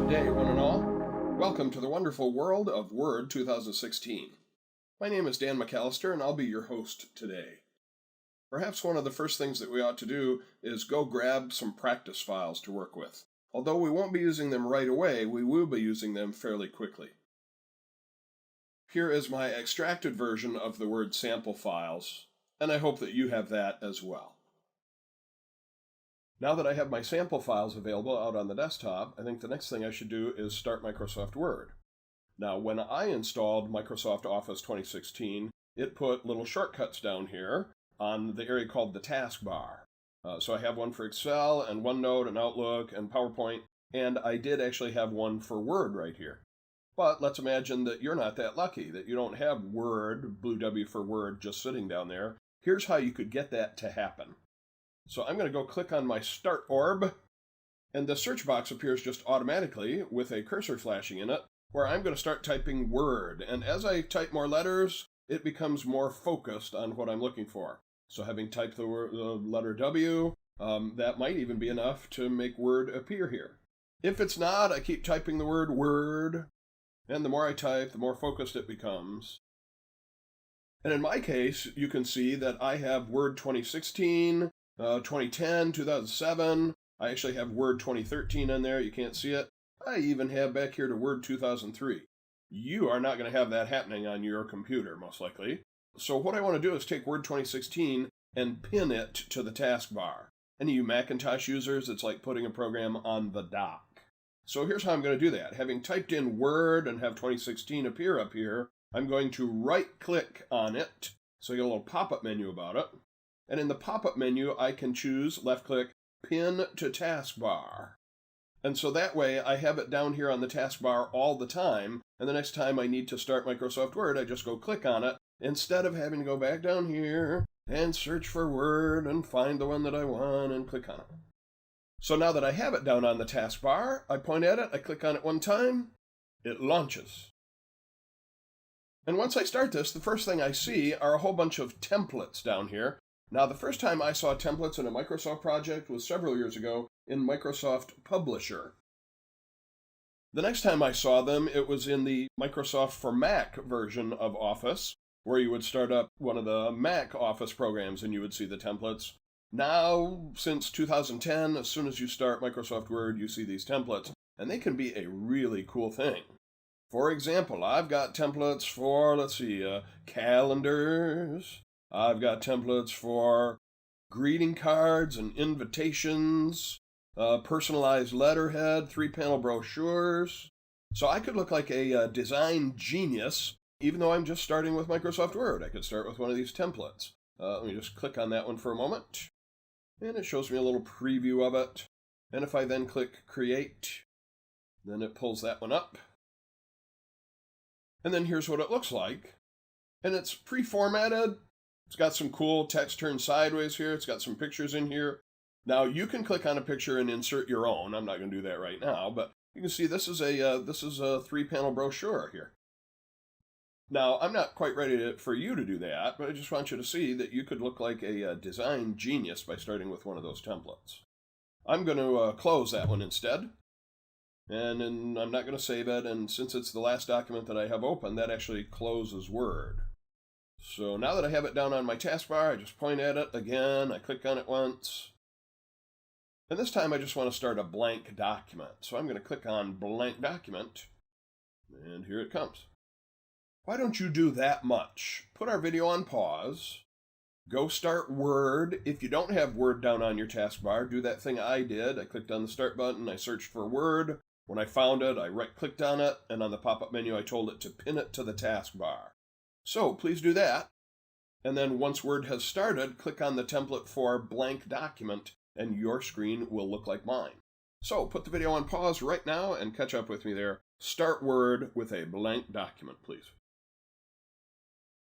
Good day, one and all. Welcome to the wonderful world of Word 2016. My name is Dan McAllister, and I'll be your host today. Perhaps one of the first things that we ought to do is go grab some practice files to work with. Although we won't be using them right away, we will be using them fairly quickly. Here is my extracted version of the Word sample files, and I hope that you have that as well. Now that I have my sample files available out on the desktop, I think the next thing I should do is start Microsoft Word. Now, when I installed Microsoft Office 2016, it put little shortcuts down here on the area called the taskbar. So I have one for Excel and OneNote and Outlook and PowerPoint, and I did actually have one for Word right here. But let's imagine that you're not that lucky, that you don't have Word, blue W for Word, just sitting down there. Here's how you could get that to happen. So I'm going to go click on my Start Orb, and the search box appears just automatically with a cursor flashing in it, where I'm going to start typing Word. And as I type more letters, it becomes more focused on what I'm looking for. So having typed the letter W, that might even be enough to make Word appear here. If it's not, I keep typing the word Word, and the more I type, the more focused it becomes. And in my case, you can see that I have Word 2016, 2010, 2007. I actually have Word 2013 in there. You can't see it. I even have back here to Word 2003. You are not going to have that happening on your computer, most likely. So what I want to do is take Word 2016 and pin it to the taskbar. Any of you Macintosh users, it's like putting a program on the dock. So here's how I'm going to do that. Having typed in Word and have 2016 appear up here, I'm going to right-click on it, so you get a little pop-up menu about it. And in the pop-up menu, I can choose left-click, Pin to Taskbar. And so that way, I have it down here on the taskbar all the time, and the next time I need to start Microsoft Word, I just go click on it, instead of having to go back down here and search for Word and find the one that I want and click on it. So now that I have it down on the taskbar, I point at it, I click on it one time, it launches. And once I start this, the first thing I see are a whole bunch of templates down here. Now, the first time I saw templates in a Microsoft project was several years ago in Microsoft Publisher. The next time I saw them, it was in the Microsoft for Mac version of Office, where you would start up one of the Mac Office programs and you would see the templates. Now, since 2010, as soon as you start Microsoft Word, you see these templates, and they can be a really cool thing. For example, I've got templates for, calendars. I've got templates for greeting cards and invitations, personalized letterhead, 3-panel brochures. So I could look like a design genius, even though I'm just starting with Microsoft Word. I could start with one of these templates. Let me just click on that one for a moment. And it shows me a little preview of it. And if I then click Create, then it pulls that one up. And then here's what it looks like. And it's pre-formatted. It's got some cool text turned sideways here. It's got some pictures in here. Now, you can click on a picture and insert your own. I'm not going to do that right now, but you can see this is a 3-panel brochure here. Now, I'm not quite ready for you to do that, but I just want you to see that you could look like a design genius by starting with one of those templates. I'm going to close that one instead, and then I'm not going to save it, and since it's the last document that I have open, that actually closes Word. So now that I have it down on my taskbar, I just point at it again, I click on it once, and this time I just want to start a blank document. So I'm going to click on Blank Document, and here it comes. Why don't you do that much? Put our video on pause, go start Word. If you don't have Word down on your taskbar, do that thing I did. I clicked on the Start button, I searched for Word. When I found it, I right-clicked on it, and on the pop-up menu, I told it to pin it to the taskbar. So please do that. And then once Word has started, click on the template for Blank Document, and your screen will look like mine. So put the video on pause right now and catch up with me there. Start Word with a blank document, please.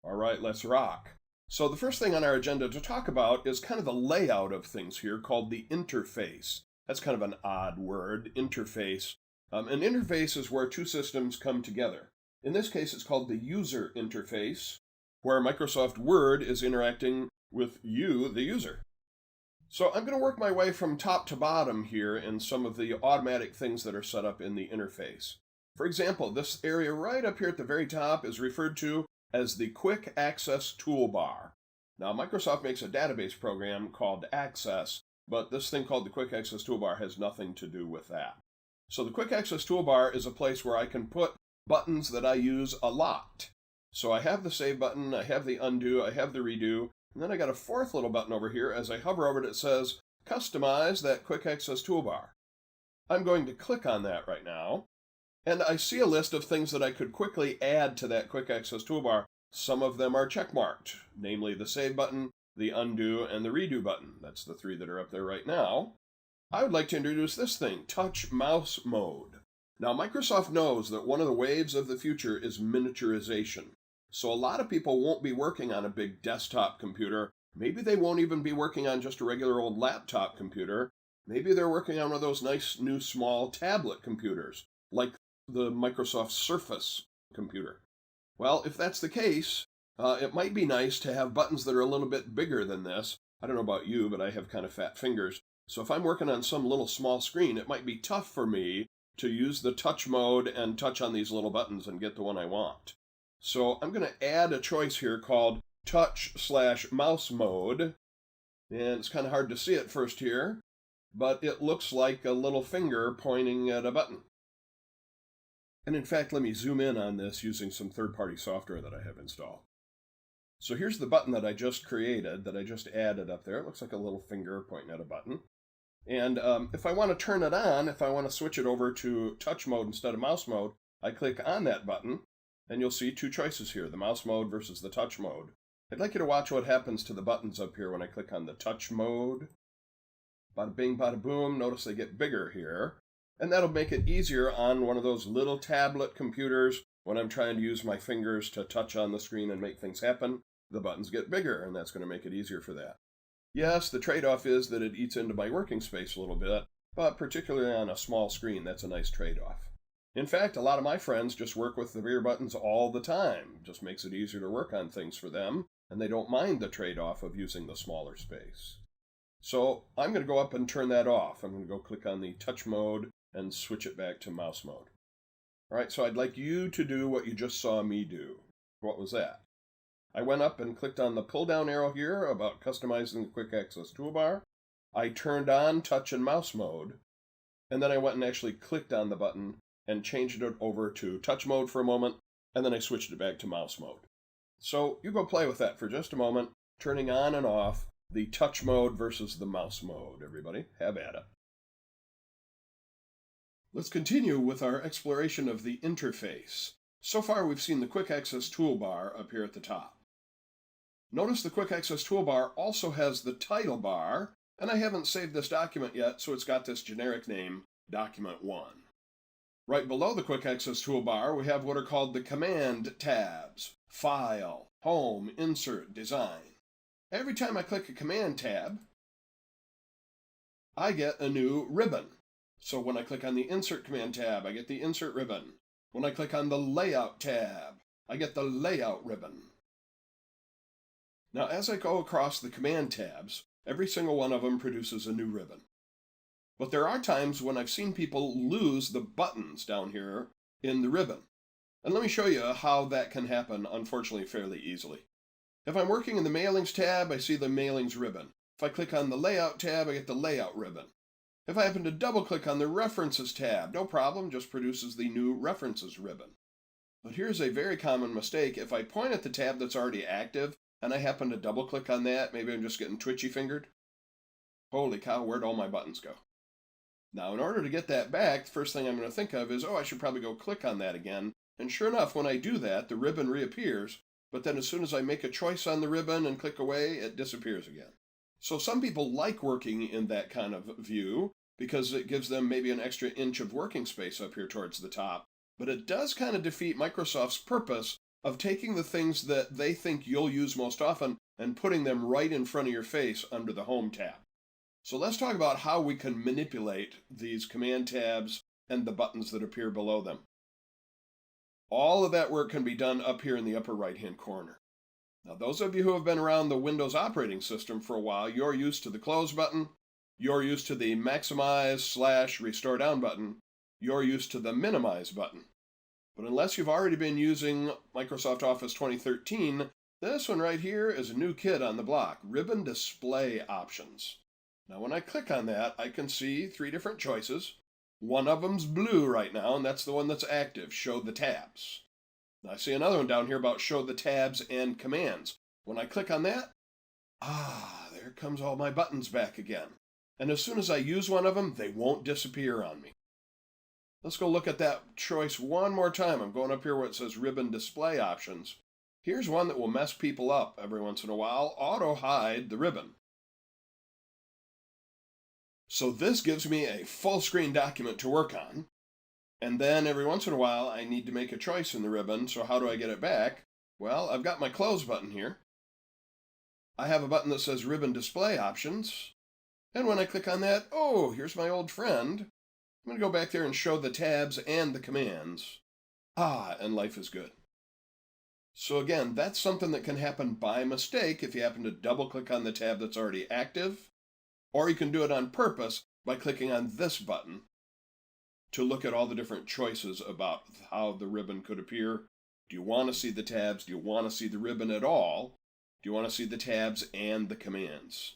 All right, let's rock. So the first thing on our agenda to talk about is kind of the layout of things here called the interface. That's kind of an odd word, interface. An interface is where two systems come together. In this case, it's called the user interface, where Microsoft Word is interacting with you, the user. So I'm going to work my way from top to bottom here in some of the automatic things that are set up in the interface. For example, this area right up here at the very top is referred to as the Quick Access Toolbar. Now, Microsoft makes a database program called Access, but this thing called the Quick Access Toolbar has nothing to do with that. So the Quick Access Toolbar is a place where I can put buttons that I use a lot. So I have the Save button, I have the Undo, I have the Redo, and then I got a fourth little button over here. As I hover over it, it says, Customize that Quick Access Toolbar. I'm going to click on that right now, and I see a list of things that I could quickly add to that Quick Access Toolbar. Some of them are checkmarked, namely the Save button, the Undo, and the Redo button. That's the three that are up there right now. I would like to introduce this thing, Touch Mouse Mode. Now, Microsoft knows that one of the waves of the future is miniaturization. So a lot of people won't be working on a big desktop computer. Maybe they won't even be working on just a regular old laptop computer. Maybe they're working on one of those nice new small tablet computers, like the Microsoft Surface computer. Well, if that's the case, it might be nice to have buttons that are a little bit bigger than this. I don't know about you, but I have kind of fat fingers. So if I'm working on some little small screen, it might be tough for me to use the touch mode and touch on these little buttons and get the one I want. So I'm going to add a choice here called touch/mouse mode. And it's kind of hard to see it first here, but it looks like a little finger pointing at a button. And in fact, let me zoom in on this using some third-party software that I have installed. So here's the button that I just created, that I just added up there. It looks like a little finger pointing at a button. And if I want to turn it on, if I want to switch it over to touch mode instead of mouse mode, I click on that button, and you'll see two choices here, the mouse mode versus the touch mode. I'd like you to watch what happens to the buttons up here when I click on the touch mode. Bada bing, bada boom. Notice they get bigger here. And that'll make it easier on one of those little tablet computers when I'm trying to use my fingers to touch on the screen and make things happen. The buttons get bigger, and that's going to make it easier for that. Yes, the trade-off is that it eats into my working space a little bit, but particularly on a small screen, that's a nice trade-off. In fact, a lot of my friends just work with the bigger buttons all the time. It just makes it easier to work on things for them, and they don't mind the trade-off of using the smaller space. So I'm going to go up and turn that off. I'm going to go click on the touch mode and switch it back to mouse mode. All right, so I'd like you to do what you just saw me do. What was that? I went up and clicked on the pull-down arrow here about customizing the Quick Access Toolbar. I turned on touch and mouse mode, and then I went and actually clicked on the button and changed it over to touch mode for a moment, and then I switched it back to mouse mode. So you go play with that for just a moment, turning on and off the touch mode versus the mouse mode, everybody. Have at it. Let's continue with our exploration of the interface. So far we've seen the Quick Access Toolbar up here at the top. Notice the Quick Access Toolbar also has the title bar, and I haven't saved this document yet, so it's got this generic name, Document 1. Right below the Quick Access Toolbar, we have what are called the Command tabs, File, Home, Insert, Design. Every time I click a Command tab, I get a new ribbon. So when I click on the Insert Command tab, I get the Insert ribbon. When I click on the Layout tab, I get the Layout ribbon. Now, as I go across the Command tabs, every single one of them produces a new ribbon. But there are times when I've seen people lose the buttons down here in the ribbon. And let me show you how that can happen, unfortunately, fairly easily. If I'm working in the Mailings tab, I see the Mailings ribbon. If I click on the Layout tab, I get the Layout ribbon. If I happen to double-click on the References tab, no problem, just produces the new References ribbon. But here's a very common mistake. If I point at the tab that's already active, and I happen to double-click on that, maybe I'm just getting twitchy-fingered. Holy cow, where'd all my buttons go? Now, in order to get that back, the first thing I'm going to think of is, I should probably go click on that again. And sure enough, when I do that, the ribbon reappears, but then as soon as I make a choice on the ribbon and click away, it disappears again. So some people like working in that kind of view because it gives them maybe an extra inch of working space up here towards the top. But it does kind of defeat Microsoft's purpose of taking the things that they think you'll use most often and putting them right in front of your face under the Home tab. So let's talk about how we can manipulate these Command tabs and the buttons that appear below them. All of that work can be done up here in the upper right-hand corner. Now, those of you who have been around the Windows operating system for a while, you're used to the close button, you're used to the maximize/restore down button, you're used to the minimize button. But unless you've already been using Microsoft Office 2013, this one right here is a new kid on the block, Ribbon Display Options. Now when I click on that, I can see 3 different choices. One of them's blue right now, and that's the one that's active, Show the Tabs. Now I see another one down here about Show the Tabs and Commands. When I click on that, there comes all my buttons back again. And as soon as I use one of them, they won't disappear on me. Let's go look at that choice one more time. I'm going up here where it says Ribbon Display Options. Here's one that will mess people up every once in a while, Auto Hide the Ribbon. So this gives me a full screen document to work on. And then every once in a while, I need to make a choice in the ribbon. So how do I get it back? Well, I've got my close button here. I have a button that says Ribbon Display Options. And when I click on that, here's my old friend. I'm going to go back there and show the tabs and the commands. And life is good. So again, that's something that can happen by mistake if you happen to double click on the tab that's already active. Or you can do it on purpose by clicking on this button to look at all the different choices about how the ribbon could appear. Do you want to see the tabs? Do you want to see the ribbon at all? Do you want to see the tabs and the commands?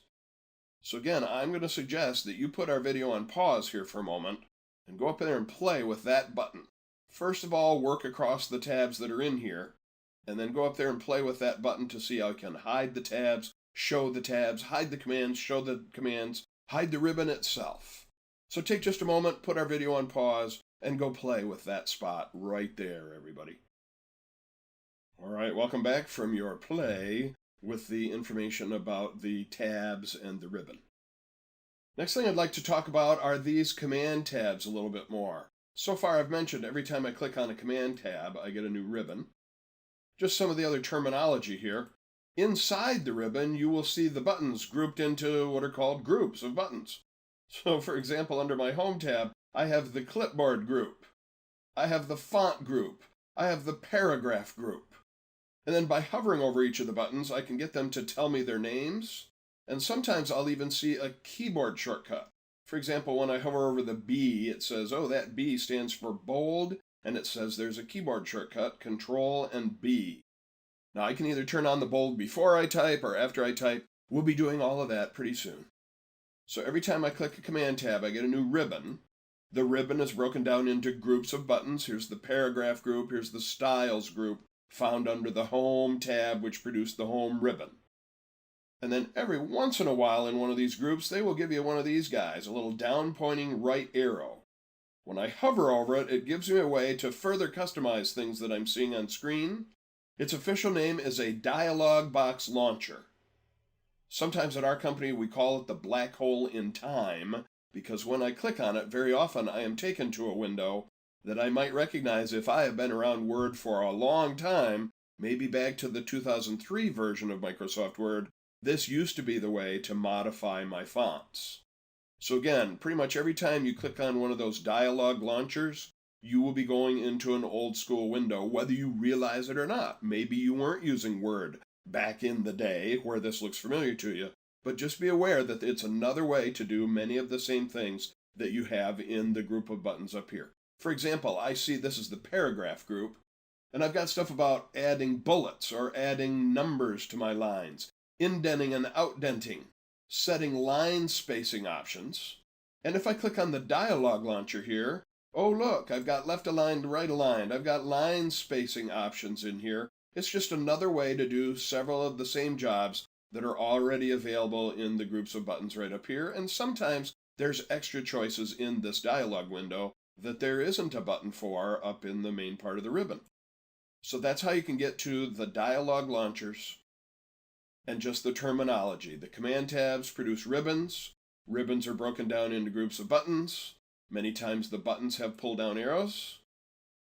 So again, I'm going to suggest that you put our video on pause here for a moment and go up there and play with that button. First of all, work across the tabs that are in here, and then go up there and play with that button to see how you can hide the tabs, show the tabs, hide the commands, show the commands, hide the ribbon itself. So take just a moment, put our video on pause, and go play with that spot right there, everybody. All right, welcome back from your play with the information about the tabs and the ribbon. Next thing I'd like to talk about are these command tabs a little bit more. So far I've mentioned every time I click on a command tab, I get a new ribbon. Just some of the other terminology here. Inside the ribbon, you will see the buttons grouped into what are called groups of buttons. So for example, under my Home tab, I have the Clipboard group. I have the Font group. I have the Paragraph group. And then by hovering over each of the buttons, I can get them to tell me their names. And sometimes I'll even see a keyboard shortcut. For example, when I hover over the B, it says, that B stands for bold, and it says there's a keyboard shortcut, Control and B. Now I can either turn on the bold before I type or after I type. We'll be doing all of that pretty soon. So every time I click a command tab, I get a new ribbon. The ribbon is broken down into groups of buttons. Here's the Paragraph group, here's the Styles group, found under the Home tab, which produced the Home ribbon. And then every once in a while in one of these groups, they will give you one of these guys, a little down-pointing right arrow. When I hover over it, it gives me a way to further customize things that I'm seeing on screen. Its official name is a dialog box launcher. Sometimes at our company we call it the black hole in time, because when I click on it, very often I am taken to a window that I might recognize if I have been around Word for a long time, maybe back to the 2003 version of Microsoft Word. This used to be the way to modify my fonts. So again, pretty much every time you click on one of those dialog launchers, you will be going into an old school window, whether you realize it or not. Maybe you weren't using Word back in the day where this looks familiar to you, but just be aware that it's another way to do many of the same things that you have in the group of buttons up here. For example, I see this is the Paragraph group, and I've got stuff about adding bullets or adding numbers to my lines, indenting and outdenting, setting line spacing options. And if I click on the dialog launcher here, look, I've got left aligned, right aligned. I've got line spacing options in here. It's just another way to do several of the same jobs that are already available in the groups of buttons right up here. And sometimes there's extra choices in this dialog window that there isn't a button for up in the main part of the ribbon. So that's how you can get to the dialog launchers and just the terminology. The command tabs produce ribbons. Ribbons are broken down into groups of buttons. Many times the buttons have pull-down arrows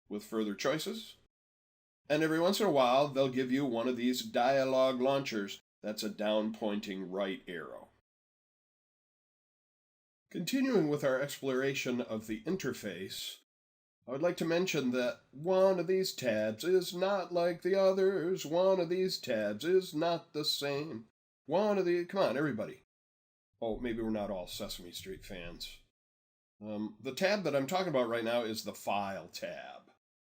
with further choices. And every once in a while, they'll give you one of these dialog launchers that's a down-pointing right arrow. Continuing with our exploration of the interface, I would like to mention that one of these tabs is not like the others. One of these tabs is not the same. Come on, everybody. Oh, maybe we're not all Sesame Street fans. The tab that I'm talking about right now is the File tab.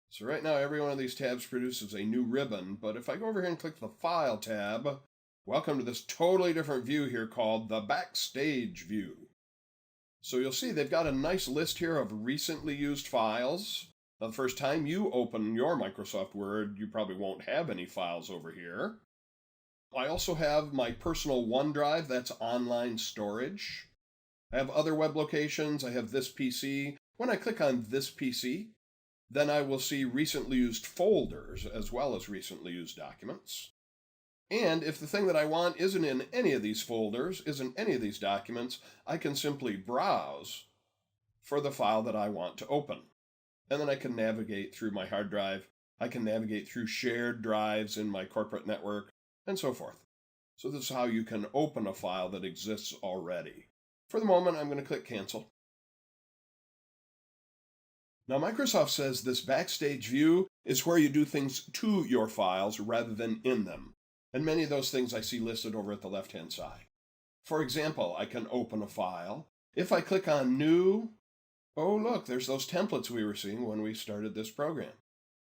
So right now, every one of these tabs produces a new ribbon, but if I go over here and click the File tab, welcome to this totally different view here called the Backstage view. So you'll see they've got a nice list here of recently used files. Now, the first time you open your Microsoft Word, you probably won't have any files over here. I also have my personal OneDrive, that's online storage. I have other web locations, I have this PC. When I click on this PC, then I will see recently used folders as well as recently used documents. And if the thing that I want isn't in any of these folders, isn't any of these documents, I can simply browse for the file that I want to open. And then I can navigate through my hard drive. I can navigate through shared drives in my corporate network, and so forth. So this is how you can open a file that exists already. For the moment, I'm going to click Cancel. Now, Microsoft says this Backstage view is where you do things to your files rather than in them. And many of those things I see listed over at the left-hand side. For example, I can open a file. If I click on New, oh look, there's those templates we were seeing when we started this program.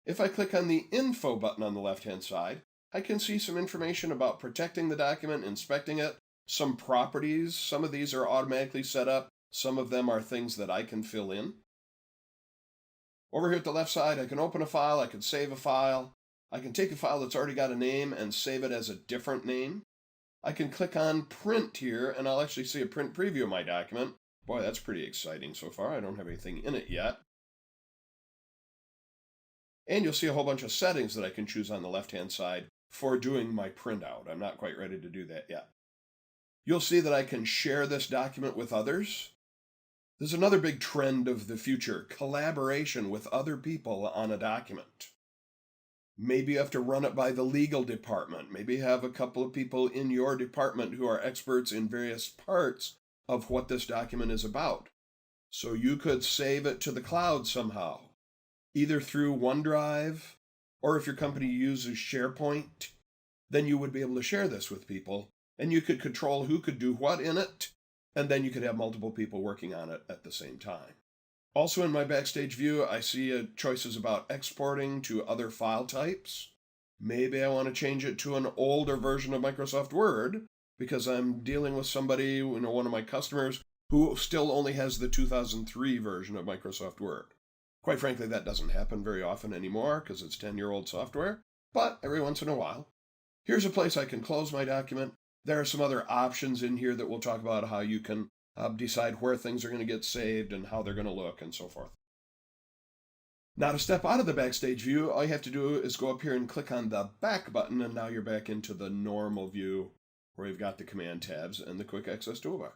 If I click on the Info button on the left-hand side, I can see some information about protecting the document, inspecting it, some properties. Some of these are automatically set up. Some of them are things that I can fill in. Over here at the left side, I can open a file, I can save a file. I can take a file that's already got a name and save it as a different name. I can click on Print here, and I'll actually see a print preview of my document. Boy, that's pretty exciting so far. I don't have anything in it yet. And you'll see a whole bunch of settings that I can choose on the left-hand side for doing my printout. I'm not quite ready to do that yet. You'll see that I can share this document with others. There's another big trend of the future, collaboration with other people on a document. Maybe you have to run it by the legal department. Maybe you have a couple of people in your department who are experts in various parts of what this document is about. So you could save it to the cloud somehow, either through OneDrive, or if your company uses SharePoint, then you would be able to share this with people, and you could control who could do what in it, and then you could have multiple people working on it at the same time. Also in my Backstage view, I see choices about exporting to other file types. Maybe I want to change it to an older version of Microsoft Word because I'm dealing with somebody, one of my customers, who still only has the 2003 version of Microsoft Word. Quite frankly, that doesn't happen very often anymore because it's 10-year-old software, but every once in a while. Here's a place I can close my document. There are some other options in here that we'll talk about how you can decide where things are going to get saved and how they're going to look and so forth. Now, to step out of the Backstage view, all you have to do is go up here and click on the Back button, and now you're back into the normal view where you've got the Command tabs and the Quick Access toolbar.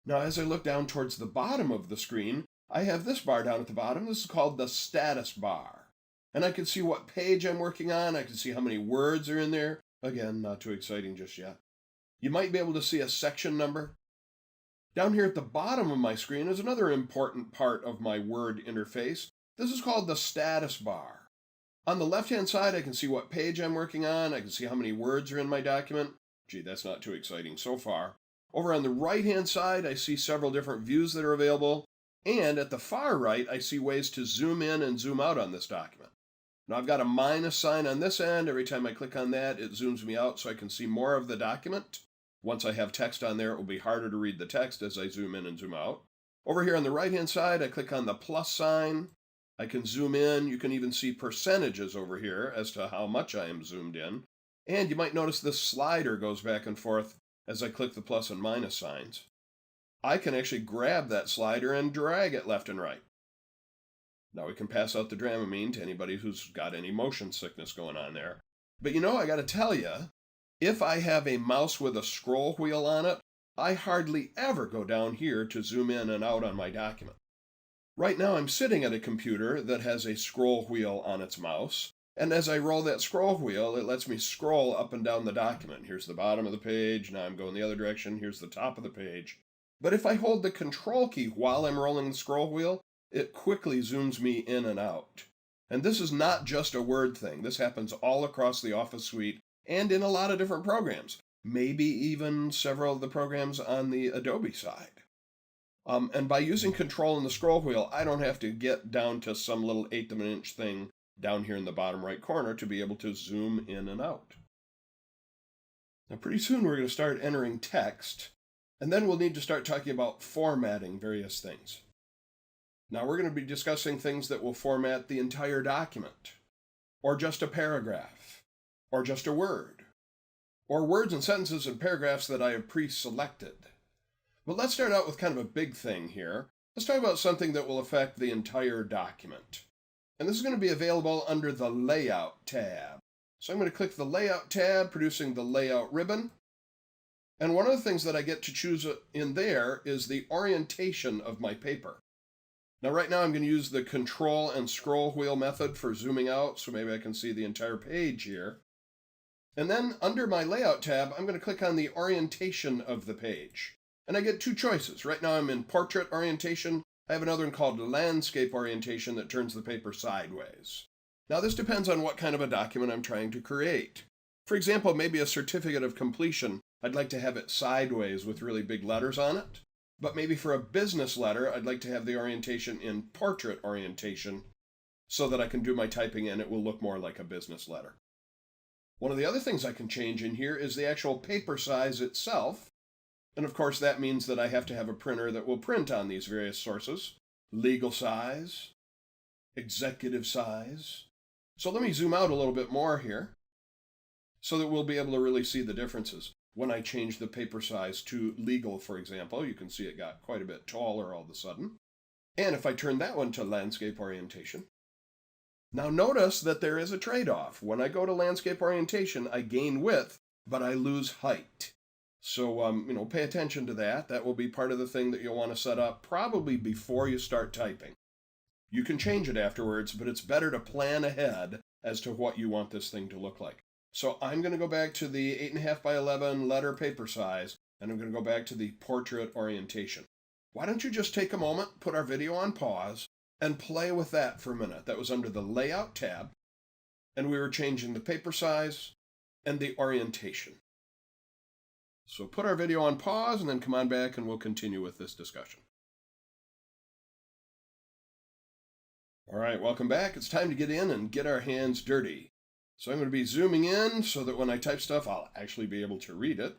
Now, as I look down towards the bottom of the screen, I have this bar down at the bottom. This is called the Status bar. And I can see what page I'm working on. I can see how many words are in there. Again, not too exciting just yet. You might be able to see a section number. Down here at the bottom of my screen is another important part of my Word interface. This is called the status bar. On the left-hand side, I can see what page I'm working on. I can see how many words are in my document. Gee, that's not too exciting so far. Over on the right-hand side, I see several different views that are available. And at the far right, I see ways to zoom in and zoom out on this document. Now I've got a minus sign on this end. Every time I click on that, it zooms me out so I can see more of the document. Once I have text on there, it will be harder to read the text as I zoom in and zoom out. Over here on the right-hand side, I click on the plus sign. I can zoom in. You can even see percentages over here as to how much I am zoomed in. And you might notice this slider goes back and forth as I click the plus and minus signs. I can actually grab that slider and drag it left and right. Now we can pass out the Dramamine to anybody who's got any motion sickness going on there. But I got to tell you, if I have a mouse with a scroll wheel on it, I hardly ever go down here to zoom in and out on my document. Right now I'm sitting at a computer that has a scroll wheel on its mouse, and as I roll that scroll wheel, it lets me scroll up and down the document. Here's the bottom of the page, now I'm going the other direction, here's the top of the page. But if I hold the Control key while I'm rolling the scroll wheel, it quickly zooms me in and out. And this is not just a Word thing. This happens all across the Office suite and in a lot of different programs, maybe even several of the programs on the Adobe side. And by using Control and the scroll wheel, I don't have to get down to some little 1/8 of an inch thing down here in the bottom right corner to be able to zoom in and out. Now pretty soon we're going to start entering text, and then we'll need to start talking about formatting various things. Now we're going to be discussing things that will format the entire document, or just a paragraph, or just a word, or words and sentences and paragraphs that I have pre-selected. But let's start out with kind of a big thing here. Let's talk about something that will affect the entire document. And this is going to be available under the Layout tab. So I'm going to click the Layout tab, producing the Layout ribbon. And one of the things that I get to choose in there is the orientation of my paper. Now right now I'm going to use the Control and scroll wheel method for zooming out, so maybe I can see the entire page here. And then under my Layout tab, I'm going to click on the orientation of the page. And I get two choices. Right now I'm in portrait orientation. I have another one called landscape orientation that turns the paper sideways. Now this depends on what kind of a document I'm trying to create. For example, maybe a certificate of completion, I'd like to have it sideways with really big letters on it. But maybe for a business letter, I'd like to have the orientation in portrait orientation so that I can do my typing and it will look more like a business letter. One of the other things I can change in here is the actual paper size itself. And of course that means that I have to have a printer that will print on these various sources. Legal size, executive size. So let me zoom out a little bit more here so that we'll be able to really see the differences. When I change the paper size to legal, for example, you can see it got quite a bit taller all of a sudden. And if I turn that one to landscape orientation, now notice that there is a trade-off. When I go to landscape orientation, I gain width, but I lose height. So, pay attention to that. That will be part of the thing that you'll want to set up probably before you start typing. You can change it afterwards, but it's better to plan ahead as to what you want this thing to look like. So I'm going to go back to the 8.5 by 11 letter paper size, and I'm going to go back to the portrait orientation. Why don't you just take a moment, put our video on pause, and play with that for a minute. That was under the Layout tab, and we were changing the paper size and the orientation. So put our video on pause and then come on back and we'll continue with this discussion. All right, welcome back. It's time to get in and get our hands dirty. So I'm going to be zooming in so that when I type stuff, I'll actually be able to read it.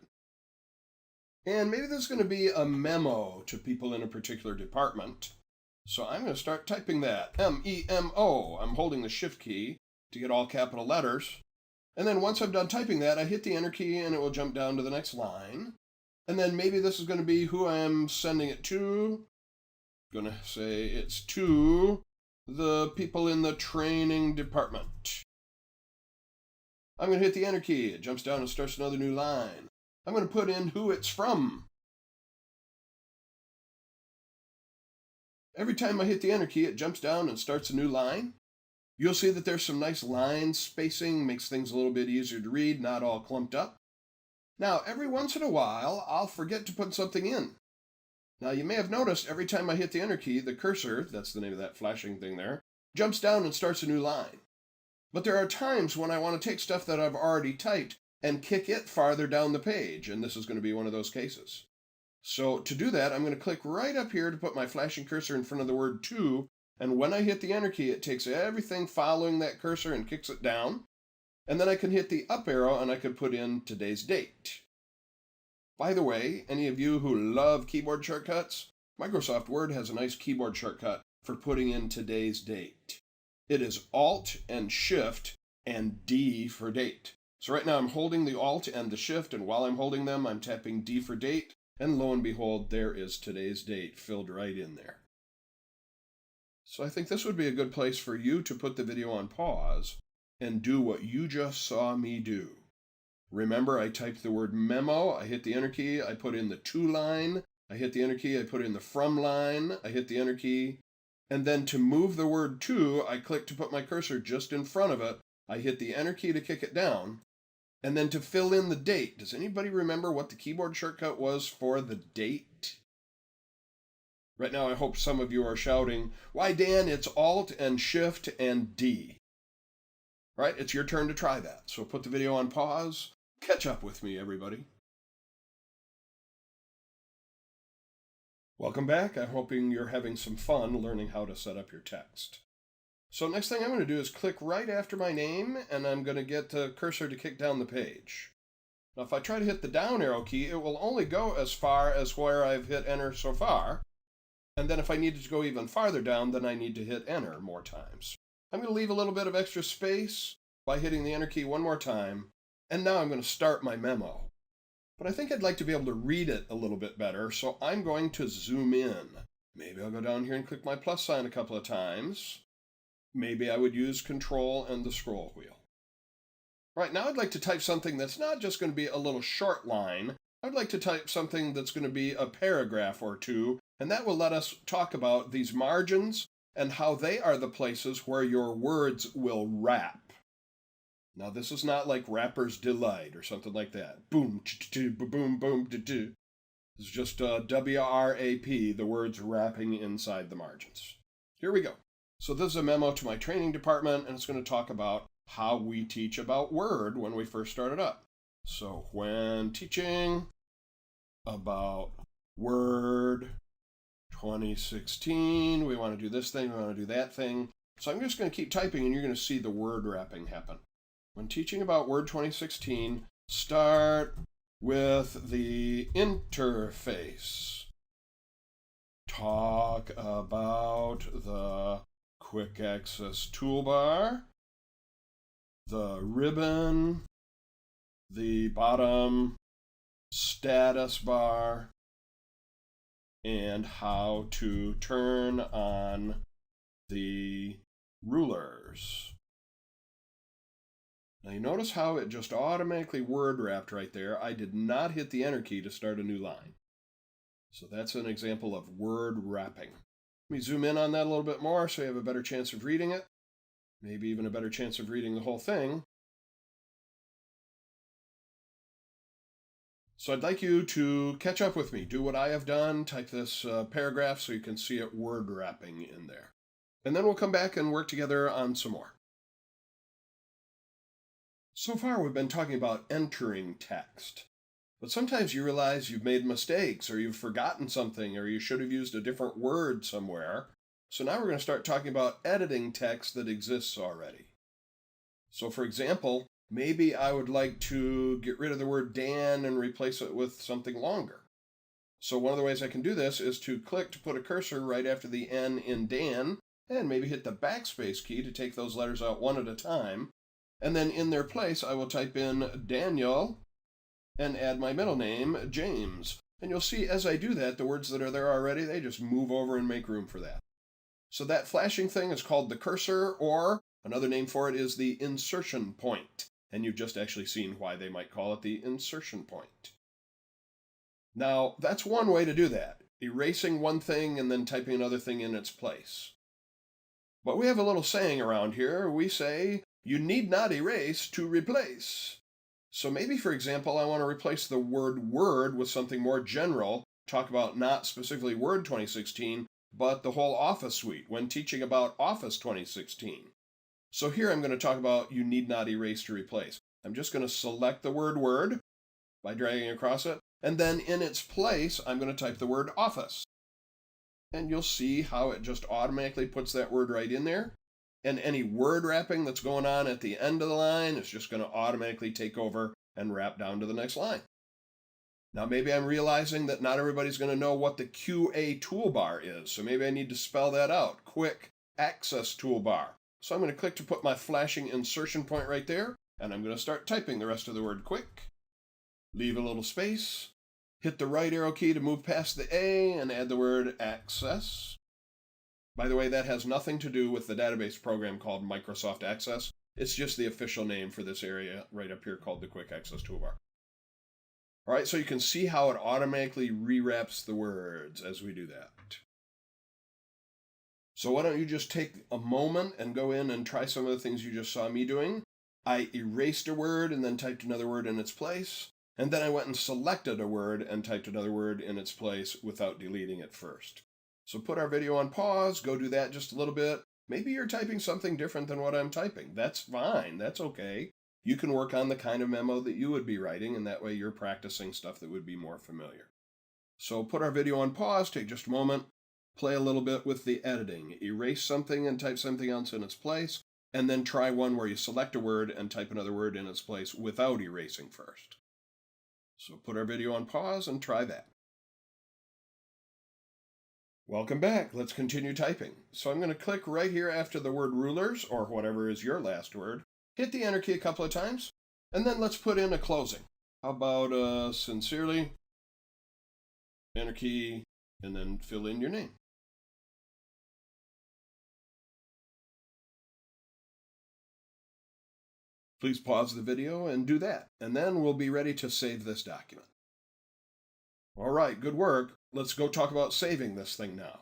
And maybe there's going to be a memo to people in a particular department. So I'm going to start typing that. M-E-M-O. I'm holding the Shift key to get all capital letters. And then once I'm done typing that, I hit the Enter key and it will jump down to the next line. And then maybe this is going to be who I'm sending it to. I'm going to say it's to the people in the training department. I'm going to hit the Enter key. It jumps down and starts another new line. I'm going to put in who it's from. Every time I hit the Enter key, it jumps down and starts a new line. You'll see that there's some nice line spacing, makes things a little bit easier to read, not all clumped up. Now, every once in a while, I'll forget to put something in. Now, you may have noticed every time I hit the Enter key, the cursor, that's the name of that flashing thing there, jumps down and starts a new line. But there are times when I want to take stuff that I've already typed and kick it farther down the page, and this is going to be one of those cases. So to do that, I'm going to click right up here to put my flashing cursor in front of the word to, and when I hit the Enter key, it takes everything following that cursor and kicks it down. And then I can hit the up arrow and I could put in today's date. By the way, any of you who love keyboard shortcuts, Microsoft Word has a nice keyboard shortcut for putting in today's date. It is Alt and Shift and D for date. So right now I'm holding the Alt and the Shift, and while I'm holding them, I'm tapping D for date, and lo and behold, there is today's date filled right in there. So I think this would be a good place for you to put the video on pause and do what you just saw me do. Remember, I typed the word memo, I hit the Enter key, I put in the to line, I hit the Enter key, I put in the from line, I hit the Enter key, and then to move the word to, I click to put my cursor just in front of it, I hit the Enter key to kick it down, and then to fill in the date. Does anybody remember what the keyboard shortcut was for the date? Right now, I hope some of you are shouting, "Why, Dan, it's Alt and Shift and D." Right? It's your turn to try that. So put the video on pause. Catch up with me, everybody. Welcome back. I'm hoping you're having some fun learning how to set up your text. So next thing I'm going to do is click right after my name, and I'm going to get the cursor to kick down the page. Now, if I try to hit the down arrow key, it will only go as far as where I've hit enter so far. And then if I needed to go even farther down, then I need to hit enter more times. I'm going to leave a little bit of extra space by hitting the enter key one more time. And now I'm going to start my memo. But I think I'd like to be able to read it a little bit better, so I'm going to zoom in. Maybe I'll go down here and click my plus sign a couple of times. Maybe I would use Control and the scroll wheel. Right, now I'd like to type something that's not just going to be a little short line. I'd like to type something that's going to be a paragraph or two, and that will let us talk about these margins and how they are the places where your words will wrap. Now, this is not like Rapper's Delight or something like that. Boom, boom, boom, This is just W-R-A-P, the words wrapping inside the margins. Here we go. So this is a memo to my training department, and it's going to talk about how we teach about Word when we first started up. So when teaching about Word 2016, we want to do this thing, we want to do that thing. So I'm just going to keep typing, and you're going to see the word wrapping happen. When teaching about Word 2016, start with the interface. Talk about the quick access toolbar, the ribbon, the bottom status bar, and how to turn on the rulers. Now you notice how it just automatically word wrapped right there. I did not hit the enter key to start a new line. So that's an example of word wrapping. Let me zoom in on that a little bit more so you have a better chance of reading it. Maybe even a better chance of reading the whole thing. So I'd like you to catch up with me. Do what I have done. Type this paragraph so you can see it word wrapping in there. And then we'll come back and work together on some more. So far we've been talking about entering text. But sometimes you realize you've made mistakes, or you've forgotten something, or you should have used a different word somewhere. So now we're going to start talking about editing text that exists already. So for example, maybe I would like to get rid of the word Dan and replace it with something longer. So one of the ways I can do this is to click to put a cursor right after the N in Dan, and maybe hit the backspace key to take those letters out one at a time. And then in their place, I will type in Daniel and add my middle name, James. And you'll see as I do that, the words that are there already, they just move over and make room for that. So that flashing thing is called the cursor, or another name for it is the insertion point. And you've just actually seen why they might call it the insertion point. Now, that's one way to do that, erasing one thing and then typing another thing in its place. But we have a little saying around here. We say, you need not erase to replace. So maybe, for example, I want to replace the word word with something more general, talk about not specifically Word 2016, but the whole Office suite when teaching about Office 2016. So here I'm going to talk about you need not erase to replace. I'm just going to select the word word by dragging across it, and then in its place, I'm going to type the word Office. And you'll see how it just automatically puts that word right in there. And any word wrapping that's going on at the end of the line is just going to automatically take over and wrap down to the next line. Now maybe I'm realizing that not everybody's going to know what the QA toolbar is, so maybe I need to spell that out. Quick Access Toolbar. So I'm going to click to put my flashing insertion point right there, and I'm going to start typing the rest of the word quick. Leave a little space. Hit the right arrow key to move past the A and add the word access. By the way, that has nothing to do with the database program called Microsoft Access. It's just the official name for this area right up here called the Quick Access Toolbar. All right, so you can see how it automatically rewraps the words as we do that. So why don't you just take a moment and go in and try some of the things you just saw me doing. I erased a word and then typed another word in its place. And then I went and selected a word and typed another word in its place without deleting it first. So put our video on pause, go do that just a little bit. Maybe you're typing something different than what I'm typing. That's fine, that's okay. You can work on the kind of memo that you would be writing, and that way you're practicing stuff that would be more familiar. So put our video on pause, take just a moment, play a little bit with the editing. Erase something and type something else in its place, and then try one where you select a word and type another word in its place without erasing first. So put our video on pause and try that. Welcome back. Let's continue typing. So I'm going to click right here after the word rulers, or whatever is your last word. Hit the enter key a couple of times, and then let's put in a closing. How about sincerely, enter key, and then fill in your name. Please pause the video and do that, and then we'll be ready to save this document. All right, good work. Let's go talk about saving this thing now.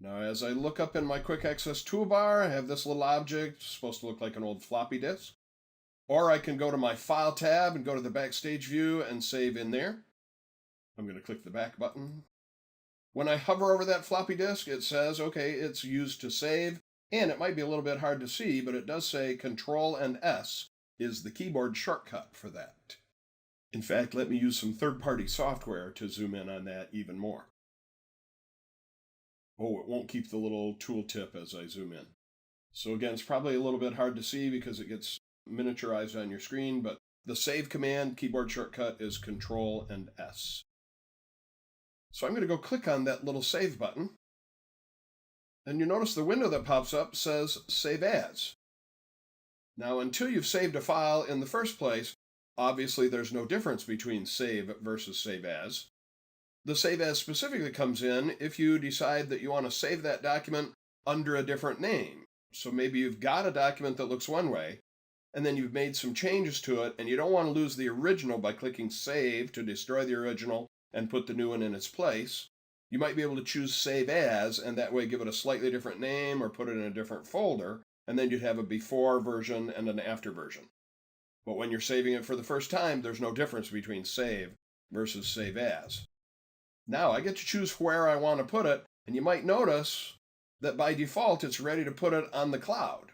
Now, as I look up in my quick access toolbar, I have this little object, supposed to look like an old floppy disk. Or I can go to my File tab and go to the Backstage view and save in there. I'm going to click the back button. When I hover over that floppy disk, it says, okay, it's used to save, and it might be a little bit hard to see, but it does say Control and S is the keyboard shortcut for that. In fact, let me use some third-party software to zoom in on that even more. Oh, it won't keep the little tooltip as I zoom in. So again, it's probably a little bit hard to see because it gets miniaturized on your screen, but the save command keyboard shortcut is Control and S. So I'm going to go click on that little save button. And you notice the window that pops up says Save As. Now, until you've saved a file in the first place, obviously there's no difference between save versus save as. The save as specifically comes in if you decide that you want to save that document under a different name. So maybe you've got a document that looks one way, and then you've made some changes to it, and you don't want to lose the original by clicking Save to destroy the original and put the new one in its place. You might be able to choose Save As, and that way give it a slightly different name or put it in a different folder, and then you'd have a before version and an after version. But when you're saving it for the first time, there's no difference between save versus save as. Now I get to choose where I want to put it, and you might notice that by default it's ready to put it on the cloud.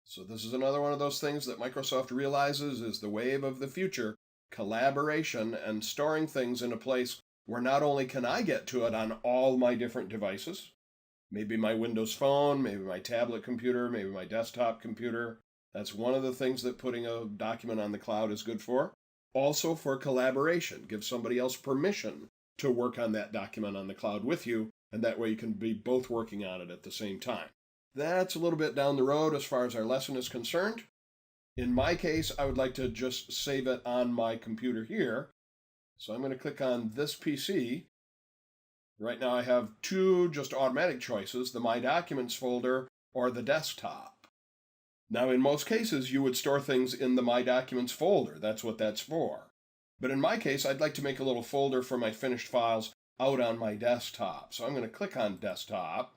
So this is another one of those things that Microsoft realizes is the wave of the future, collaboration and storing things in a place where not only can I get to it on all my different devices, maybe my Windows Phone, maybe my tablet computer, maybe my desktop computer. That's one of the things that putting a document on the cloud is good for. Also for collaboration, give somebody else permission to work on that document on the cloud with you, and that way you can be both working on it at the same time. That's a little bit down the road as far as our lesson is concerned. In my case, I would like to just save it on my computer here. So I'm going to click on this PC. Right now I have two just automatic choices, the My Documents folder or the desktop. Now, in most cases, you would store things in the My Documents folder. That's what that's for. But in my case, I'd like to make a little folder for my finished files out on my desktop. So I'm going to click on Desktop.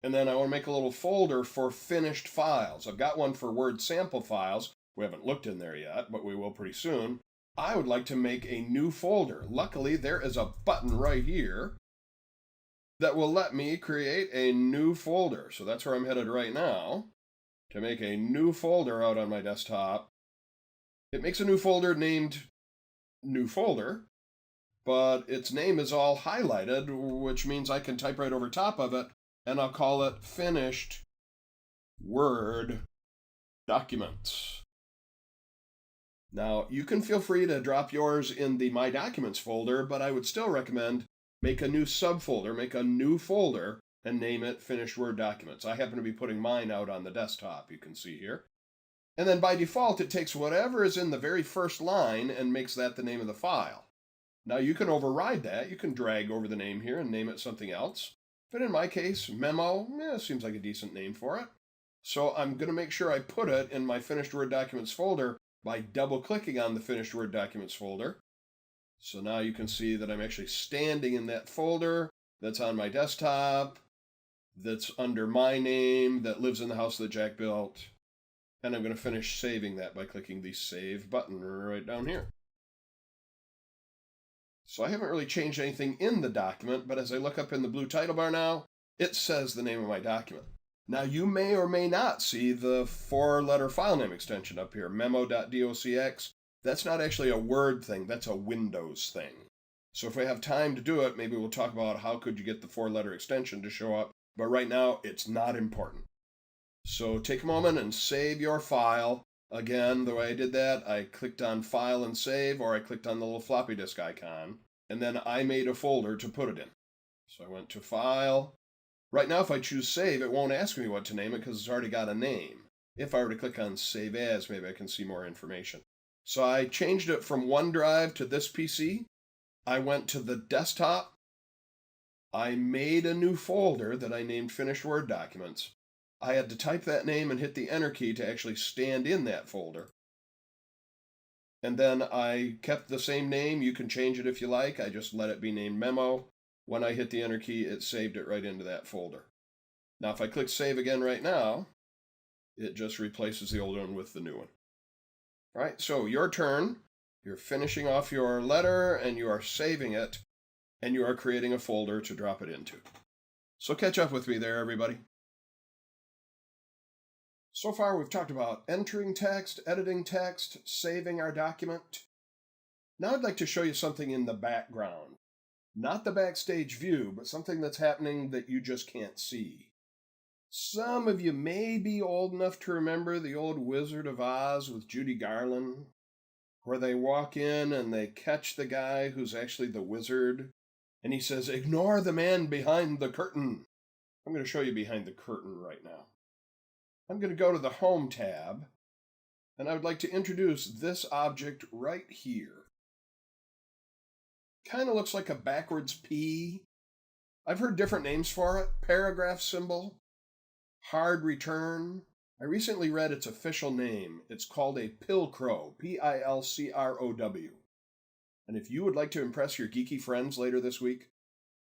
And then I want to make a little folder for finished files. I've got one for Word sample files. We haven't looked in there yet, but we will pretty soon. I would like to make a new folder. Luckily, there is a button right here that will let me create a new folder. So that's where I'm headed right now, to make a new folder out on my desktop. It makes a new folder named New Folder, but its name is all highlighted, which means I can type right over top of it, and I'll call it Finished Word Documents. Now, you can feel free to drop yours in the My Documents folder, but I would still recommend make a new subfolder, make a new folder, and name it Finished Word Documents. I happen to be putting mine out on the desktop, you can see here. And then by default, it takes whatever is in the very first line and makes that the name of the file. Now, you can override that. You can drag over the name here and name it something else. But in my case, Memo, seems like a decent name for it. So I'm going to make sure I put it in my Finished Word Documents folder by double-clicking on the Finished Word Documents folder. So now you can see that I'm actually standing in that folder that's on my desktop, that's under my name, that lives in the house that Jack built. And I'm going to finish saving that by clicking the Save button right down here. So I haven't really changed anything in the document, but as I look up in the blue title bar now, it says the name of my document. Now you may or may not see the 4-letter file name extension up here, memo.docx. That's not actually a Word thing, that's a Windows thing. So if we have time to do it, maybe we'll talk about how could you get the 4-letter extension to show up, but right now it's not important. So take a moment and save your file. Again, the way I did that, I clicked on File and Save, or I clicked on the little floppy disk icon, and then I made a folder to put it in. So I went to File. Right now, if I choose Save, it won't ask me what to name it because it's already got a name. If I were to click on Save As, maybe I can see more information. So I changed it from OneDrive to this PC. I went to the desktop. I made a new folder that I named Finished Word Documents. I had to type that name and hit the Enter key to actually stand in that folder. And then I kept the same name. You can change it if you like. I just let it be named Memo. When I hit the Enter key, it saved it right into that folder. Now, if I click Save again right now, it just replaces the old one with the new one. All right, so your turn. You're finishing off your letter, and you are saving it, and you are creating a folder to drop it into. So catch up with me there, everybody. So far, we've talked about entering text, editing text, saving our document. Now I'd like to show you something in the background. Not the backstage view, but something that's happening that you just can't see. Some of you may be old enough to remember the old Wizard of Oz with Judy Garland, where they walk in and they catch the guy who's actually the wizard, and he says, "Ignore the man behind the curtain." I'm going to show you behind the curtain right now. I'm going to go to the Home tab, and I would like to introduce this object right here. Kind of looks like a backwards P. I've heard different names for it. Paragraph symbol, hard return. I recently read its official name. It's called a Pilcrow, Pilcrow. And if you would like to impress your geeky friends later this week,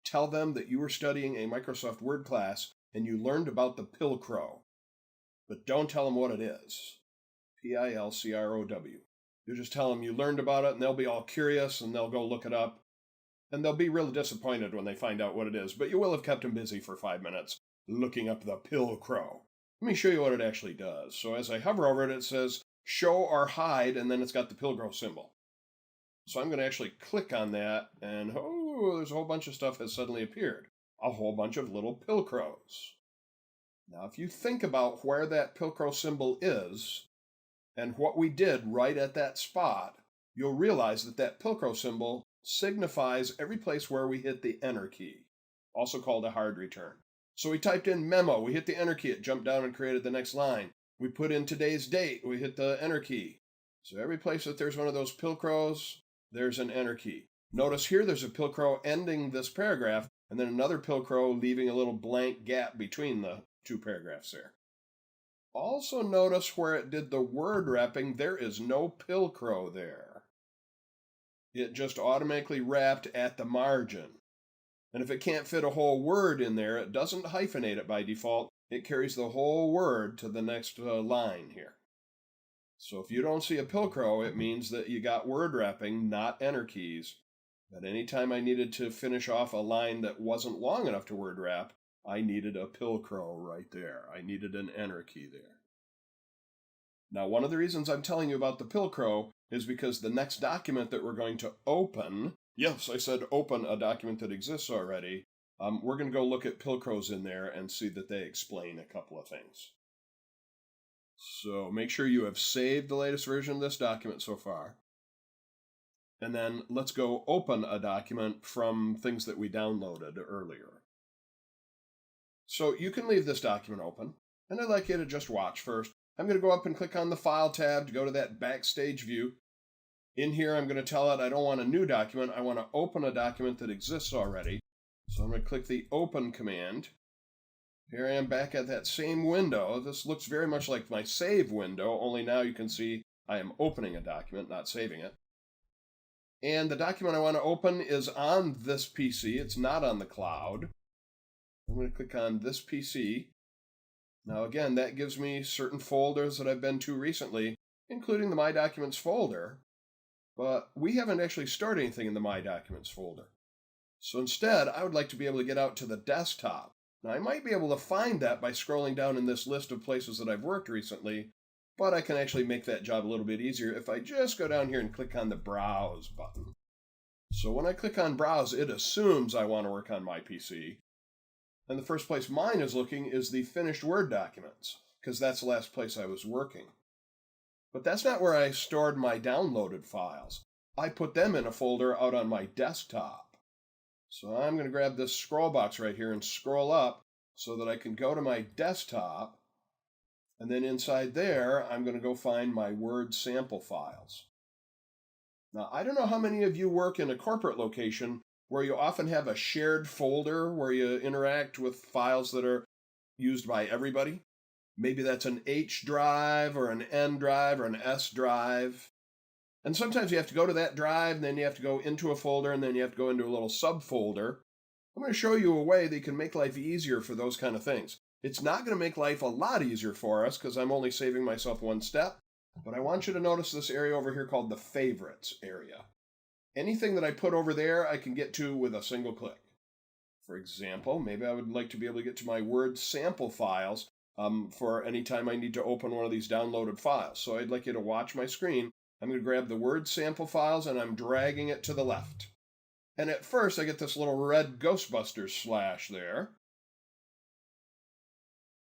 tell them that you were studying a Microsoft Word class and you learned about the Pilcrow. But don't tell them what it is. Pilcrow. You just tell them you learned about it, and they'll be all curious, and they'll go look it up. And they'll be really disappointed when they find out what it is, but you will have kept them busy for 5 minutes looking up the Pilcrow. Let me show you what it actually does. So as I hover over it, it says show or hide, and then it's got the Pilcrow symbol. So I'm going to actually click on that, and oh, there's a whole bunch of stuff has suddenly appeared. A whole bunch of little Pilcrows. Now, if you think about where that Pilcrow symbol is, and what we did right at that spot, you'll realize that that Pilcrow symbol signifies every place where we hit the Enter key, also called a hard return. So we typed in memo, we hit the Enter key, it jumped down and created the next line. We put in today's date, we hit the Enter key. So every place that there's one of those Pilcrows, there's an Enter key. Notice here there's a Pilcrow ending this paragraph, and then another Pilcrow leaving a little blank gap between the two paragraphs there. Also notice where it did the word wrapping, there is no Pilcrow there. It just automatically wrapped at the margin. And if it can't fit a whole word in there, it doesn't hyphenate it by default. It carries the whole word to the next line here. So if you don't see a Pilcrow, it means that you got word wrapping, not Enter keys. But anytime I needed to finish off a line that wasn't long enough to word wrap, I needed a Pilcrow right there. I needed an Enter key there. Now, one of the reasons I'm telling you about the Pilcrow is because the next document that we're going to open, yes, I said open a document that exists already, we're going to go look at Pilcrows in there and see that they explain a couple of things. So make sure you have saved the latest version of this document so far. And then let's go open a document from things that we downloaded earlier. So you can leave this document open, and I'd like you to just watch first. I'm going to go up and click on the File tab to go to that Backstage view. In here, I'm going to tell it I don't want a new document. I want to open a document that exists already. So I'm going to click the Open command. Here I am back at that same window. This looks very much like my Save window, only now you can see I am opening a document, not saving it. And the document I want to open is on this PC. It's not on the cloud. I'm going to click on this PC. Now again, that gives me certain folders that I've been to recently, including the My Documents folder. but we haven't actually stored anything in the My Documents folder. So instead, I would like to be able to get out to the desktop. Now, I might be able to find that by scrolling down in this list of places that I've worked recently, but I can actually make that job a little bit easier if I just go down here and click on the Browse button. So when I click on Browse, it assumes I want to work on my PC. And the first place mine is looking is the finished Word documents, because that's the last place I was working. But that's not where I stored my downloaded files. I put them in a folder out on my desktop. So I'm going to grab this scroll box right here and scroll up so that I can go to my desktop. And then inside there, I'm going to go find my Word sample files. Now, I don't know how many of you work in a corporate location where you often have a shared folder where you interact with files that are used by everybody. Maybe that's an H drive or an N drive or an S drive. And sometimes you have to go to that drive, and then you have to go into a folder, and then you have to go into a little subfolder. I'm going to show you a way that you can make life easier for those kind of things. It's not going to make life a lot easier for us because I'm only saving myself one step, but I want you to notice this area over here called the Favorites area. Anything that I put over there, I can get to with a single click. For example, maybe I would like to be able to get to my Word sample files for any time I need to open one of these downloaded files. So I'd like you to watch my screen. I'm going to grab the Word sample files and I'm dragging it to the left. And at first I get this little red Ghostbusters slash there.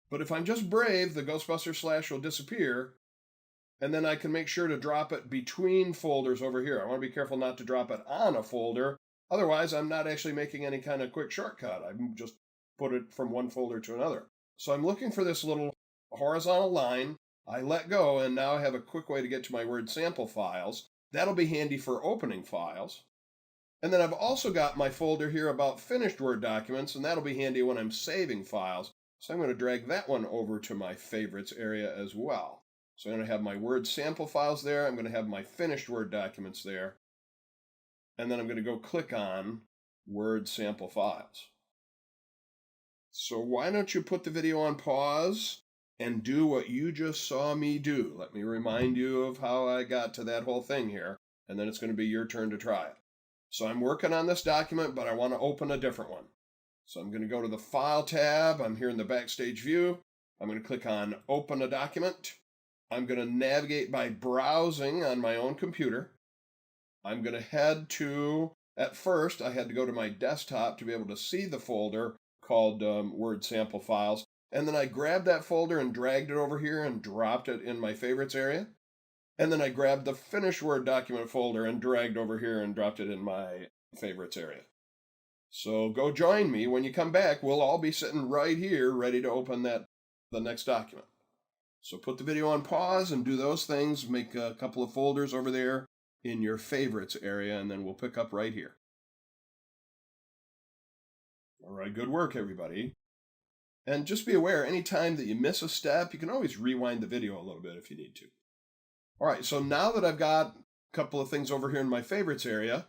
But if I'm just brave, the Ghostbusters slash will disappear. And then I can make sure to drop it between folders over here. I want to be careful not to drop it on a folder. Otherwise, I'm not actually making any kind of quick shortcut. I just put it from one folder to another. So I'm looking for this little horizontal line. I let go, and now I have a quick way to get to my Word sample files. That'll be handy for opening files. And then I've also got my folder here about finished Word documents, and that'll be handy when I'm saving files. So I'm going to drag that one over to my favorites area as well. So I'm going to have my Word sample files there. I'm going to have my finished Word documents there. And then I'm going to go click on Word sample files. So why don't you put the video on pause and do what you just saw me do. Let me remind you of how I got to that whole thing here, and then it's going to be your turn to try it. So I'm working on this document, but I want to open a different one. So I'm going to go to the File tab. I'm here in the Backstage view. I'm going to click on Open a Document. I'm going to navigate by browsing on my own computer. I'm going to head to, at first, I had to go to my desktop to be able to see the folder called Word Sample Files. And then I grabbed that folder and dragged it over here and dropped it in my favorites area. And then I grabbed the finished Word document folder and dragged over here and dropped it in my favorites area. So go join me when you come back. We'll all be sitting right here ready to open the next document. So put the video on pause and do those things. Make a couple of folders over there in your favorites area, and then we'll pick up right here. All right, good work, everybody. And just be aware, anytime that you miss a step, you can always rewind the video a little bit if you need to. All right, so now that I've got a couple of things over here in my favorites area,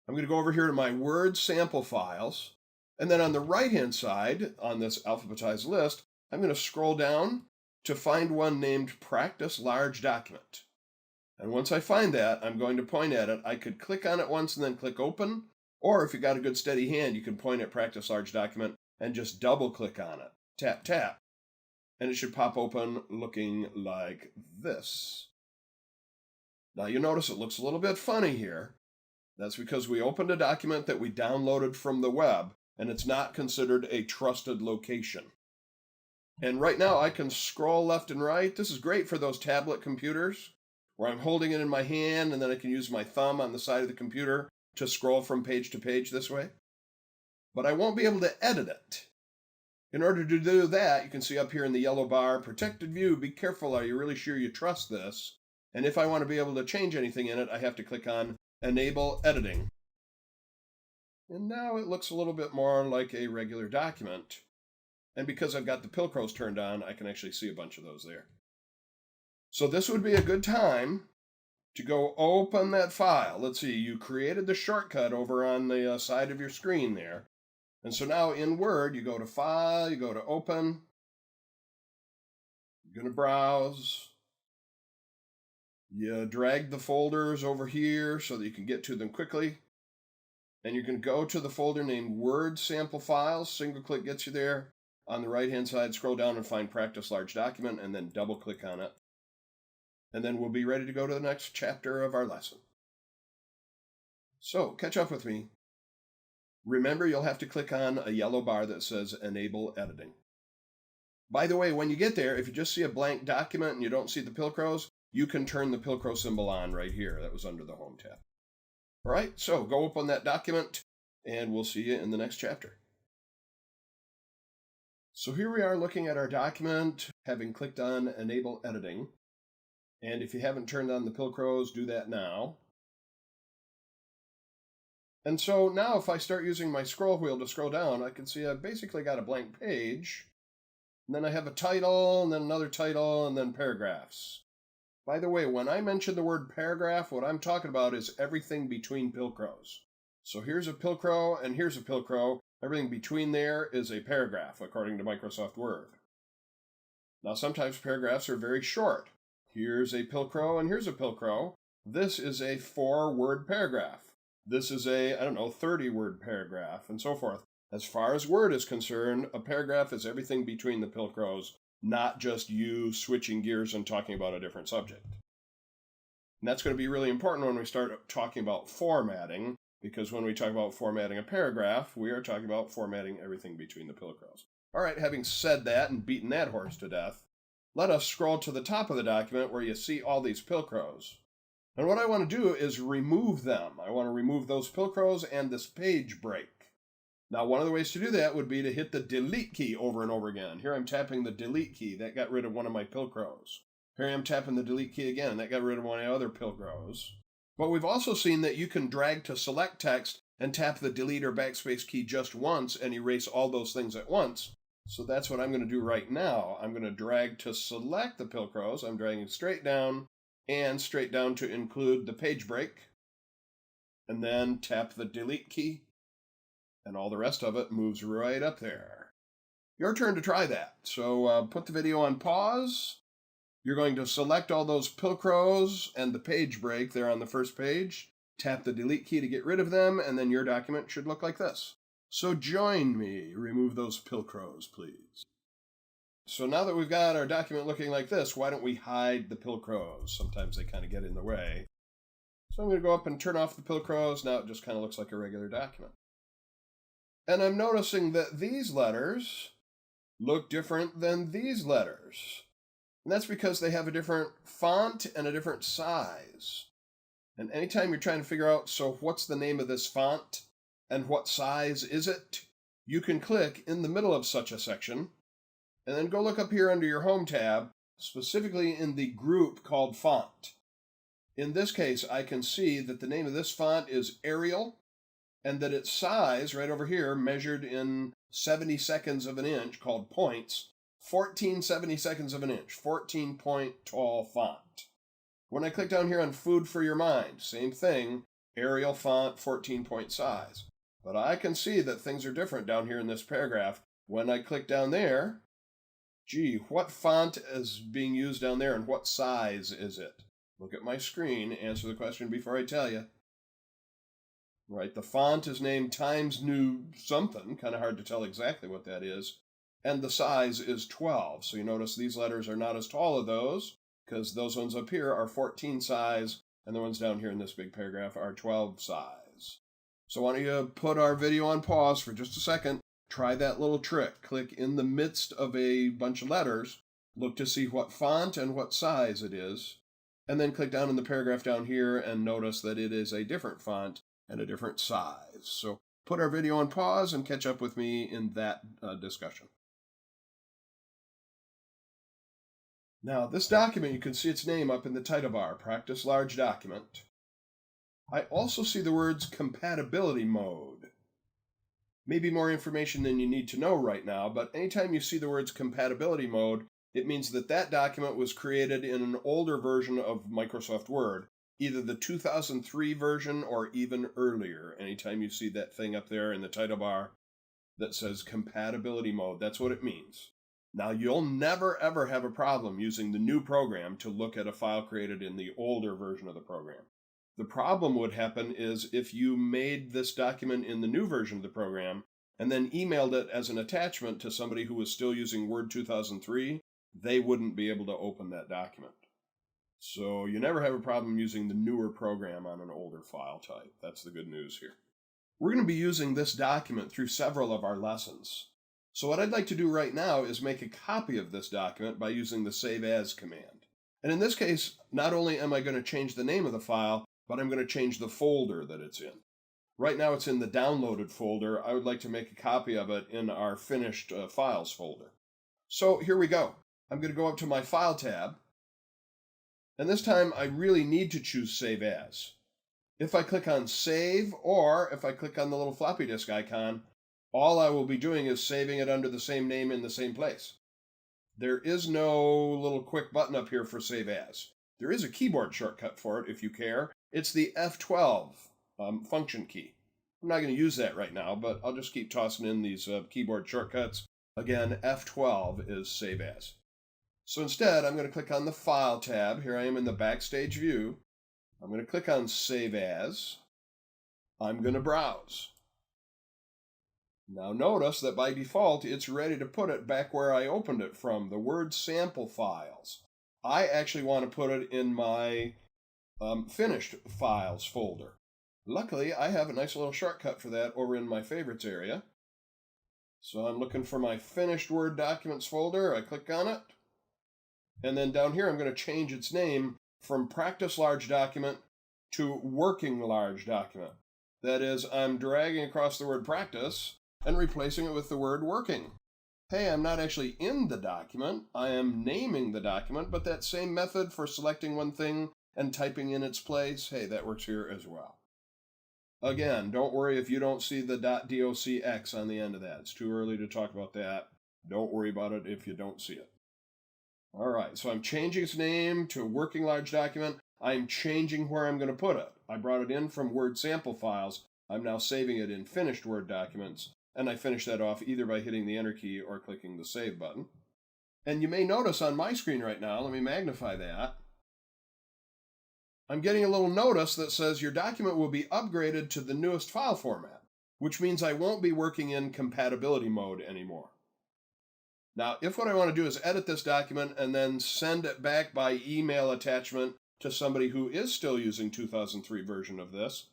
I'm going to go over here to my Word sample files. And then on the right-hand side, on this alphabetized list, I'm going to scroll down to find one named Practice Large Document. And once I find that, I'm going to point at it. I could click on it once and then click Open. Or if you got a good steady hand, you can point at Practice Large Document and just double-click on it. Tap, tap. And it should pop open looking like this. Now you notice it looks a little bit funny here. That's because we opened a document that we downloaded from the web, and it's not considered a trusted location. And right now I can scroll left and right. This is great for those tablet computers where I'm holding it in my hand and then I can use my thumb on the side of the computer to scroll from page to page this way. But I won't be able to edit it. In order to do that, you can see up here in the yellow bar, Protected View, be careful, are you really sure you trust this? And if I want to be able to change anything in it, I have to click on Enable Editing. And now it looks a little bit more like a regular document. And because I've got the Pilcrows turned on, I can actually see a bunch of those there. So this would be a good time to go open that file. Let's see, you created the shortcut over on the side of your screen there. And so now in Word, you go to File, you go to Open, you're going to browse, You drag the folders over here so that you can get to them quickly. And you can go to the folder named Word Sample Files. Single click gets you there. On the right-hand side, scroll down and find Practice Large Document, and then double click on it. And then we'll be ready to go to the next chapter of our lesson. So, catch up with me. Remember, you'll have to click on a yellow bar that says Enable Editing. By the way, when you get there, if you just see a blank document and you don't see the Pilcrows, you can turn the Pilcrow symbol on right here. That was under the Home tab. All right, so go up on that document, and we'll see you in the next chapter. So here we are looking at our document, having clicked on Enable Editing. And if you haven't turned on the Pilcrows, do that now. And so now if I start using my scroll wheel to scroll down, I can see I've basically got a blank page. And then I have a title, and then another title, and then paragraphs. By the way, when I mention the word paragraph, what I'm talking about is everything between Pilcrows. So here's a Pilcrow, and here's a Pilcrow. Everything between there is a paragraph, according to Microsoft Word. Now, sometimes paragraphs are very short. Here's a Pilcrow, and here's a Pilcrow. This is a 4-word paragraph. This is a, 30-word paragraph, and so forth. As far as Word is concerned, a paragraph is everything between the Pilcrows, not just you switching gears and talking about a different subject. And that's going to be really important when we start talking about formatting, because when we talk about formatting a paragraph, we are talking about formatting everything between the Pilcrows. All right, having said that and beaten that horse to death, let us scroll to the top of the document where you see all these Pilcrows. And what I want to do is remove them. I want to remove those Pilcrows and this page break. Now, one of the ways to do that would be to hit the delete key over and over again. Here I'm tapping the delete key. That got rid of one of my Pilcrows. Here I'm tapping the delete key again. That got rid of one of my other Pilcrows. But we've also seen that you can drag to select text and tap the delete or backspace key just once and erase all those things at once. So that's what I'm going to do right now. I'm going to drag to select the Pilcrows. I'm dragging straight down and straight down to include the page break. And then tap the delete key. And all the rest of it moves right up there. Your turn to try that. So put the video on pause. You're going to select all those Pilcrows and the page break there on the first page. Tap the delete key to get rid of them, and then your document should look like this. So join me. Remove those Pilcrows, please. So now that we've got our document looking like this, why don't we hide the Pilcrows? Sometimes they kind of get in the way. So I'm going to go up and turn off the Pilcrows. Now it just kind of looks like a regular document. And I'm noticing that these letters look different than these letters. And that's because they have a different font and a different size. And anytime you're trying to figure out, so what's the name of this font and what size is it, you can click in the middle of such a section and then go look up here under your Home tab, specifically in the group called Font. In this case, I can see that the name of this font is Arial, and that its size, right over here, measured in 70/2 of an inch, called points, 14 70/2 of an inch, 14-point tall font. When I click down here on Food for Your Mind, same thing, Arial font, 14-point size. But I can see that things are different down here in this paragraph. When I click down there, gee, what font is being used down there and what size is it? Look at my screen, answer the question before I tell you. Right, the font is named Times New something, kind of hard to tell exactly what that is, and the size is 12. So you notice these letters are not as tall as those, because those ones up here are 14 size, and the ones down here in this big paragraph are 12 size. So why don't you put our video on pause for just a second, try that little trick, click in the midst of a bunch of letters, look to see what font and what size it is, and then click down in the paragraph down here and notice that it is a different font and a different size. So put our video on pause and catch up with me in that discussion. Now, this document, you can see its name up in the title bar, Practice Large Document. I also see the words Compatibility Mode. Maybe more information than you need to know right now, but anytime you see the words Compatibility Mode, it means that that document was created in an older version of Microsoft Word, either the 2003 version or even earlier. Anytime you see that thing up there in the title bar that says Compatibility Mode, that's what it means. Now, you'll never ever have a problem using the new program to look at a file created in the older version of the program. The problem would happen is if you made this document in the new version of the program and then emailed it as an attachment to somebody who was still using Word 2003, they wouldn't be able to open that document. So you never have a problem using the newer program on an older file type. That's the good news here. We're going to be using this document through several of our lessons. So what I'd like to do right now is make a copy of this document by using the Save As command. And in this case, not only am I going to change the name of the file, but I'm going to change the folder that it's in. Right now it's in the downloaded folder. I would like to make a copy of it in our finished files folder. So here we go. I'm going to go up to my File tab, and this time I really need to choose Save As. If I click on Save, or if I click on the little floppy disk icon, all I will be doing is saving it under the same name in the same place. There is no little quick button up here for Save As. There is a keyboard shortcut for it if you care. It's the F12 function key. I'm not going to use that right now, but I'll just keep tossing in these keyboard shortcuts. Again, F12 is Save As. So instead, I'm going to click on the File tab. Here I am in the Backstage view. I'm going to click on Save As. I'm going to browse. Now notice that by default, it's ready to put it back where I opened it from, the Word sample files. I actually want to put it in my finished files folder. Luckily, I have a nice little shortcut for that over in my favorites area. So I'm looking for my finished Word documents folder. I click on it. And then down here, I'm going to change its name from Practice Large Document to Working Large Document. That is, I'm dragging across the word practice and replacing it with the word working. Hey, I'm not actually in the document. I am naming the document, but that same method for selecting one thing and typing in its place, hey, that works here as well. Again, don't worry if you don't see the .docx on the end of that. It's too early to talk about that. Don't worry about it if you don't see it. All right, so I'm changing its name to Working Large Document. I'm changing where I'm going to put it. I brought it in from Word sample files. I'm now saving it in finished Word documents, and I finish that off either by hitting the Enter key or clicking the Save button. And you may notice on my screen right now, let me magnify that, I'm getting a little notice that says your document will be upgraded to the newest file format, which means I won't be working in compatibility mode anymore. Now, if what I want to do is edit this document and then send it back by email attachment to somebody who is still using 2003 version of this,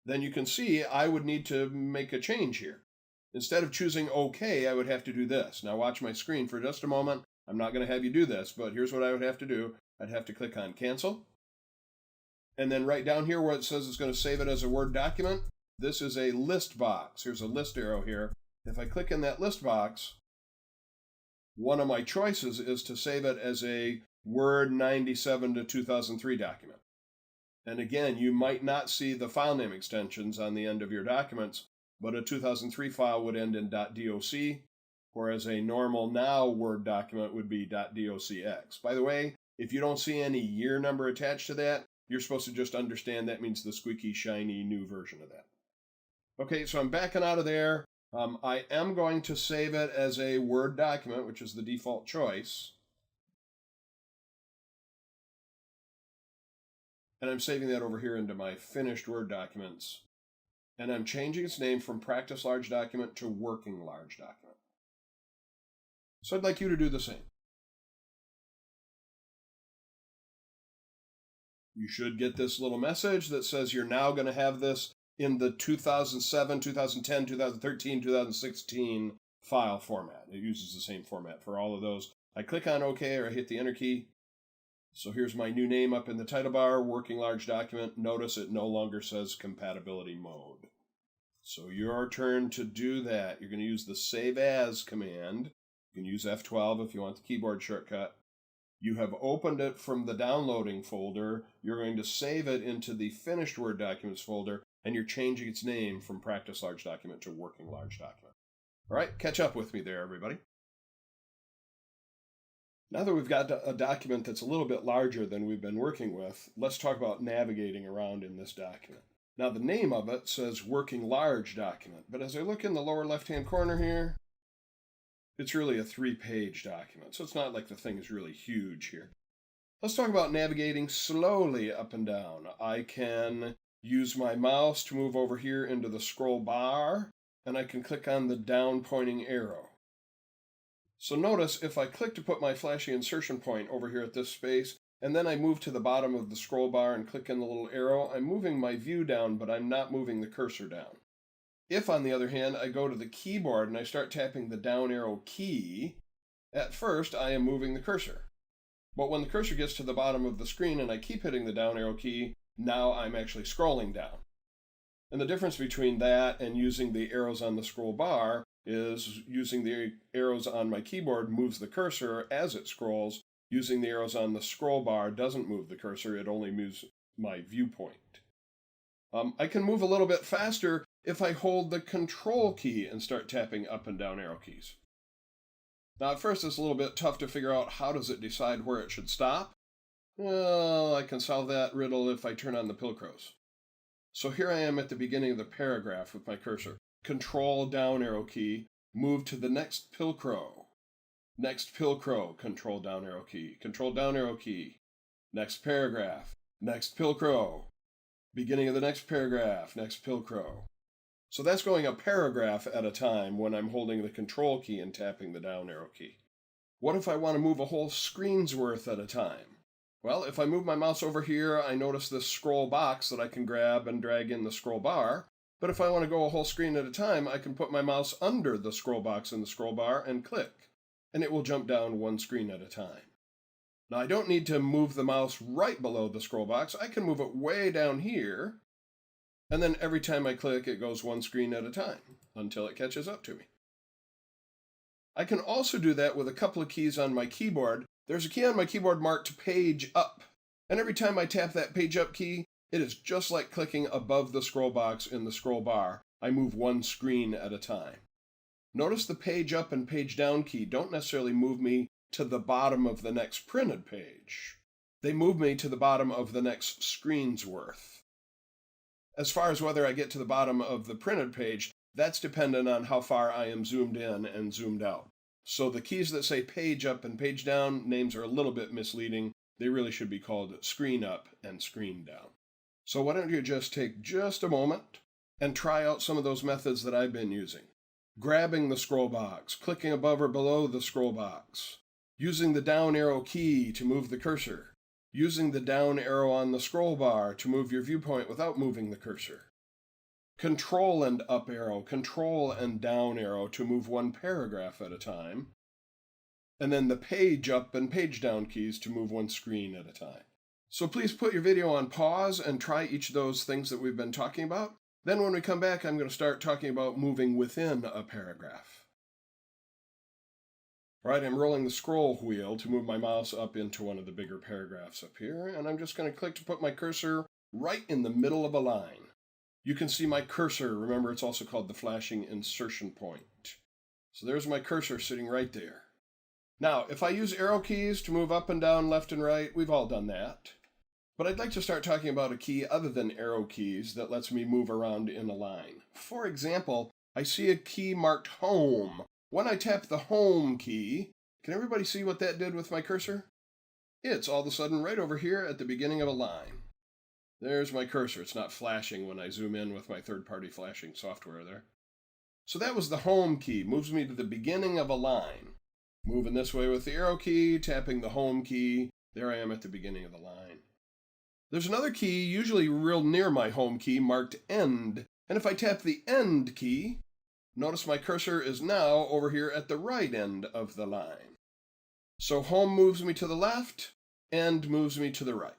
then you can see I would need to make a change here. Instead of choosing OK, I would have to do this. Now watch my screen for just a moment. I'm not going to have you do this, but here's what I would have to do. I'd have to click on Cancel. And then right down here where it says it's going to save it as a Word document, this is a list box. Here's a list arrow here. If I click in that list box, one of my choices is to save it as a Word 97 to 2003 document. And again, you might not see the file name extensions on the end of your documents, but a 2003 file would end in .doc, whereas a normal now Word document would be .docx. By the way, if you don't see any year number attached to that, you're supposed to just understand that means the squeaky, shiny new version of that. Okay, so I'm backing out of there. I am going to save it as a Word document, which is the default choice. And I'm saving that over here into my finished Word documents. And I'm changing its name from Practice Large Document to Working Large Document. So I'd like you to do the same. You should get this little message that says you're now going to have this in the 2007, 2010, 2013, 2016 file format. It uses the same format for all of those. I click on OK or I hit the Enter key. So here's my new name up in the title bar, Working Large Document. Notice it no longer says Compatibility Mode. So your turn to do that. You're going to use the Save As command. You can use F12 if you want the keyboard shortcut. You have opened it from the downloading folder. You're going to save it into the finished Word documents folder, and you're changing its name from Practice Large Document to Working Large Document. All right, catch up with me there, everybody. Now that we've got a document that's a little bit larger than we've been working with, let's talk about navigating around in this document. Now, the name of it says Working Large Document, but as I look in the lower left-hand corner here, It's really a 3-page document, so it's not like the thing is really huge here. Let's talk about navigating slowly up and down. I can use my mouse to move over here into the scroll bar, and I can click on the down pointing arrow. So notice if I click to put my flashing insertion point over here at this space, and then I move to the bottom of the scroll bar and click on the little arrow, I'm moving my view down, but I'm not moving the cursor down. If, on the other hand, I go to the keyboard and I start tapping the down arrow key, at first I am moving the cursor. But when the cursor gets to the bottom of the screen and I keep hitting the down arrow key, now I'm actually scrolling down. And the difference between that and using the arrows on the scroll bar is using the arrows on my keyboard moves the cursor as it scrolls. Using the arrows on the scroll bar doesn't move the cursor, it only moves my viewpoint. I can move a little bit faster if I hold the control key and start tapping up and down arrow keys. Now at first it's a little bit tough to figure out how does it decide where it should stop. Well, I can solve that riddle if I turn on the pilcrows. So here I am at the beginning of the paragraph with my cursor. Control down arrow key, move to the next pilcrow. Next pilcrow, control down arrow key. Control down arrow key. Next paragraph. Next pilcrow. Beginning of the next paragraph. Next pilcrow. So that's going a paragraph at a time when I'm holding the control key and tapping the down arrow key. What if I want to move a whole screen's worth at a time? Well, if I move my mouse over here, I notice this scroll box that I can grab and drag in the scroll bar. But if I want to go a whole screen at a time, I can put my mouse under the scroll box in the scroll bar and click, and it will jump down one screen at a time. Now, I don't need to move the mouse right below the scroll box. I can move it way down here, and then every time I click, it goes one screen at a time until it catches up to me. I can also do that with a couple of keys on my keyboard. There's a key on my keyboard marked Page Up, and every time I tap that Page Up key, it is just like clicking above the scroll box in the scroll bar. I move one screen at a time. Notice the Page Up and Page Down key don't necessarily move me to the bottom of the next printed page. They move me to the bottom of the next screen's worth. As far as whether I get to the bottom of the printed page, that's dependent on how far I am zoomed in and zoomed out. So the keys that say Page Up and Page Down, names are a little bit misleading. They really should be called Screen Up and Screen Down. So why don't you just take just a moment and try out some of those methods that I've been using. Grabbing the scroll box, clicking above or below the scroll box, using the down arrow key to move the cursor, using the down arrow on the scroll bar to move your viewpoint without moving the cursor. Control and up arrow, control and down arrow to move one paragraph at a time, and then the page up and page down keys to move one screen at a time. So please put your video on pause and try each of those things that we've been talking about. Then when we come back, I'm going to start talking about moving within a paragraph. All right, I'm rolling the scroll wheel to move my mouse up into one of the bigger paragraphs up here, and I'm just going to click to put my cursor right in the middle of a line. You can see my cursor. Remember, it's also called the flashing insertion point. So there's my cursor sitting right there. Now, if I use arrow keys to move up and down, left and right, we've all done that. But I'd like to start talking about a key other than arrow keys that lets me move around in a line. For example, I see a key marked Home. When I tap the Home key, can everybody see what that did with my cursor? It's all of a sudden right over here at the beginning of a line. There's my cursor. It's not flashing when I zoom in with my third-party flashing software there. So that was the Home key. Moves me to the beginning of a line. Moving this way with the arrow key, tapping the Home key. There I am at the beginning of the line. There's another key, usually real near my Home key, marked End. And if I tap the End key, notice my cursor is now over here at the right end of the line. So Home moves me to the left, End moves me to the right.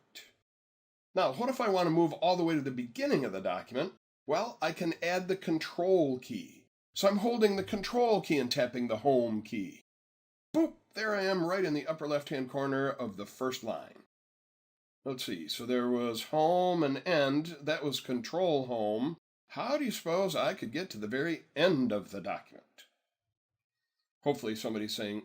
Now, what if I want to move all the way to the beginning of the document? Well, I can add the Control key. So I'm holding the Control key and tapping the Home key. Boop! There I am right in the upper left-hand corner of the first line. Let's see, so there was Home and End. That was Control Home. How do you suppose I could get to the very end of the document? Hopefully somebody's saying,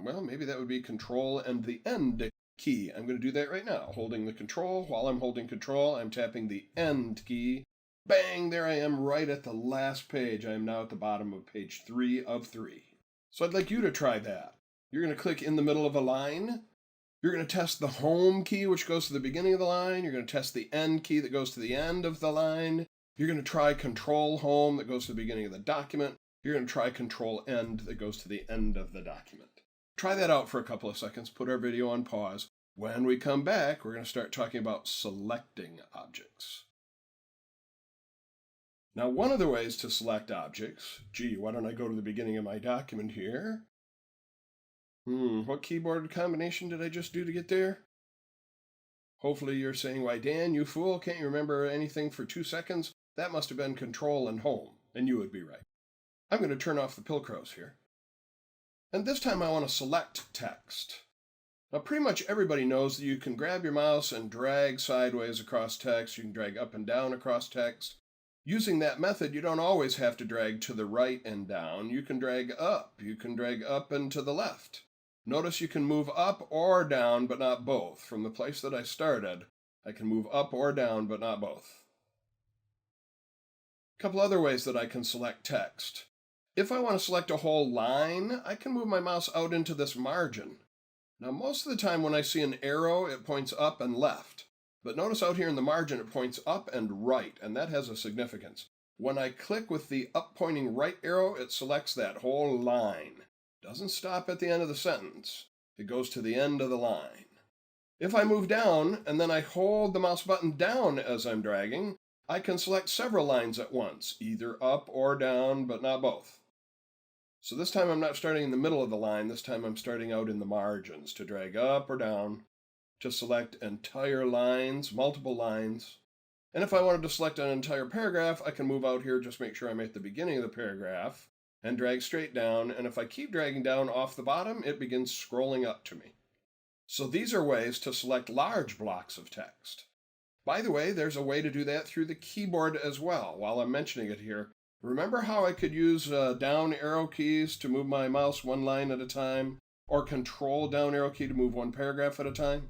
well, maybe that would be Control and the End key. I'm going to do that right now. Holding the Control. While I'm holding Control, I'm tapping the End key. Bang! There I am right at the last page. I am now at the bottom of page 3 of 3. So I'd like you to try that. You're going to click in the middle of a line. You're going to test the home key, which goes to the beginning of the line. You're going to test the end key that goes to the end of the line. You're going to try control home that goes to the beginning of the document. You're going to try control end that goes to the end of the document. Try that out for a couple of seconds. Put our video on pause. When we come back, we're going to start talking about selecting objects. Now, one of the ways to select objects, why don't I go to the beginning of my document here? What keyboard combination did I just do to get there? Hopefully you're saying, why, Dan, you fool, can't you remember anything for 2 seconds? That must have been Control and Home, and you would be right. I'm going to turn off the Pilcrows here. And this time I want to select text. Now, pretty much everybody knows that you can grab your mouse and drag sideways across text. You can drag up and down across text. Using that method, you don't always have to drag to the right and down. You can drag up. You can drag up and to the left. Notice you can move up or down, but not both. From the place that I started, I can move up or down, but not both. A couple other ways that I can select text. If I want to select a whole line, I can move my mouse out into this margin. Now, most of the time when I see an arrow, it points up and left. But notice out here in the margin, it points up and right, and that has a significance. When I click with the up pointing right arrow, it selects that whole line. Doesn't stop at the end of the sentence. It goes to the end of the line. If I move down and then I hold the mouse button down as I'm dragging, I can select several lines at once, either up or down, but not both. So this time I'm not starting in the middle of the line, this time I'm starting out in the margins to drag up or down, to select entire lines, multiple lines. And if I wanted to select an entire paragraph, I can move out here, just make sure I'm at the beginning of the paragraph, and drag straight down, and if I keep dragging down off the bottom, it begins scrolling up to me. So these are ways to select large blocks of text. By the way, there's a way to do that through the keyboard as well. While I'm mentioning it here, remember how I could use down arrow keys to move my mouse one line at a time, or control down arrow key to move one paragraph at a time?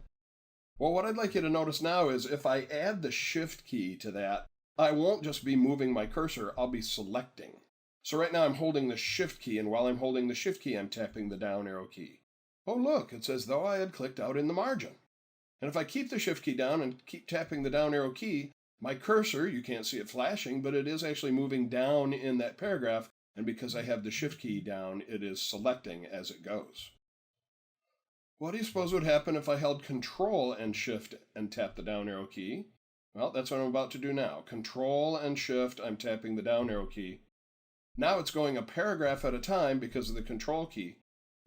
Well, what I'd like you to notice now is if I add the shift key to that, I won't just be moving my cursor, I'll be selecting. So right now I'm holding the shift key, and while I'm holding the shift key, I'm tapping the down arrow key. Oh look, it's as though I had clicked out in the margin. And if I keep the shift key down and keep tapping the down arrow key, my cursor, you can't see it flashing, but it is actually moving down in that paragraph, and because I have the shift key down, it is selecting as it goes. What do you suppose would happen if I held Control and Shift and tapped the down arrow key? Well, that's what I'm about to do now. Control and Shift, I'm tapping the down arrow key. Now it's going a paragraph at a time because of the Control key,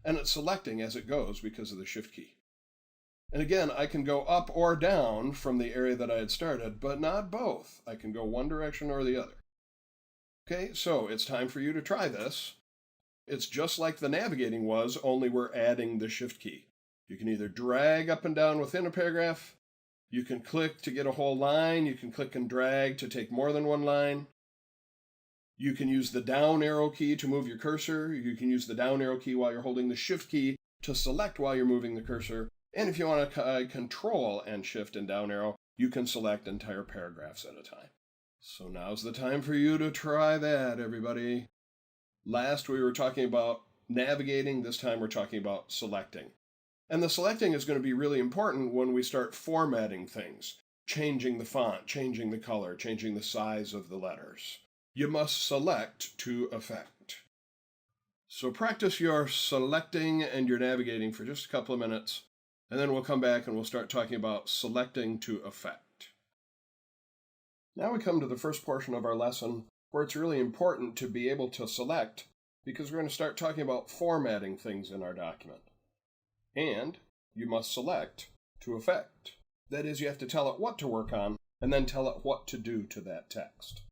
and it's selecting as it goes because of the Shift key. And again, I can go up or down from the area that I had started, but not both. I can go one direction or the other. Okay, so it's time for you to try this. It's just like the navigating was, only we're adding the Shift key. You can either drag up and down within a paragraph, you can click to get a whole line, you can click and drag to take more than one line. You can use the down arrow key to move your cursor. You can use the down arrow key while you're holding the shift key to select while you're moving the cursor. And if you want to control and shift and down arrow, you can select entire paragraphs at a time. So now's the time for you to try that, everybody. Last we were talking about navigating. This time we're talking about selecting. And the selecting is going to be really important when we start formatting things, changing the font, changing the color, changing the size of the letters. You must select to effect. So practice your selecting and your navigating for just a couple of minutes, and then we'll come back and we'll start talking about selecting to effect. Now we come to the first portion of our lesson where it's really important to be able to select, because we're going to start talking about formatting things in our document. And you must select to effect. That is, you have to tell it what to work on, and then tell it what to do to that text.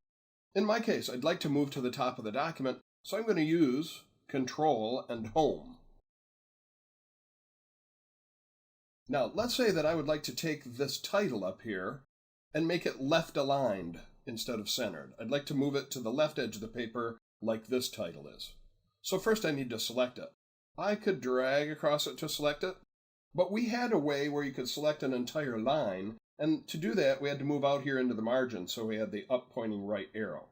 In my case, I'd like to move to the top of the document, so I'm going to use Control and Home. Now, let's say that I would like to take this title up here and make it left aligned instead of centered. I'd like to move it to the left edge of the paper like this title is. So first I need to select it. I could drag across it to select it, but we had a way where you could select an entire line, and to do that we had to move out here into the margin, so we had the up pointing right arrow.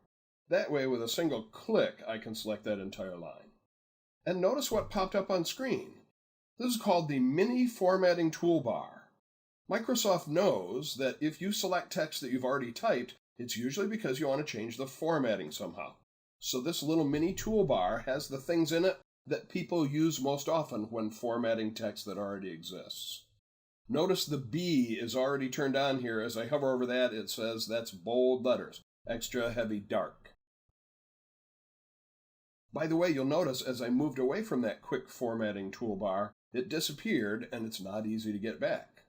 That way with a single click I can select that entire line. And notice what popped up on screen. This is called the Mini Formatting Toolbar. Microsoft knows that if you select text that you've already typed, it's usually because you want to change the formatting somehow. So this little mini toolbar has the things in it that people use most often when formatting text that already exists. Notice the B is already turned on here. As I hover over that, it says that's bold letters, extra heavy dark. By the way, you'll notice as I moved away from that quick formatting toolbar, it disappeared and it's not easy to get back.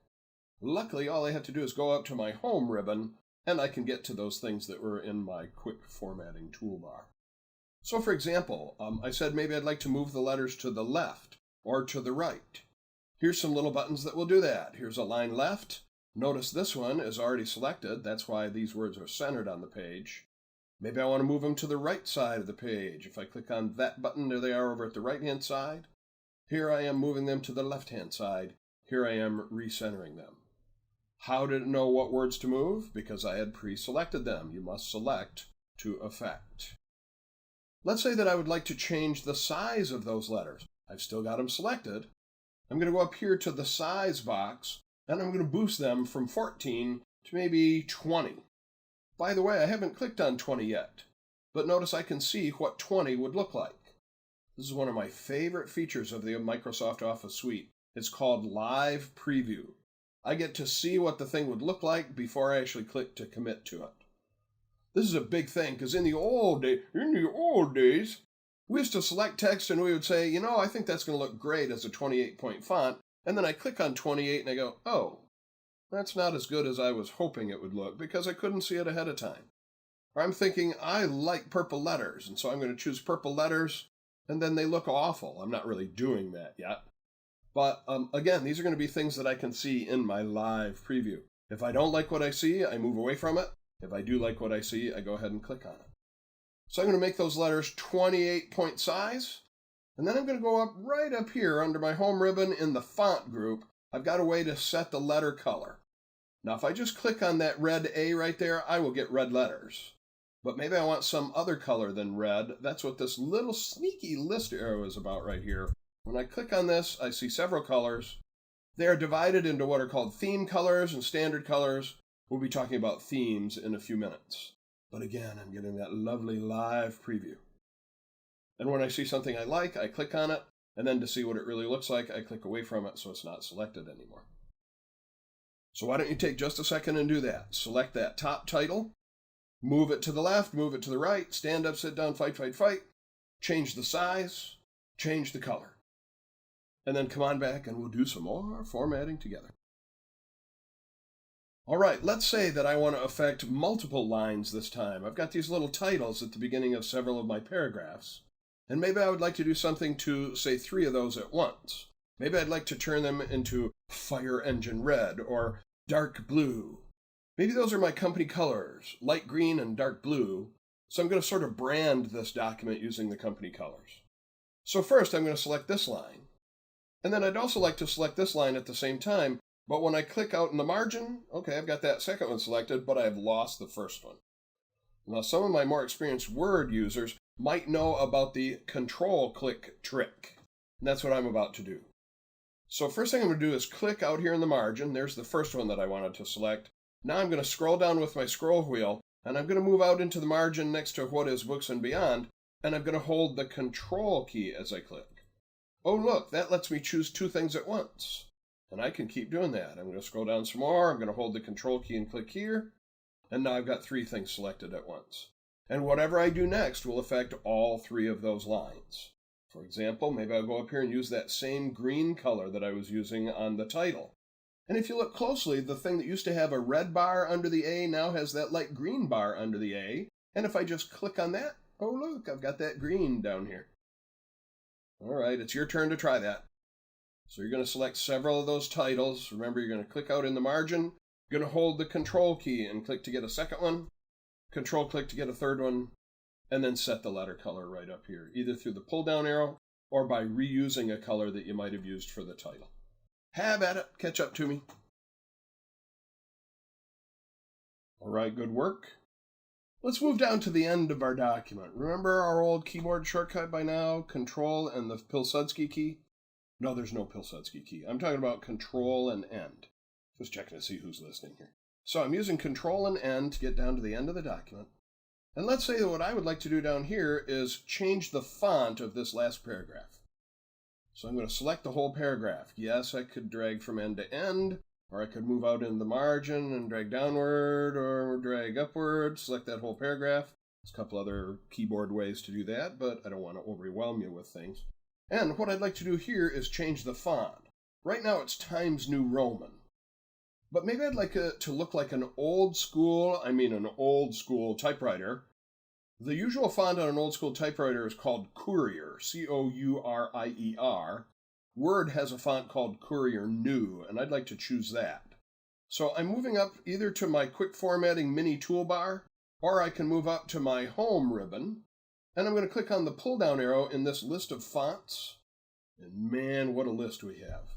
Luckily, all I have to do is go up to my home ribbon and I can get to those things that were in my quick formatting toolbar. So for example, I said maybe I'd like to move the letters to the left or to the right. Here's some little buttons that will do that. Here's Align Left. Notice this one is already selected. That's why these words are centered on the page. Maybe I want to move them to the right side of the page. If I click on that button, there they are over at the right-hand side. Here I am moving them to the left-hand side. Here I am recentering them. How did it know what words to move? Because I had pre-selected them. You must select to effect. Let's say that I would like to change the size of those letters. I've still got them selected. I'm going to go up here to the size box, and I'm going to boost them from 14 to maybe 20. By the way, I haven't clicked on 20 yet, but notice I can see what 20 would look like. This is one of my favorite features of the Microsoft Office suite. It's called Live Preview. I get to see what the thing would look like before I actually click to commit to it. This is a big thing because in the old days, we used to select text and we would say, I think that's going to look great as a 28-point font. And then I click on 28 and I go, oh, that's not as good as I was hoping it would look because I couldn't see it ahead of time. Or I'm thinking, I like purple letters, and so I'm going to choose purple letters, and then they look awful. I'm not really doing that yet. But again, these are going to be things that I can see in my live preview. If I don't like what I see, I move away from it. If I do like what I see, I go ahead and click on it. So I'm going to make those letters 28-point size. And then I'm going to go up right up here under my home ribbon in the font group. I've got a way to set the letter color. Now, if I just click on that red A right there, I will get red letters. But maybe I want some other color than red. That's what this little sneaky list arrow is about right here. When I click on this, I see several colors. They are divided into what are called theme colors and standard colors. We'll be talking about themes in a few minutes. But again, I'm getting that lovely live preview. And when I see something I like, I click on it. And then to see what it really looks like, I click away from it so it's not selected anymore. So why don't you take just a second and do that? Select that top title. Move it to the left, move it to the right. Stand up, sit down, fight, fight, fight. Change the size. Change the color. And then come on back and we'll do some more formatting together. All right, let's say that I want to affect multiple lines this time. I've got these little titles at the beginning of several of my paragraphs. And maybe I would like to do something to, say, 3 of those at once. Maybe I'd like to turn them into fire engine red or dark blue. Maybe those are my company colors, light green and dark blue. So I'm going to sort of brand this document using the company colors. So first I'm going to select this line. And then I'd also like to select this line at the same time. But when I click out in the margin, okay, I've got that second one selected, but I've lost the first one. Now, some of my more experienced Word users might know about the control-click trick. And that's what I'm about to do. So first thing I'm going to do is click out here in the margin. There's the first one that I wanted to select. Now I'm going to scroll down with my scroll wheel, and I'm going to move out into the margin next to what is Books and Beyond, and I'm going to hold the Control key as I click. Oh, look, that lets me choose 2 things at once. And I can keep doing that. I'm going to scroll down some more. I'm going to hold the Control key and click here. And now I've got 3 things selected at once. And whatever I do next will affect all 3 of those lines. For example, maybe I'll go up here and use that same green color that I was using on the title. And if you look closely, the thing that used to have a red bar under the A now has that light green bar under the A. And if I just click on that, oh look, I've got that green down here. All right, it's your turn to try that. So you're going to select several of those titles. Remember, you're going to click out in the margin. You're going to hold the Control key and click to get a second one. Control click to get a third one. And then set the letter color right up here, either through the pull down arrow or by reusing a color that you might have used for the title. Have at it. Catch up to me. All right, good work. Let's move down to the end of our document. Remember our old keyboard shortcut by now? Control and the Pilsudski key? No, there's no Pilsudski key. I'm talking about Control and End. Just checking to see who's listening here. So I'm using Control and End to get down to the end of the document. And let's say that what I would like to do down here is change the font of this last paragraph. So I'm going to select the whole paragraph. Yes, I could drag from end to end, or I could move out in the margin and drag downward or drag upward, select that whole paragraph. There's a couple other keyboard ways to do that, but I don't want to overwhelm you with things. And what I'd like to do here is change the font. Right now it's Times New Roman. But maybe I'd like it to look like an old school typewriter. The usual font on an old school typewriter is called Courier, Courier. Word has a font called Courier New, and I'd like to choose that. So I'm moving up either to my quick formatting mini toolbar, or I can move up to my home ribbon, and I'm going to click on the pull down arrow in this list of fonts. And man, what a list we have.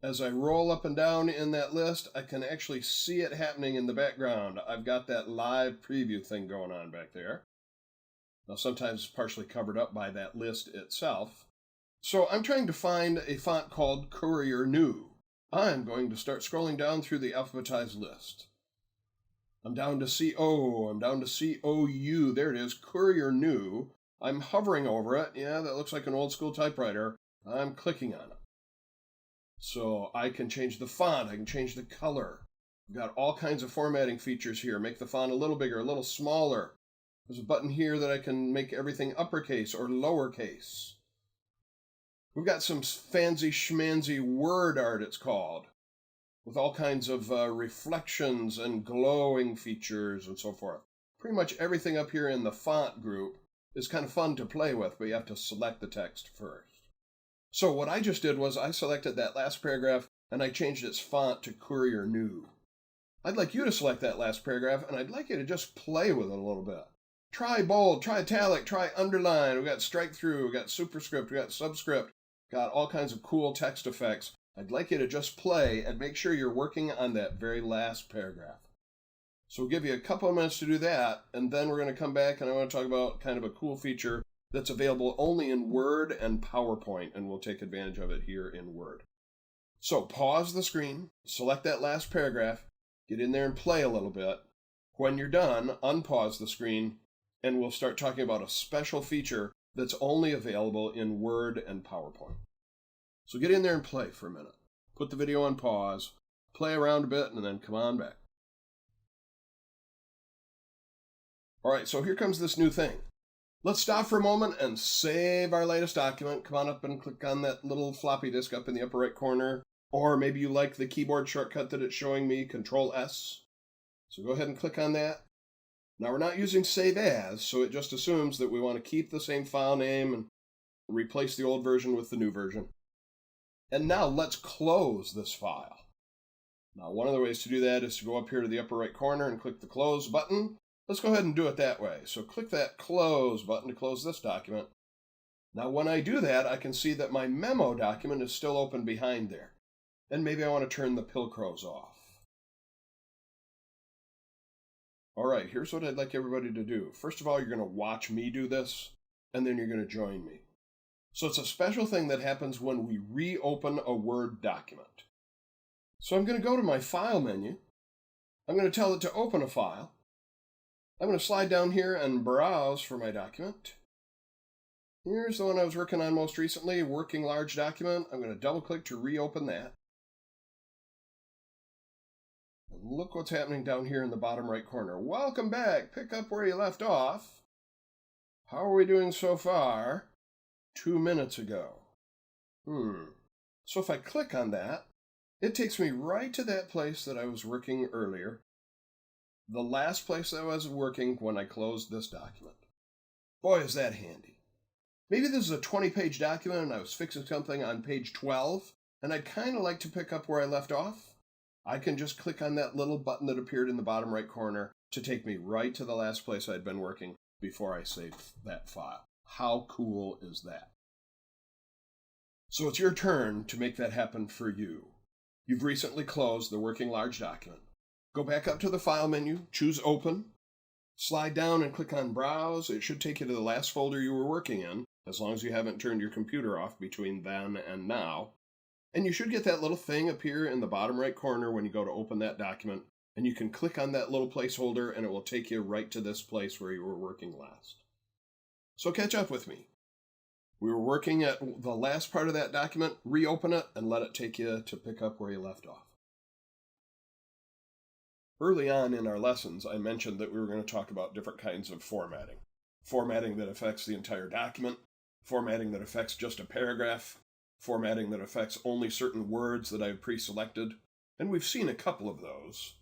As I roll up and down in that list, I can actually see it happening in the background. I've got that live preview thing going on back there. Now, sometimes it's partially covered up by that list itself. So I'm trying to find a font called Courier New. I'm going to start scrolling down through the alphabetized list. I'm down to CO, I'm down to COU. There it is, Courier New. I'm hovering over it. Yeah, that looks like an old school typewriter. I'm clicking on it. So I can change the font, I can change the color. I've got all kinds of formatting features here. Make the font a little bigger, a little smaller. There's a button here that I can make everything uppercase or lowercase. We've got some fancy schmancy word art, it's called, with all kinds of reflections and glowing features and so forth. Pretty much everything up here in the font group is kind of fun to play with, but you have to select the text first. So what I just did was I selected that last paragraph and I changed its font to Courier New. I'd like you to select that last paragraph and I'd like you to just play with it a little bit. Try bold, try italic, try underline. We've got strike through, we've got superscript, we've got subscript, got all kinds of cool text effects. I'd like you to just play and make sure you're working on that very last paragraph. So we'll give you a couple of minutes to do that, and then we're going to come back and I want to talk about kind of a cool feature that's available only in Word and PowerPoint, and we'll take advantage of it here in Word. So pause the screen, select that last paragraph, get in there and play a little bit. When you're done, unpause the screen, and we'll start talking about a special feature that's only available in Word and PowerPoint. So get in there and play for a minute. Put the video on pause, play around a bit, and then come on back. All right, so here comes this new thing. Let's stop for a moment and save our latest document. Come on up and click on that little floppy disk up in the upper right corner. Or maybe you like the keyboard shortcut that it's showing me, Control-S. So go ahead and click on that. Now we're not using Save As, so it just assumes that we want to keep the same file name and replace the old version with the new version. And now let's close this file. Now one of the ways to do that is to go up here to the upper right corner and click the Close button. Let's go ahead and do it that way. So click that Close button to close this document. Now when I do that, I can see that my memo document is still open behind there. And maybe I want to turn the Pilcrows off. All right, here's what I'd like everybody to do. First of all, you're going to watch me do this, and then you're going to join me. So it's a special thing that happens when we reopen a Word document. So I'm going to go to my File menu. I'm going to tell it to open a file. I'm going to slide down here and browse for my document. Here's the one I was working on most recently, Working Large Document. I'm going to double-click to reopen that. And look what's happening down here in the bottom right corner. Welcome back. Pick up where you left off. How are we doing so far? 2 minutes ago. So if I click on that, it takes me right to that place that I was working earlier. The last place I was working when I closed this document. Boy, is that handy. Maybe this is a 20-page document and I was fixing something on page 12, and I'd kind of like to pick up where I left off. I can just click on that little button that appeared in the bottom right corner to take me right to the last place I'd been working before I saved that file. How cool is that? So it's your turn to make that happen for you. You've recently closed the Working Large document. Go back up to the File menu, choose Open. Slide down and click on Browse. It should take you to the last folder you were working in, as long as you haven't turned your computer off between then and now. And you should get that little thing appear in the bottom right corner when you go to open that document, and you can click on that little placeholder and it will take you right to this place where you were working last. So catch up with me. We were working at the last part of that document. Reopen it and let it take you to pick up where you left off. Early on in our lessons, I mentioned that we were going to talk about different kinds of formatting. Formatting that affects the entire document, formatting that affects just a paragraph, formatting that affects only certain words that I've pre-selected, and we've seen a couple of those.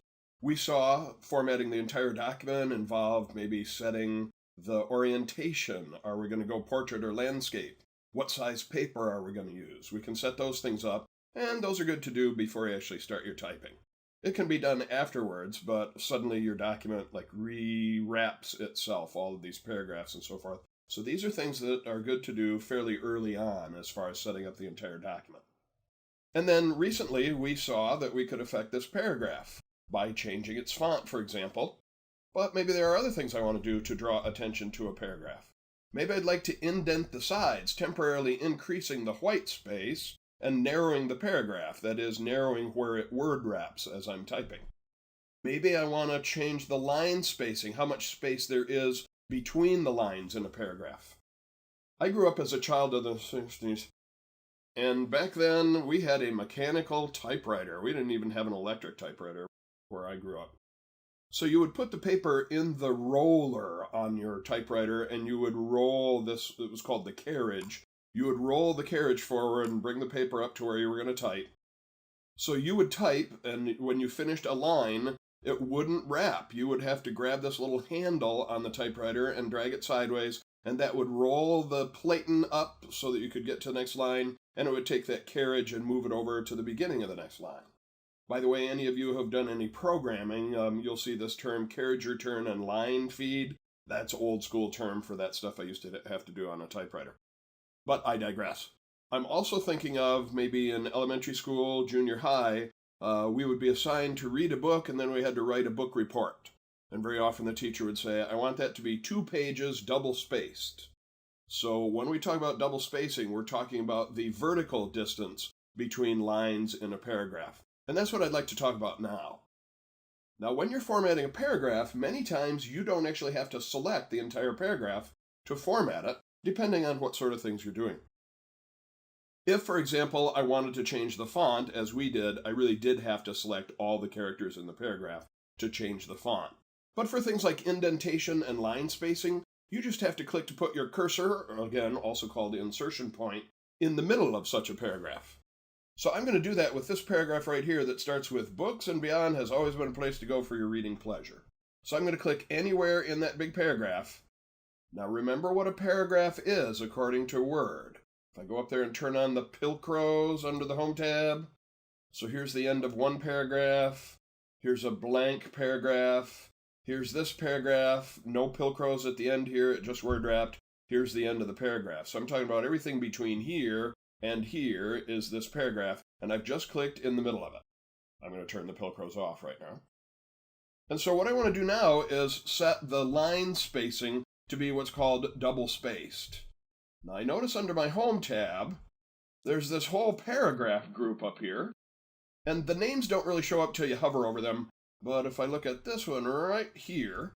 We saw formatting the entire document involved maybe setting the orientation. Are we going to go portrait or landscape? What size paper are we going to use? We can set those things up, and those are good to do before you actually start your typing. It can be done afterwards, but suddenly your document rewraps itself, all of these paragraphs and so forth. So these are things that are good to do fairly early on as far as setting up the entire document. And then recently we saw that we could affect this paragraph by changing its font, for example. But maybe there are other things I want to do to draw attention to a paragraph. Maybe I'd like to indent the sides, temporarily increasing the white space and narrowing the paragraph, that is, narrowing where it word wraps as I'm typing. Maybe I want to change the line spacing, how much space there is between the lines in a paragraph. I grew up as a child of the 60s, and back then we had a mechanical typewriter. We didn't even have an electric typewriter where I grew up. So you would put the paper in the roller on your typewriter, and you would roll this, it was called the carriage. You would roll the carriage forward and bring the paper up to where you were going to type. So you would type, and when you finished a line, it wouldn't wrap. You would have to grab this little handle on the typewriter and drag it sideways, and that would roll the platen up so that you could get to the next line, and it would take that carriage and move it over to the beginning of the next line. By the way, any of you who have done any programming, you'll see this term carriage return and line feed. That's old school term for that stuff I used to have to do on a typewriter. But I digress. I'm also thinking of maybe in elementary school, junior high, we would be assigned to read a book and then we had to write a book report. And very often the teacher would say, I want that to be 2 pages double spaced. So when we talk about double spacing, we're talking about the vertical distance between lines in a paragraph. And that's what I'd like to talk about now. Now, when you're formatting a paragraph, many times you don't actually have to select the entire paragraph to format it, depending on what sort of things you're doing. If, for example, I wanted to change the font, as we did, I really did have to select all the characters in the paragraph to change the font. But for things like indentation and line spacing, you just have to click to put your cursor, again, also called the insertion point, in the middle of such a paragraph. So I'm going to do that with this paragraph right here that starts with books and beyond has always been a place to go for your reading pleasure. So I'm going to click anywhere in that big paragraph. Now remember what a paragraph is according to Word. If I go up there and turn on the Pilcrows under the Home tab, so here's the end of one paragraph, here's a blank paragraph, here's this paragraph, no Pilcrows at the end here, it just word wrapped, here's the end of the paragraph. So I'm talking about everything between here and here is this paragraph, and I've just clicked in the middle of it. I'm going to turn the Pilcrows off right now. And so what I want to do now is set the line spacing to be what's called double spaced. Now I notice under my Home tab, there's this whole paragraph group up here, and the names don't really show up till you hover over them, but if I look at this one right here,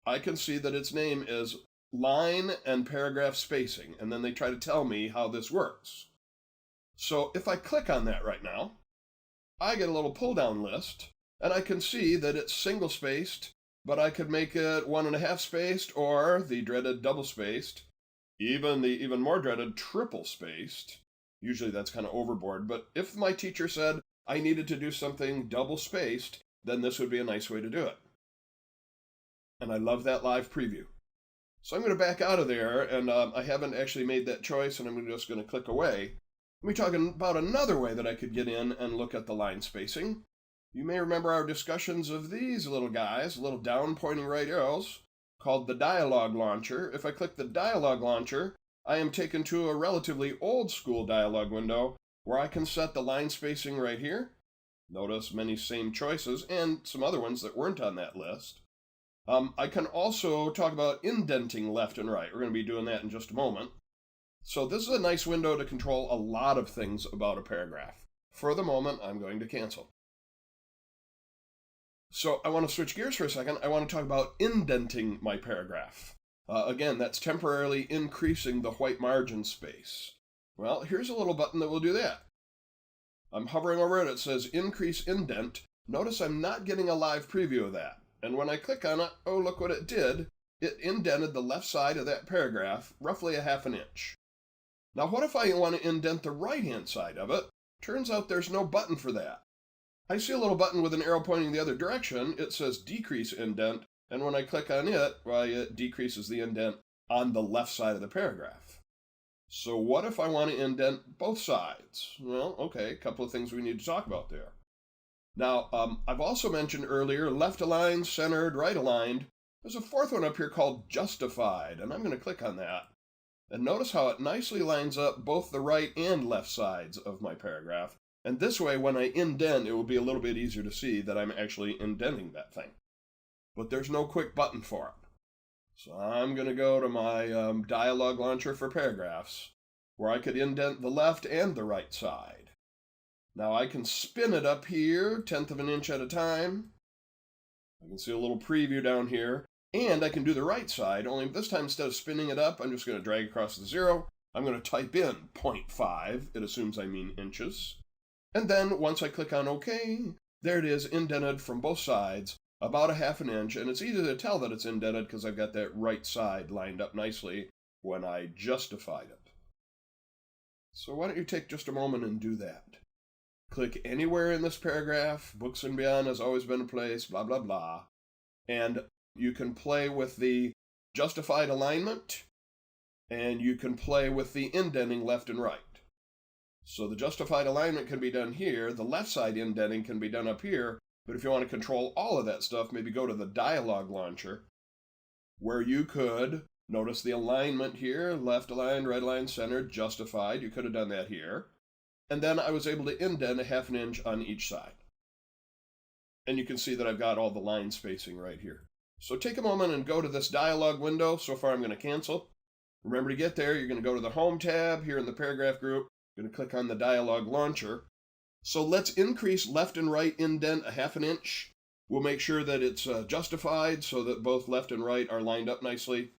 I can see that its name is line and paragraph spacing, and then they try to tell me how this works. So if I click on that right now, I get a little pull-down list, and I can see that it's single-spaced, but I could make it 1.5 spaced, or the dreaded double-spaced, even the even more dreaded triple-spaced. Usually that's kind of overboard, but if my teacher said I needed to do something double-spaced, then this would be a nice way to do it. And I love that live preview. So I'm going to back out of there, and I haven't actually made that choice, and I'm just going to click away. Let me talk about another way that I could get in and look at the line spacing. You may remember our discussions of these little guys, little down-pointing right arrows, called the Dialog Launcher. If I click the Dialog Launcher, I am taken to a relatively old-school dialog window where I can set the line spacing right here. Notice many same choices and some other ones that weren't on that list. I can also talk about indenting left and right. We're going to be doing that in just a moment. So this is a nice window to control a lot of things about a paragraph. For the moment, I'm going to cancel. So I want to switch gears for a second. I want to talk about indenting my paragraph. Again, that's temporarily increasing the white margin space. Well, here's a little button that will do that. I'm hovering over it. It says Increase Indent. Notice I'm not getting a live preview of that. And when I click on it, oh, look what it did. It indented the left side of that paragraph roughly 1/2 inch. Now, what if I want to indent the right-hand side of it? Turns out there's no button for that. I see a little button with an arrow pointing the other direction. It says Decrease Indent. And when I click on it, why, it decreases the indent on the left side of the paragraph. So what if I want to indent both sides? Well, okay, a couple of things we need to talk about there. Now, I've also mentioned earlier left aligned, centered, right aligned. There's a fourth one up here called Justified, and I'm going to click on that. And notice how it nicely lines up both the right and left sides of my paragraph. And this way, when I indent, it will be a little bit easier to see that I'm actually indenting that thing. But there's no quick button for it. So I'm going to go to my dialog launcher for paragraphs, where I could indent the left and the right side. Now I can spin it up here, 1/10 of an inch at a time. I can see a little preview down here. And I can do the right side, only this time instead of spinning it up, I'm just going to drag across the 0. I'm going to type in 0.5. It assumes I mean inches. And then once I click on OK, there it is, indented from both sides, about 1/2 inch. And it's easy to tell that it's indented because I've got that right side lined up nicely when I justified it. So why don't you take just a moment and do that. Click anywhere in this paragraph. Books and Beyond has always been a place, blah, blah, blah. And you can play with the justified alignment, and you can play with the indenting left and right. So the justified alignment can be done here, the left side indenting can be done up here, but if you want to control all of that stuff, maybe go to the dialog launcher, where you could notice the alignment here, left aligned, right aligned, centered, justified. You could have done that here. And then I was able to indent 1/2 inch on each side. And you can see that I've got all the line spacing right here. So take a moment and go to this dialog window. So far I'm going to cancel. Remember to get there, you're going to go to the Home tab here in the paragraph group. You're going to click on the dialog launcher. So let's increase left and right indent 1/2 inch. We'll make sure that it's justified so that both left and right are lined up nicely.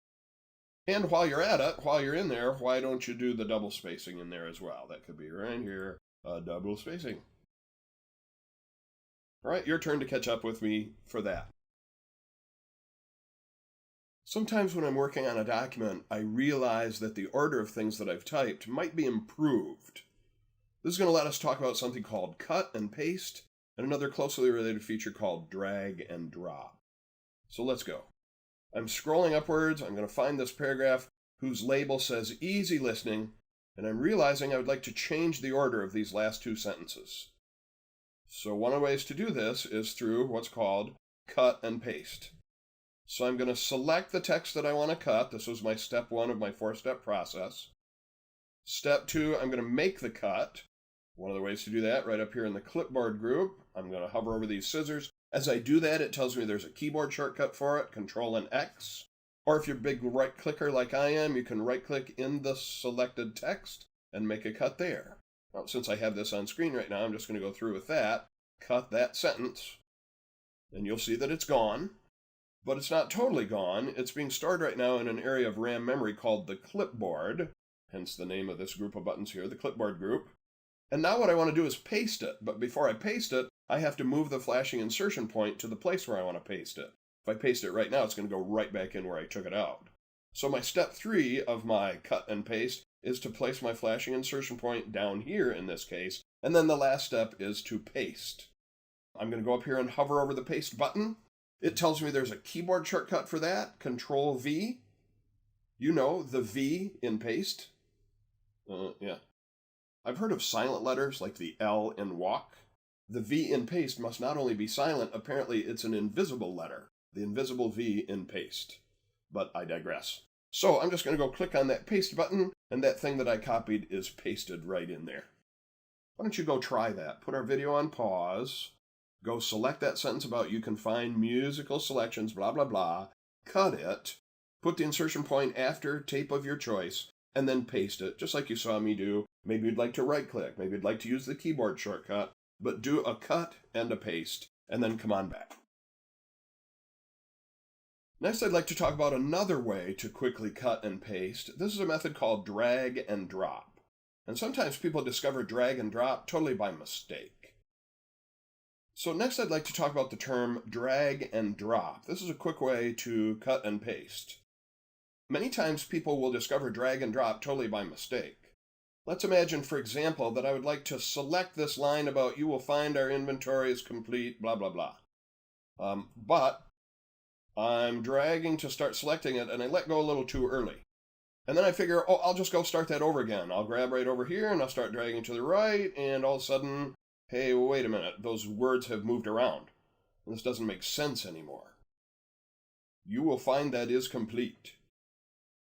And while you're at it, while you're in there, why don't you do the double spacing in there as well? That could be right here, double spacing. All right, your turn to catch up with me for that. Sometimes when I'm working on a document, I realize that the order of things that I've typed might be improved. This is going to let us talk about something called cut and paste, and another closely related feature called drag and drop. So let's go. I'm scrolling upwards. I'm going to find this paragraph whose label says easy listening, and I'm realizing I would like to change the order of these last 2 sentences. So one of the ways to do this is through what's called cut and paste. So I'm going to select the text that I want to cut. This was my step 1 of my 4-step process. Step 2, I'm going to make the cut. One of the ways to do that, right up here in the clipboard group, I'm going to hover over these scissors. As I do that, it tells me there's a keyboard shortcut for it, Control and X. Or if you're a big right clicker like I am, you can right click in the selected text and make a cut there. Now, since I have this on screen right now, I'm just going to go through with that, cut that sentence, and you'll see that it's gone. But it's not totally gone. It's being stored right now in an area of RAM memory called the clipboard, hence the name of this group of buttons here, the clipboard group. And now what I want to do is paste it, but before I paste it, I have to move the flashing insertion point to the place where I want to paste it. If I paste it right now, it's going to go right back in where I took it out. So my step 3 of my cut and paste is to place my flashing insertion point down here in this case, and then the last step is to paste. I'm going to go up here and hover over the paste button. It tells me there's a keyboard shortcut for that, Control V. You know, the V in paste. Yeah. I've heard of silent letters like the L in walk. The V in paste must not only be silent, apparently it's an invisible letter, the invisible V in paste. But I digress. So I'm just going to go click on that paste button, and that thing that I copied is pasted right in there. Why don't you go try that? Put our video on pause, go select that sentence about you can find musical selections, blah, blah, blah, cut it, put the insertion point after tape of your choice, and then paste it, just like you saw me do. Maybe you'd like to right-click, maybe you'd like to use the keyboard shortcut, but do a cut and a paste, and then come on back. Next, I'd like to talk about another way to quickly cut and paste. This is a method called drag and drop. And sometimes people discover drag and drop totally by mistake. So next I'd like to talk about the term drag and drop. This is a quick way to cut and paste. Many times people will discover drag and drop totally by mistake. Let's imagine, for example, that I would like to select this line about you will find our inventory is complete, blah, blah, blah. But I'm dragging to start selecting it, and I let go a little too early. And then I figure, oh, I'll just go start that over again. I'll grab right over here, and I'll start dragging to the right, and all of a sudden, hey, wait a minute, those words have moved around. This doesn't make sense anymore. You will find that is complete.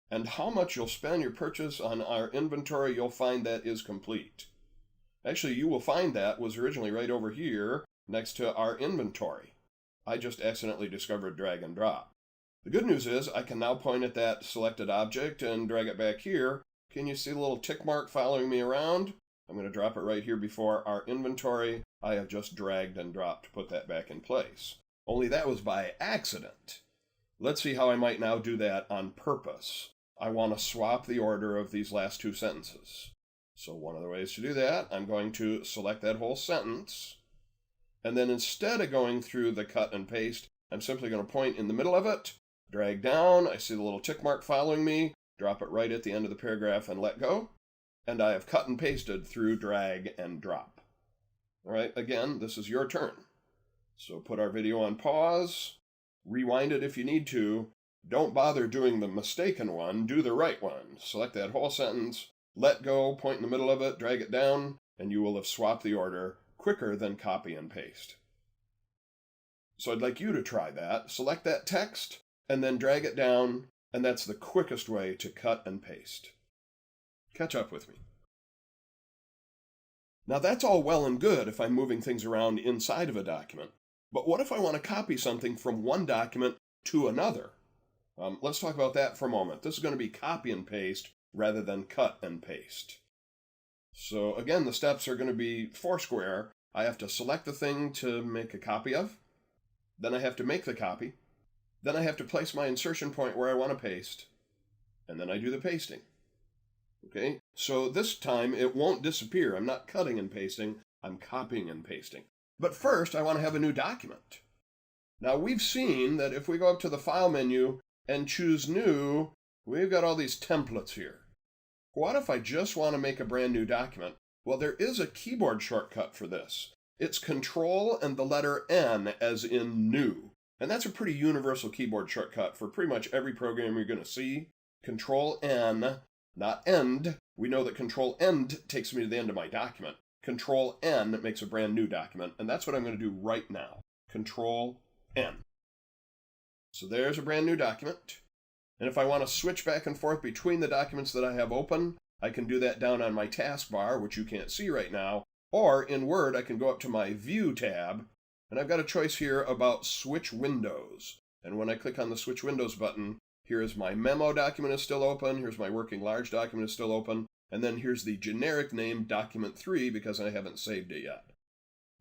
And how much you'll spend your purchase on our inventory, you'll find that is complete. Actually, you will find that was originally right over here next to our inventory. I just accidentally discovered drag and drop. The good news is I can now point at that selected object and drag it back here. Can you see the little tick mark following me around? I'm going to drop it right here before our inventory. I have just dragged and dropped to put that back in place. Only that was by accident. Let's see how I might now do that on purpose. I want to swap the order of these last two sentences. So one of the ways to do that, I'm going to select that whole sentence. And then instead of going through the cut and paste, I'm simply going to point in the middle of it, drag down, I see the little tick mark following me, drop it right at the end of the paragraph and let go. And I have cut and pasted through drag and drop. All right, again, this is your turn. So put our video on pause, rewind it if you need to. Don't bother doing the mistaken one, do the right one. Select that whole sentence, let go, point in the middle of it, drag it down, and you will have swapped the order quicker than copy and paste. So I'd like you to try that. Select that text and then drag it down, and that's the quickest way to cut and paste. Catch up with me. Now that's all well and good if I'm moving things around inside of a document, but what if I want to copy something from one document to another? Let's talk about that for a moment. This is going to be copy and paste rather than cut and paste. So again, the steps are going to be foursquare. I have to select the thing to make a copy of. Then I have to make the copy. Then I have to place my insertion point where I want to paste. And then I do the pasting. Okay, so this time it won't disappear. I'm not cutting and pasting. I'm copying and pasting. But first, I want to have a new document. Now we've seen that if we go up to the File menu and choose New, we've got all these templates here. What if I just want to make a brand new document? Well, there is a keyboard shortcut for this. It's Control and the letter N as in new. And that's a pretty universal keyboard shortcut for pretty much every program you're going to see. Control N, not end. We know that Control End takes me to the end of my document. Control N makes a brand new document, and that's what I'm going to do right now. Control N. So there's a brand new document. And if I want to switch back and forth between the documents that I have open, I can do that down on my taskbar, which you can't see right now. Or in Word, I can go up to my View tab, and I've got a choice here about Switch Windows. And when I click on the Switch Windows button, here is my memo document is still open, here's my working large document is still open, and then here's the generic name document 3 because I haven't saved it yet.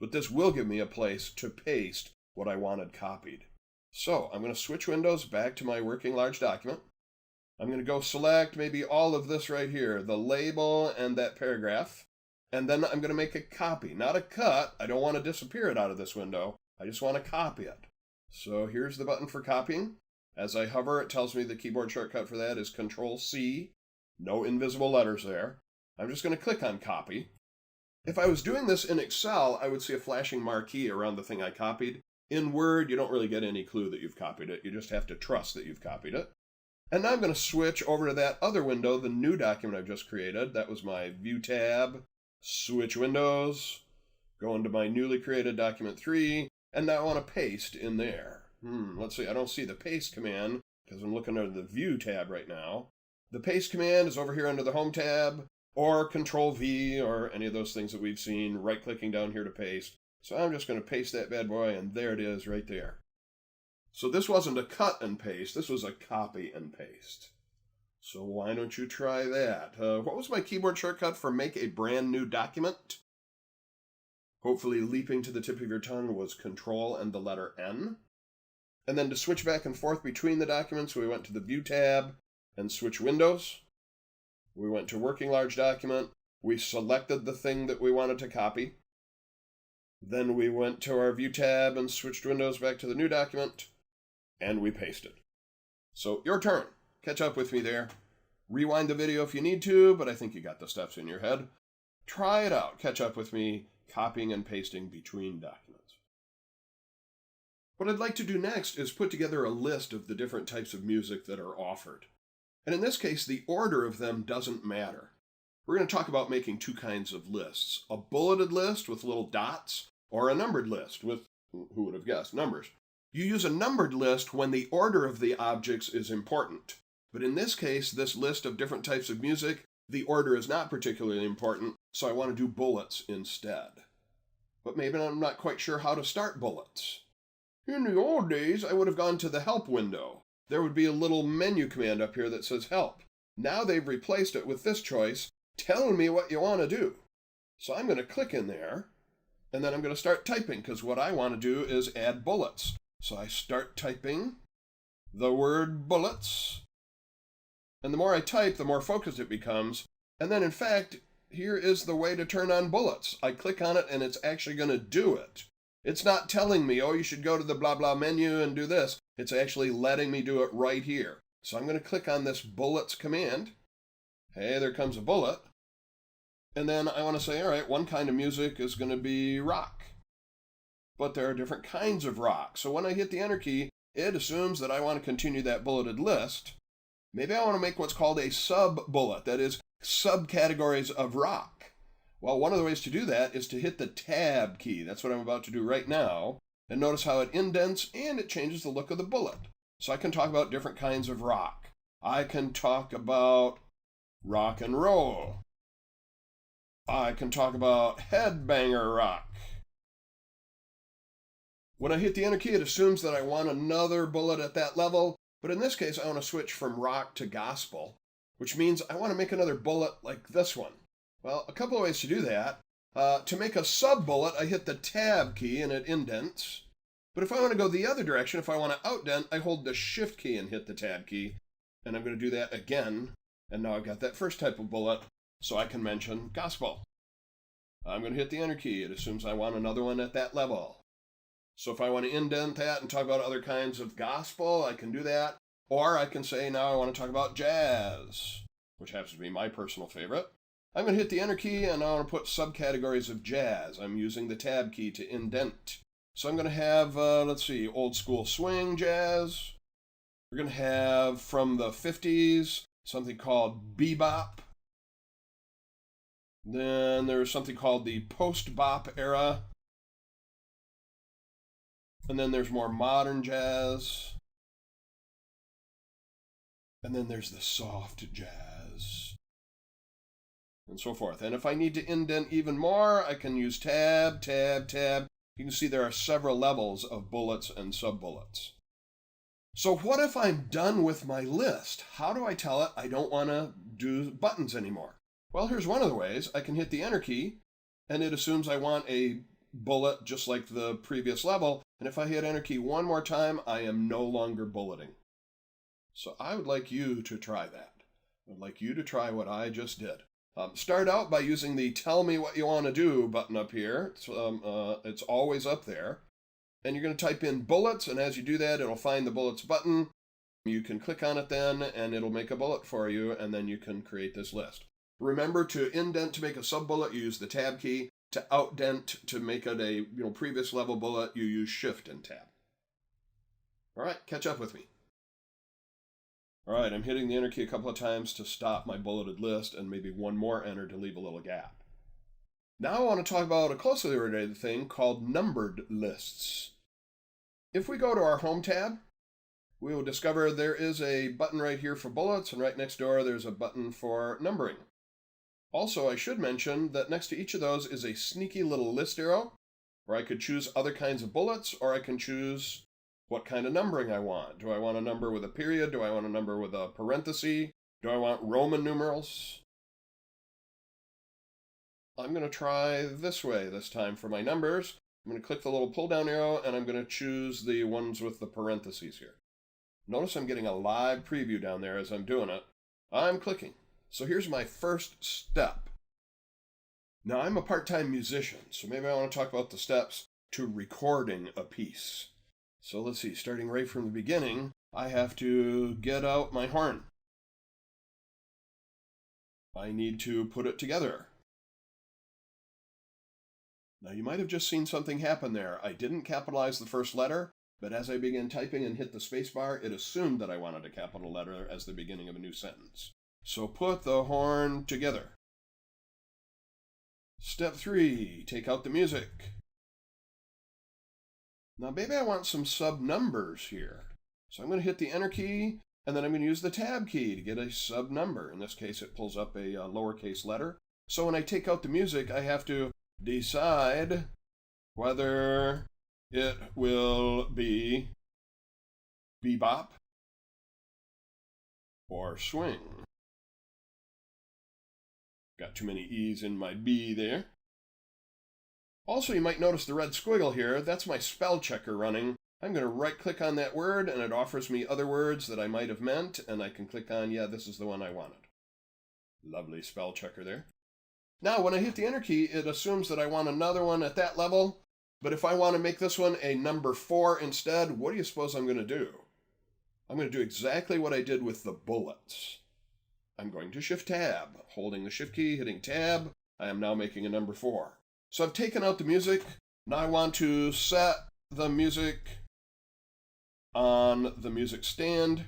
But this will give me a place to paste what I wanted copied. So I'm going to switch windows back to my working large document. I'm going to go select maybe all of this right here, the label and that paragraph. And then I'm going to make a copy, not a cut. I don't want to disappear it out of this window. I just want to copy it. So here's the button for copying. As I hover, it tells me the keyboard shortcut for that is Control-C. No invisible letters there. I'm just going to click on copy. If I was doing this in Excel, I would see a flashing marquee around the thing I copied. In Word, you don't really get any clue that you've copied it. You just have to trust that you've copied it. And now I'm going to switch over to that other window, the new document I've just created. That was my View tab. Switch windows. Go into my newly created document 3. And now I want to paste in there. Let's see. I don't see the paste command because I'm looking under the View tab right now. The paste command is over here under the Home tab, or Control-V, or any of those things that we've seen, right-clicking down here to paste. So I'm just going to paste that bad boy, and there it is right there. So this wasn't a cut and paste, this was a copy and paste. So why don't you try that? What was my keyboard shortcut for make a brand new document? Hopefully leaping to the tip of your tongue was Control and the letter N. And then to switch back and forth between the documents, we went to the View tab and switch windows. We went to Working Large Document. We selected the thing that we wanted to copy. Then we went to our View tab and switched windows back to the new document. And we pasted. So your turn. Catch up with me there. Rewind the video if you need to, but I think you got the steps in your head. Try it out. Catch up with me, copying and pasting between documents. What I'd like to do next is put together a list of the different types of music that are offered. And in this case, the order of them doesn't matter. We're going to talk about making two kinds of lists. A bulleted list with little dots, or a numbered list with, who would have guessed, numbers. You use a numbered list when the order of the objects is important. But in this case, this list of different types of music, the order is not particularly important, so I want to do bullets instead. But maybe I'm not quite sure how to start bullets. In the old days, I would have gone to the Help window. There would be a little menu command up here that says Help. Now they've replaced it with this choice, Tell me what you want to do. So I'm going to click in there, and then I'm going to start typing, because what I want to do is add bullets. So I start typing the word bullets. And the more I type, the more focused it becomes. And then, in fact, here is the way to turn on bullets. I click on it, and it's actually going to do it. It's not telling me, oh, you should go to the blah, blah menu and do this. It's actually letting me do it right here. So I'm going to click on this bullets command. Hey, there comes a bullet. And then I want to say, all right, one kind of music is going to be rock. But there are different kinds of rock. So when I hit the Enter key, it assumes that I want to continue that bulleted list. Maybe I want to make what's called a sub-bullet, that is, subcategories of rock. Well, one of the ways to do that is to hit the Tab key. That's what I'm about to do right now. And notice how it indents and it changes the look of the bullet. So I can talk about different kinds of rock. I can talk about rock and roll. I can talk about headbanger rock. When I hit the Enter key, it assumes that I want another bullet at that level. But in this case, I want to switch from rock to gospel, which means I want to make another bullet like this one. Well, a couple of ways to do that. To make a sub-bullet, I hit the Tab key and it indents. But if I want to go the other direction, if I want to outdent, I hold the Shift key and hit the Tab key. And I'm going to do that again. And now I've got that first type of bullet, so I can mention gospel. I'm going to hit the Enter key. It assumes I want another one at that level. So if I want to indent that and talk about other kinds of gospel, I can do that. Or I can say, now I want to talk about jazz, which happens to be my personal favorite. I'm going to hit the Enter key, and I want to put subcategories of jazz. I'm using the Tab key to indent. So I'm going to have, let's see, old school swing jazz. We're going to have, from the 50s, something called bebop. Then there's something called the post-bop era. And then there's more modern jazz. And then there's the soft jazz. And so forth. And if I need to indent even more, I can use Tab, Tab, Tab. You can see there are several levels of bullets and sub-bullets. So what if I'm done with my list? How do I tell it I don't want to do buttons anymore? Well, here's one of the ways. I can hit the Enter key, and it assumes I want a bullet just like the previous level. And if I hit Enter key one more time, I am no longer bulleting. So I would like you to try that. I'd like you to try what I just did. Start out by using the Tell Me What You Want to Do button up here. It's always up there. And you're going to type in bullets, and as you do that, it'll find the bullets button. You can click on it then, and it'll make a bullet for you, and then you can create this list. Remember, to indent to make a sub-bullet, you use the Tab key. To outdent to make it a previous level bullet, you use Shift and Tab. All right, catch up with me. All right, I'm hitting the Enter key a couple of times to stop my bulleted list, and maybe one more Enter to leave a little gap. Now I want to talk about a closely related thing called numbered lists. If we go to our Home tab, we will discover there is a button right here for bullets, and right next door there's a button for numbering. Also, I should mention that next to each of those is a sneaky little list arrow. Or I could choose other kinds of bullets, or I can choose what kind of numbering I want. Do I want a number with a period? Do I want a number with a parenthesis? Do I want Roman numerals? I'm going to try this way this time for my numbers. I'm going to click the little pull down arrow and I'm going to choose the ones with the parentheses here. Notice I'm getting a live preview down there as I'm doing it. I'm clicking. So here's my first step. Now I'm a part-time musician, so maybe I want to talk about the steps to recording a piece. So let's see, starting right from the beginning, I have to get out my horn. I need to put it together. Now you might have just seen something happen there. I didn't capitalize the first letter, but as I began typing and hit the spacebar, it assumed that I wanted a capital letter as the beginning of a new sentence. So put the horn together. Step 3, take out the music. Now maybe I want some sub numbers here. So I'm going to hit the enter key, and then I'm going to use the tab key to get a sub number. In this case, it pulls up a lowercase letter. So when I take out the music, I have to decide whether it will be bebop or swing. Got too many E's in my B there. Also, you might notice the red squiggle here. That's my spell checker running. I'm going to right-click on that word, and it offers me other words that I might have meant, and I can click on, yeah, this is the one I wanted. Lovely spell checker there. Now, when I hit the enter key, it assumes that I want another one at that level, but if I want to make this one a number 4 instead, what do you suppose I'm going to do? I'm going to do exactly what I did with the bullets. I'm going to Shift-Tab. Holding the Shift key, hitting Tab, I am now making a number 4. So I've taken out the music. Now I want to set the music on the music stand.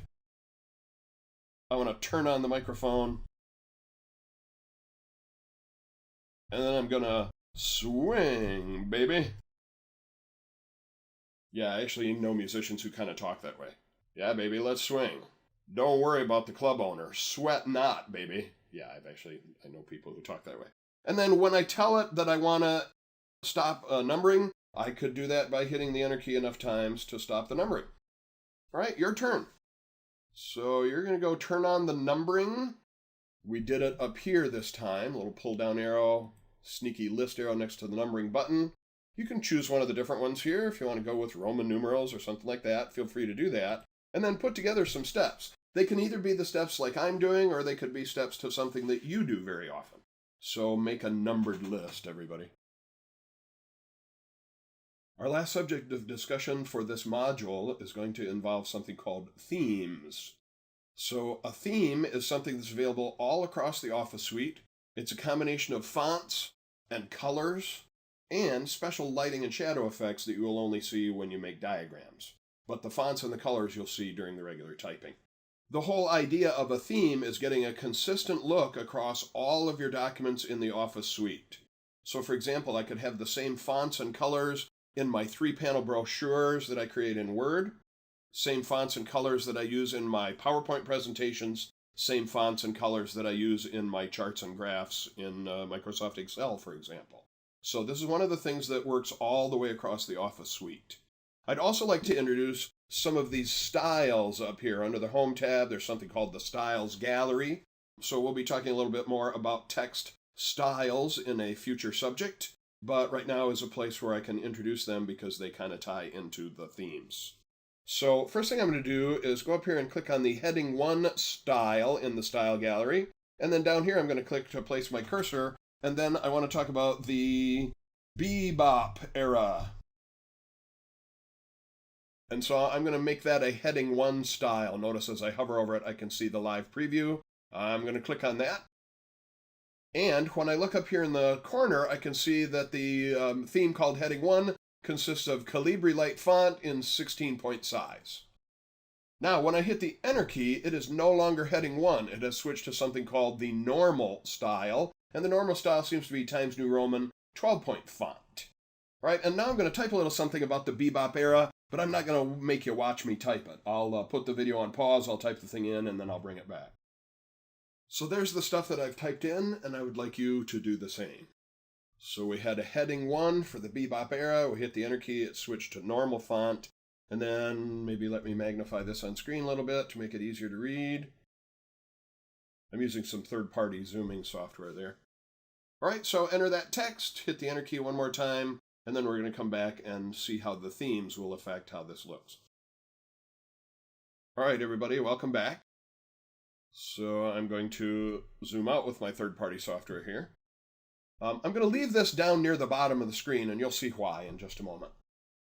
I want to turn on the microphone. And then I'm going to swing, baby. Yeah, I actually know musicians who kind of talk that way. Yeah, baby, let's swing. Don't worry about the club owner. Sweat not, baby. Yeah, I know people who talk that way. And then when I tell it that I want to stop numbering, I could do that by hitting the enter key enough times to stop the numbering. All right, your turn. So you're going to go turn on the numbering. We did it up here this time. A little pull down arrow, sneaky list arrow next to the numbering button. You can choose one of the different ones here. If you want to go with Roman numerals or something like that, feel free to do that. And then put together some steps. They can either be the steps like I'm doing, or they could be steps to something that you do very often. So make a numbered list, everybody. Our last subject of discussion for this module is going to involve something called themes. So a theme is something that's available all across the Office suite. It's a combination of fonts and colors and special lighting and shadow effects that you will only see when you make diagrams. But the fonts and the colors you'll see during the regular typing. The whole idea of a theme is getting a consistent look across all of your documents in the Office suite. So for example, I could have the same fonts and colors in my 3-panel brochures that I create in Word, same fonts and colors that I use in my PowerPoint presentations, same fonts and colors that I use in my charts and graphs in Microsoft Excel, for example. So this is one of the things that works all the way across the Office suite. I'd also like to introduce some of these styles up here. Under the Home tab, there's something called the Styles Gallery. So we'll be talking a little bit more about text styles in a future subject, but right now is a place where I can introduce them because they kind of tie into the themes. So first thing I'm going to do is go up here and click on the Heading 1 Style in the Style Gallery, and then down here I'm going to click to place my cursor, and then I want to talk about the Bebop era. And so I'm going to make that a Heading 1 style. Notice as I hover over it, I can see the live preview. I'm going to click on that. And when I look up here in the corner, I can see that the theme called Heading 1 consists of Calibri Light font in 16-point size. Now, when I hit the Enter key, it is no longer Heading 1. It has switched to something called the Normal style. And the Normal style seems to be Times New Roman 12-point font. Right, and now I'm going to type a little something about the Bebop era, but I'm not going to make you watch me type it. I'll put the video on pause, I'll type the thing in, and then I'll bring it back. So there's the stuff that I've typed in, and I would like you to do the same. So we had a heading 1 for the Bebop era. We hit the enter key, it switched to normal font. And then maybe let me magnify this on screen a little bit to make it easier to read. I'm using some third-party zooming software there. All right, so enter that text, hit the enter key one more time, and then we're going to come back and see how the themes will affect how this looks. All right, everybody, welcome back. So I'm going to zoom out with my third-party software here. I'm going to leave this down near the bottom of the screen, and you'll see why in just a moment.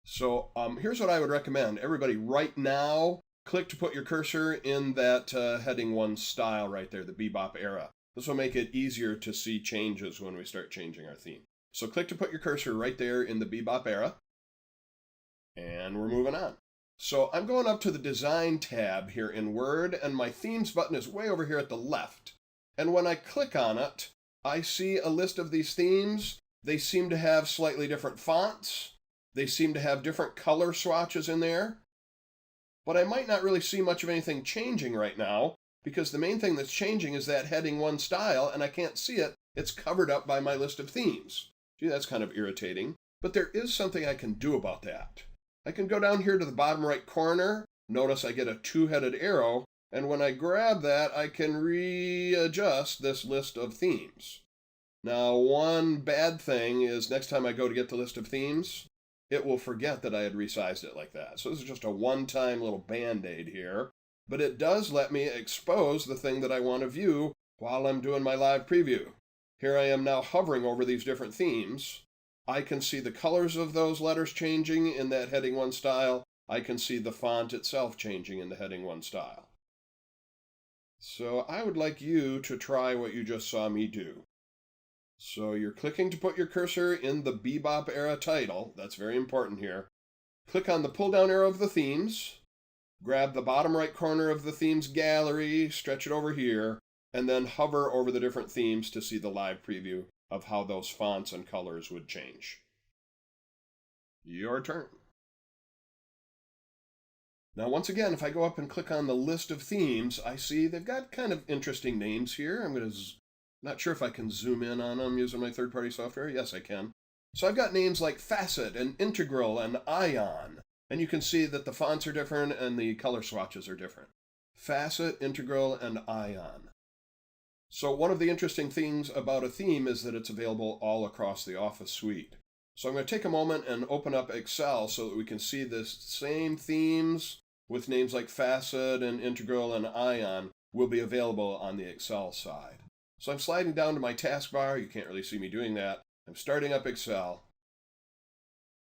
So here's what I would recommend. Everybody, right now, click to put your cursor in that heading 1 style right there, the Bebop era. This will make it easier to see changes when we start changing our theme. So click to put your cursor right there in the Bebop era. And we're moving on. So I'm going up to the Design tab here in Word, and my Themes button is way over here at the left. And when I click on it, I see a list of these themes. They seem to have slightly different fonts. They seem to have different color swatches in there. But I might not really see much of anything changing right now, because the main thing that's changing is that heading 1 style, and I can't see it. It's covered up by my list of themes. Gee, that's kind of irritating. But there is something I can do about that. I can go down here to the bottom right corner. Notice I get a 2-headed arrow, and when I grab that, I can readjust this list of themes. Now, one bad thing is next time I go to get the list of themes, it will forget that I had resized it like that. So this is just a one-time little band-aid here, but it does let me expose the thing that I want to view while I'm doing my live preview. Here I am now hovering over these different themes. I can see the colors of those letters changing in that heading 1 style. I can see the font itself changing in the heading 1 style. So I would like you to try what you just saw me do. So you're clicking to put your cursor in the Bebop era title. That's very important here. Click on the pull-down arrow of the themes. Grab the bottom right corner of the themes gallery, stretch it over here, and then hover over the different themes to see the live preview of how those fonts and colors would change. Your turn. Now, once again, if I go up and click on the list of themes, I see they've got kind of interesting names here. I'm not sure if I can zoom in on them using my third-party software. Yes, I can. So I've got names like Facet and Integral and Ion. And you can see that the fonts are different and the color swatches are different. Facet, Integral, and Ion. So one of the interesting things about a theme is that it's available all across the Office suite. So I'm going to take a moment and open up Excel so that we can see the same themes with names like Facet and Integral and Ion will be available on the Excel side. So I'm sliding down to my taskbar. You can't really see me doing that. I'm starting up Excel.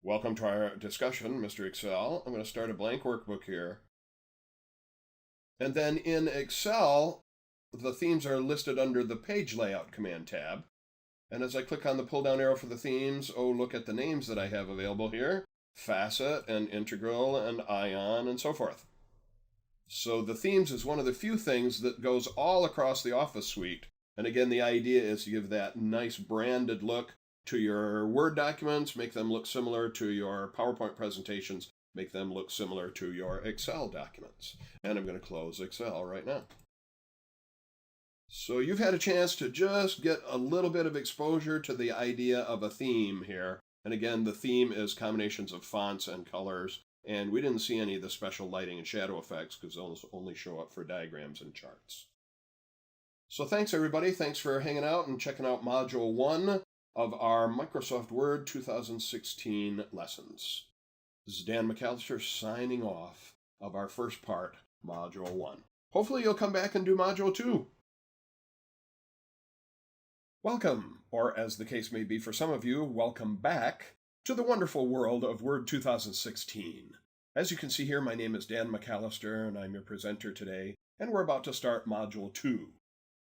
Welcome to our discussion, Mr. Excel. I'm going to start a blank workbook here. And then in Excel, the themes are listed under the Page Layout command tab. And as I click on the pull-down arrow for the themes, oh, look at the names that I have available here. Facet and Integral and Ion and so forth. So the themes is one of the few things that goes all across the Office suite. And again, the idea is to give that nice branded look to your Word documents, make them look similar to your PowerPoint presentations, make them look similar to your Excel documents. And I'm going to close Excel right now. So you've had a chance to just get a little bit of exposure to the idea of a theme here. And again, the theme is combinations of fonts and colors. And we didn't see any of the special lighting and shadow effects because those only show up for diagrams and charts. So thanks, everybody. Thanks for hanging out and checking out Module 1 of our Microsoft Word 2016 lessons. This is Dan McAllister signing off of our first part, Module 1. Hopefully you'll come back and do Module 2. Welcome, or as the case may be for some of you, welcome back to the wonderful world of Word 2016. As you can see here, my name is Dan McAllister, and I'm your presenter today, and we're about to start Module 2.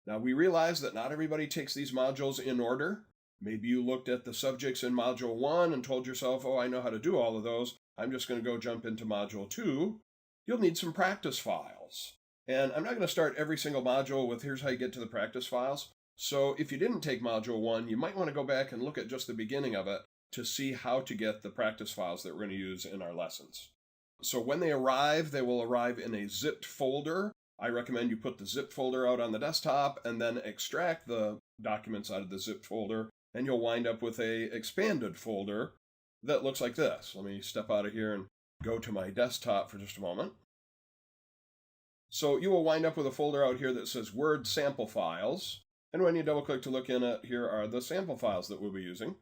Now, we realize that not everybody takes these modules in order. Maybe you looked at the subjects in Module 1 and told yourself, oh, I know how to do all of those. I'm just going to go jump into Module 2. You'll need some practice files. And I'm not going to start every single module with here's how you get to the practice files. So if you didn't take Module 1, you might want to go back and look at just the beginning of it to see how to get the practice files that we're going to use in our lessons. So when they arrive, they will arrive in a zipped folder. I recommend you put the zip folder out on the desktop and then extract the documents out of the zipped folder and you'll wind up with a expanded folder that looks like this. Let me step out of here and go to my desktop for just a moment. So you will wind up with a folder out here that says Word Sample Files, and when you double click to look in it, here are the sample files that we'll be using.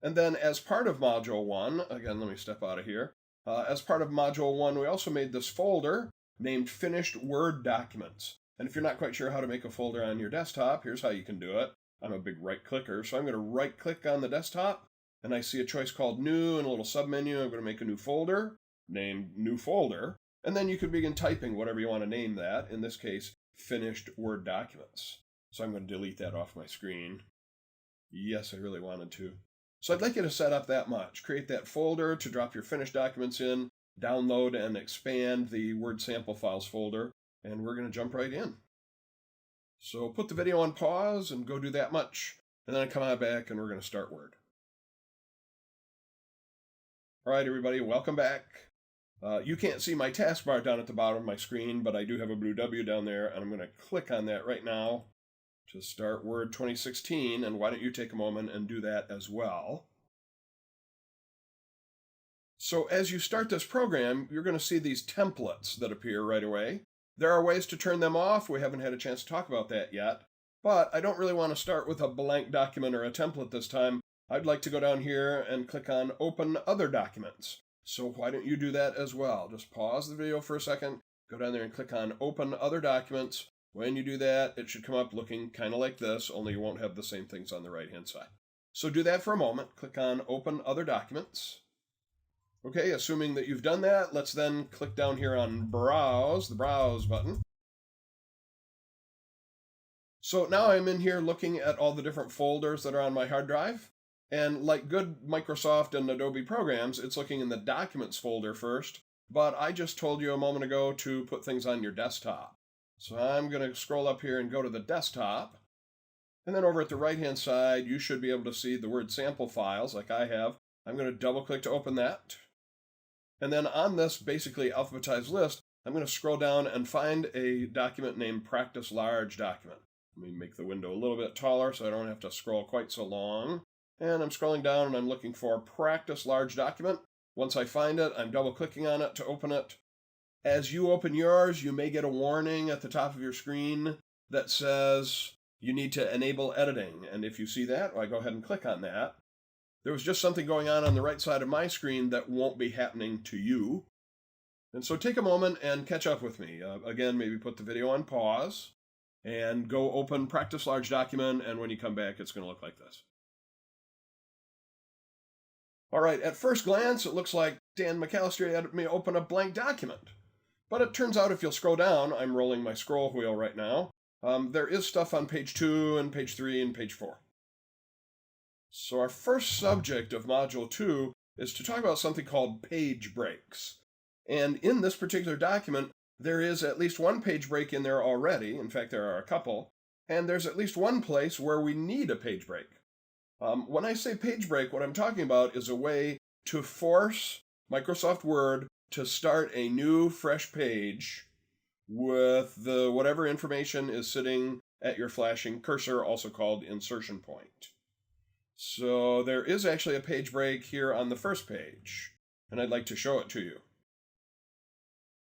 And then as part of Module 1, again, let me step out of here. As part of Module 1, we also made this folder named Finished Word Documents. And if you're not quite sure how to make a folder on your desktop, here's how you can do it. I'm a big right clicker, so I'm going to right click on the desktop, and I see a choice called New and a little submenu. I'm going to make a new folder, named New Folder, and then you can begin typing whatever you want to name that, in this case, Finished Word Documents. So I'm going to delete that off my screen. Yes, I really wanted to. So I'd like you to set up that much. Create that folder to drop your finished documents in, download and expand the Word Sample Files folder, and we're going to jump right in. So put the video on pause and go do that much, and then come on back and we're going to start Word. All right, everybody, welcome back. You can't see my taskbar down at the bottom of my screen, but I do have a blue W down there, and I'm going to click on that right now to start Word 2016, and why don't you take a moment and do that as well. So as you start this program, you're going to see these templates that appear right away. There are ways to turn them off. We haven't had a chance to talk about that yet, but I don't really want to start with a blank document or a template this time. I'd like to go down here and click on Open Other Documents. So why don't you do that as well? Just pause the video for a second, go down there and click on Open Other Documents. When you do that, it should come up looking kind of like this, only you won't have the same things on the right-hand side. So do that for a moment. Click on Open Other Documents. Okay, assuming that you've done that, let's then click down here on Browse, the Browse button. So now I'm in here looking at all the different folders that are on my hard drive. And like good Microsoft and Adobe programs, it's looking in the Documents folder first. But I just told you a moment ago to put things on your desktop. So I'm going to scroll up here and go to the desktop. And then over at the right-hand side, you should be able to see the Word Sample Files like I have. I'm going to double-click to open that. And then on this basically alphabetized list, I'm going to scroll down and find a document named Practice Large Document. Let me make the window a little bit taller so I don't have to scroll quite so long. And I'm scrolling down and I'm looking for Practice Large Document. Once I find it, I'm double-clicking on it to open it. As you open yours, you may get a warning at the top of your screen that says you need to enable editing. And if you see that, well, I go ahead and click on that. There was just something going on the right side of my screen that won't be happening to you. And so take a moment and catch up with me. Again, maybe put the video on pause and go open Practice Large Document. And when you come back, it's going to look like this. All right, at first glance, it looks like Dan McAllister had me open a blank document. But it turns out if you'll scroll down, I'm rolling my scroll wheel right now, there is stuff on page 2 and page 3 and page 4. So our first subject of Module 2 is to talk about something called page breaks. And in this particular document, there is at least one page break in there already. In fact, there are a couple. And there's at least one place where we need a page break. When I say page break, what I'm talking about is a way to force Microsoft Word to start a new, fresh page with the whatever information is sitting at your flashing cursor, also called insertion point. So there is actually a page break here on the first page, and I'd like to show it to you.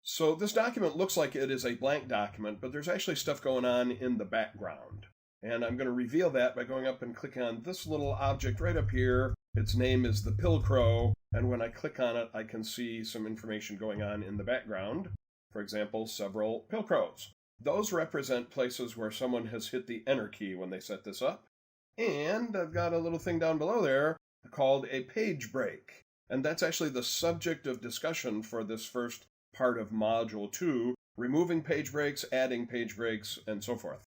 So this document looks like it is a blank document, but there's actually stuff going on in the background. And I'm going to reveal that by going up and clicking on this little object right up here. Its name is the Pilcrow, and when I click on it, I can see some information going on in the background. For example, several Pilcrows. Those represent places where someone has hit the Enter key when they set this up. And I've got a little thing down below there called a page break. And that's actually the subject of discussion for this first part of Module 2, removing page breaks, adding page breaks, and so forth.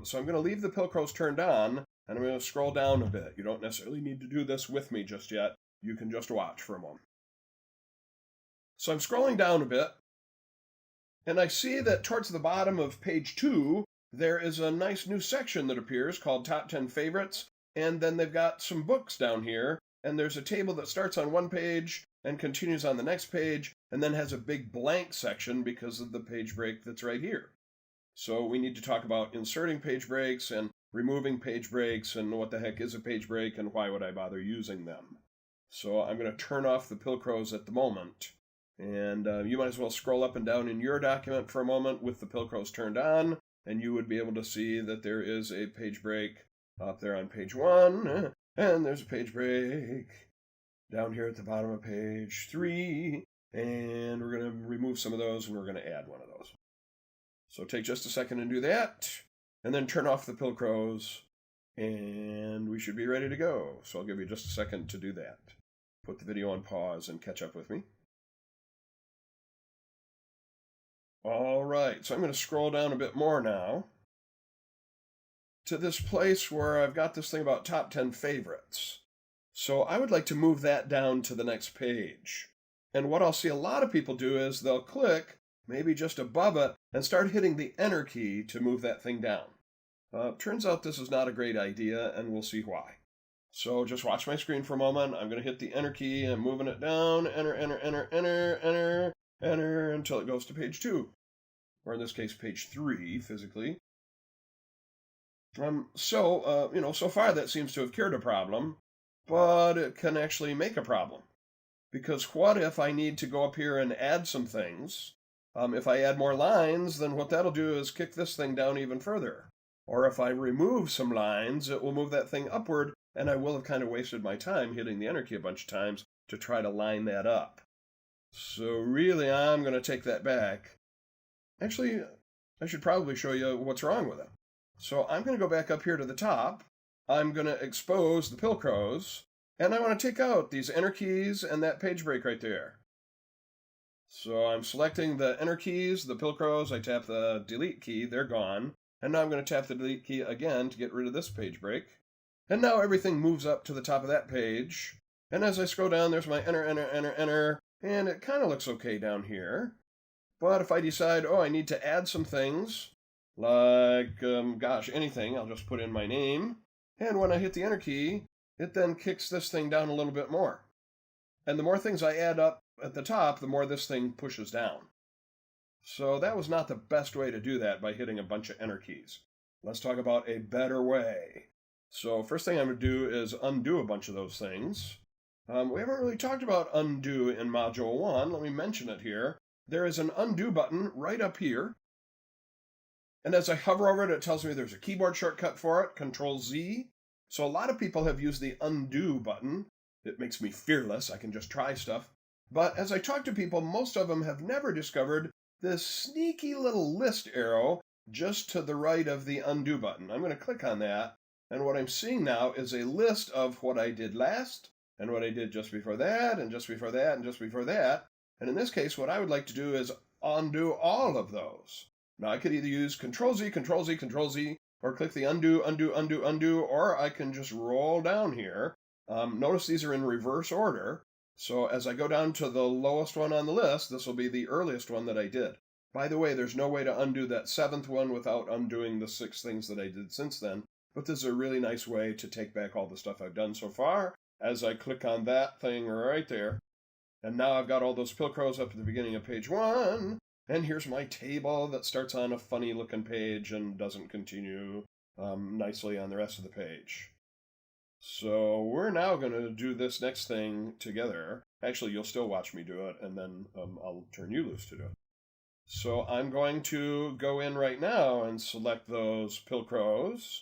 So I'm going to leave the Pilcrows turned on, and I'm going to scroll down a bit. You don't necessarily need to do this with me just yet. You can just watch for a moment. So I'm scrolling down a bit, and I see that towards the bottom of page 2, there is a nice new section that appears called Top 10 Favorites, and then they've got some books down here, and there's a table that starts on one page and continues on the next page, and then has a big blank section because of the page break that's right here. So we need to talk about inserting page breaks, and removing page breaks and what the heck is a page break and why would I bother using them. So I'm going to turn off the Pilcrows at the moment. And you might as well scroll up and down in your document for a moment with the Pilcrows turned on, and you would be able to see that there is a page break up there on page 1, and there's a page break down here at the bottom of page 3, and we're going to remove some of those, and we're going to add one of those. So take just a second and do that, and then turn off the Pilcrows, and we should be ready to go. So I'll give you just a second to do that. Put the video on pause and catch up with me. All right, so I'm going to scroll down a bit more now to this place where I've got this thing about top 10 favorites. So I would like to move that down to the next page. And what I'll see a lot of people do is they'll click maybe just above it and start hitting the Enter key to move that thing down. Turns out this is not a great idea, and we'll see why. So just watch my screen for a moment. I'm going to hit the Enter key and moving it down. Enter, enter, enter, enter, enter, enter, until it goes to page 2. Or in this case, page 3, physically. So far that seems to have cured a problem, but it can actually make a problem. Because what if I need to go up here and add some things? If I add more lines, then what that'll do is kick this thing down even further. Or if I remove some lines, it will move that thing upward, and I will have kind of wasted my time hitting the Enter key a bunch of times to try to line that up. So really, I'm going to take that back. Actually, I should probably show you what's wrong with it. So I'm going to go back up here to the top. I'm going to expose the Pilcrows, and I want to take out these Enter keys and that page break right there. So I'm selecting the Enter keys, the Pilcrows, I tap the Delete key, they're gone. And now I'm going to tap the Delete key again to get rid of this page break. And now everything moves up to the top of that page. And as I scroll down, there's my Enter, Enter, Enter, Enter, and it kind of looks okay down here. But if I decide, I need to add some things, like, anything, I'll just put in my name. And when I hit the Enter key, it then kicks this thing down a little bit more. And the more things I add up at the top, the more this thing pushes down. So that was not the best way to do that by hitting a bunch of Enter keys. Let's talk about a better way. So first thing I'm going to do is undo a bunch of those things. We haven't really talked about undo in Module 1. Let me mention it here. There is an undo button right up here. And as I hover over it, it tells me there's a keyboard shortcut for it, Control-Z. So a lot of people have used the undo button. It makes me fearless. I can just try stuff. But as I talk to people, most of them have never discovered this sneaky little list arrow just to the right of the undo button. I'm going to click on that. And what I'm seeing now is a list of what I did last, and what I did just before that, and just before that, and just before that. And in this case, what I would like to do is undo all of those. Now, I could either use Control-Z, Control-Z, Control-Z, or click the undo, undo, undo, undo, or I can just roll down here. Notice these are in reverse order. So as I go down to the lowest one on the list, this will be the earliest one that I did. By the way, there's no way to undo that 7th one without undoing the 6 things that I did since then. But this is a really nice way to take back all the stuff I've done so far as I click on that thing right there. And now I've got all those Pilcrows up at the beginning of page 1. And here's my table that starts on a funny looking page and doesn't continue nicely on the rest of the page. So we're now going to do this next thing together. Actually, you'll still watch me do it, and then I'll turn you loose to do it. So I'm going to go in right now and select those Pilcrows.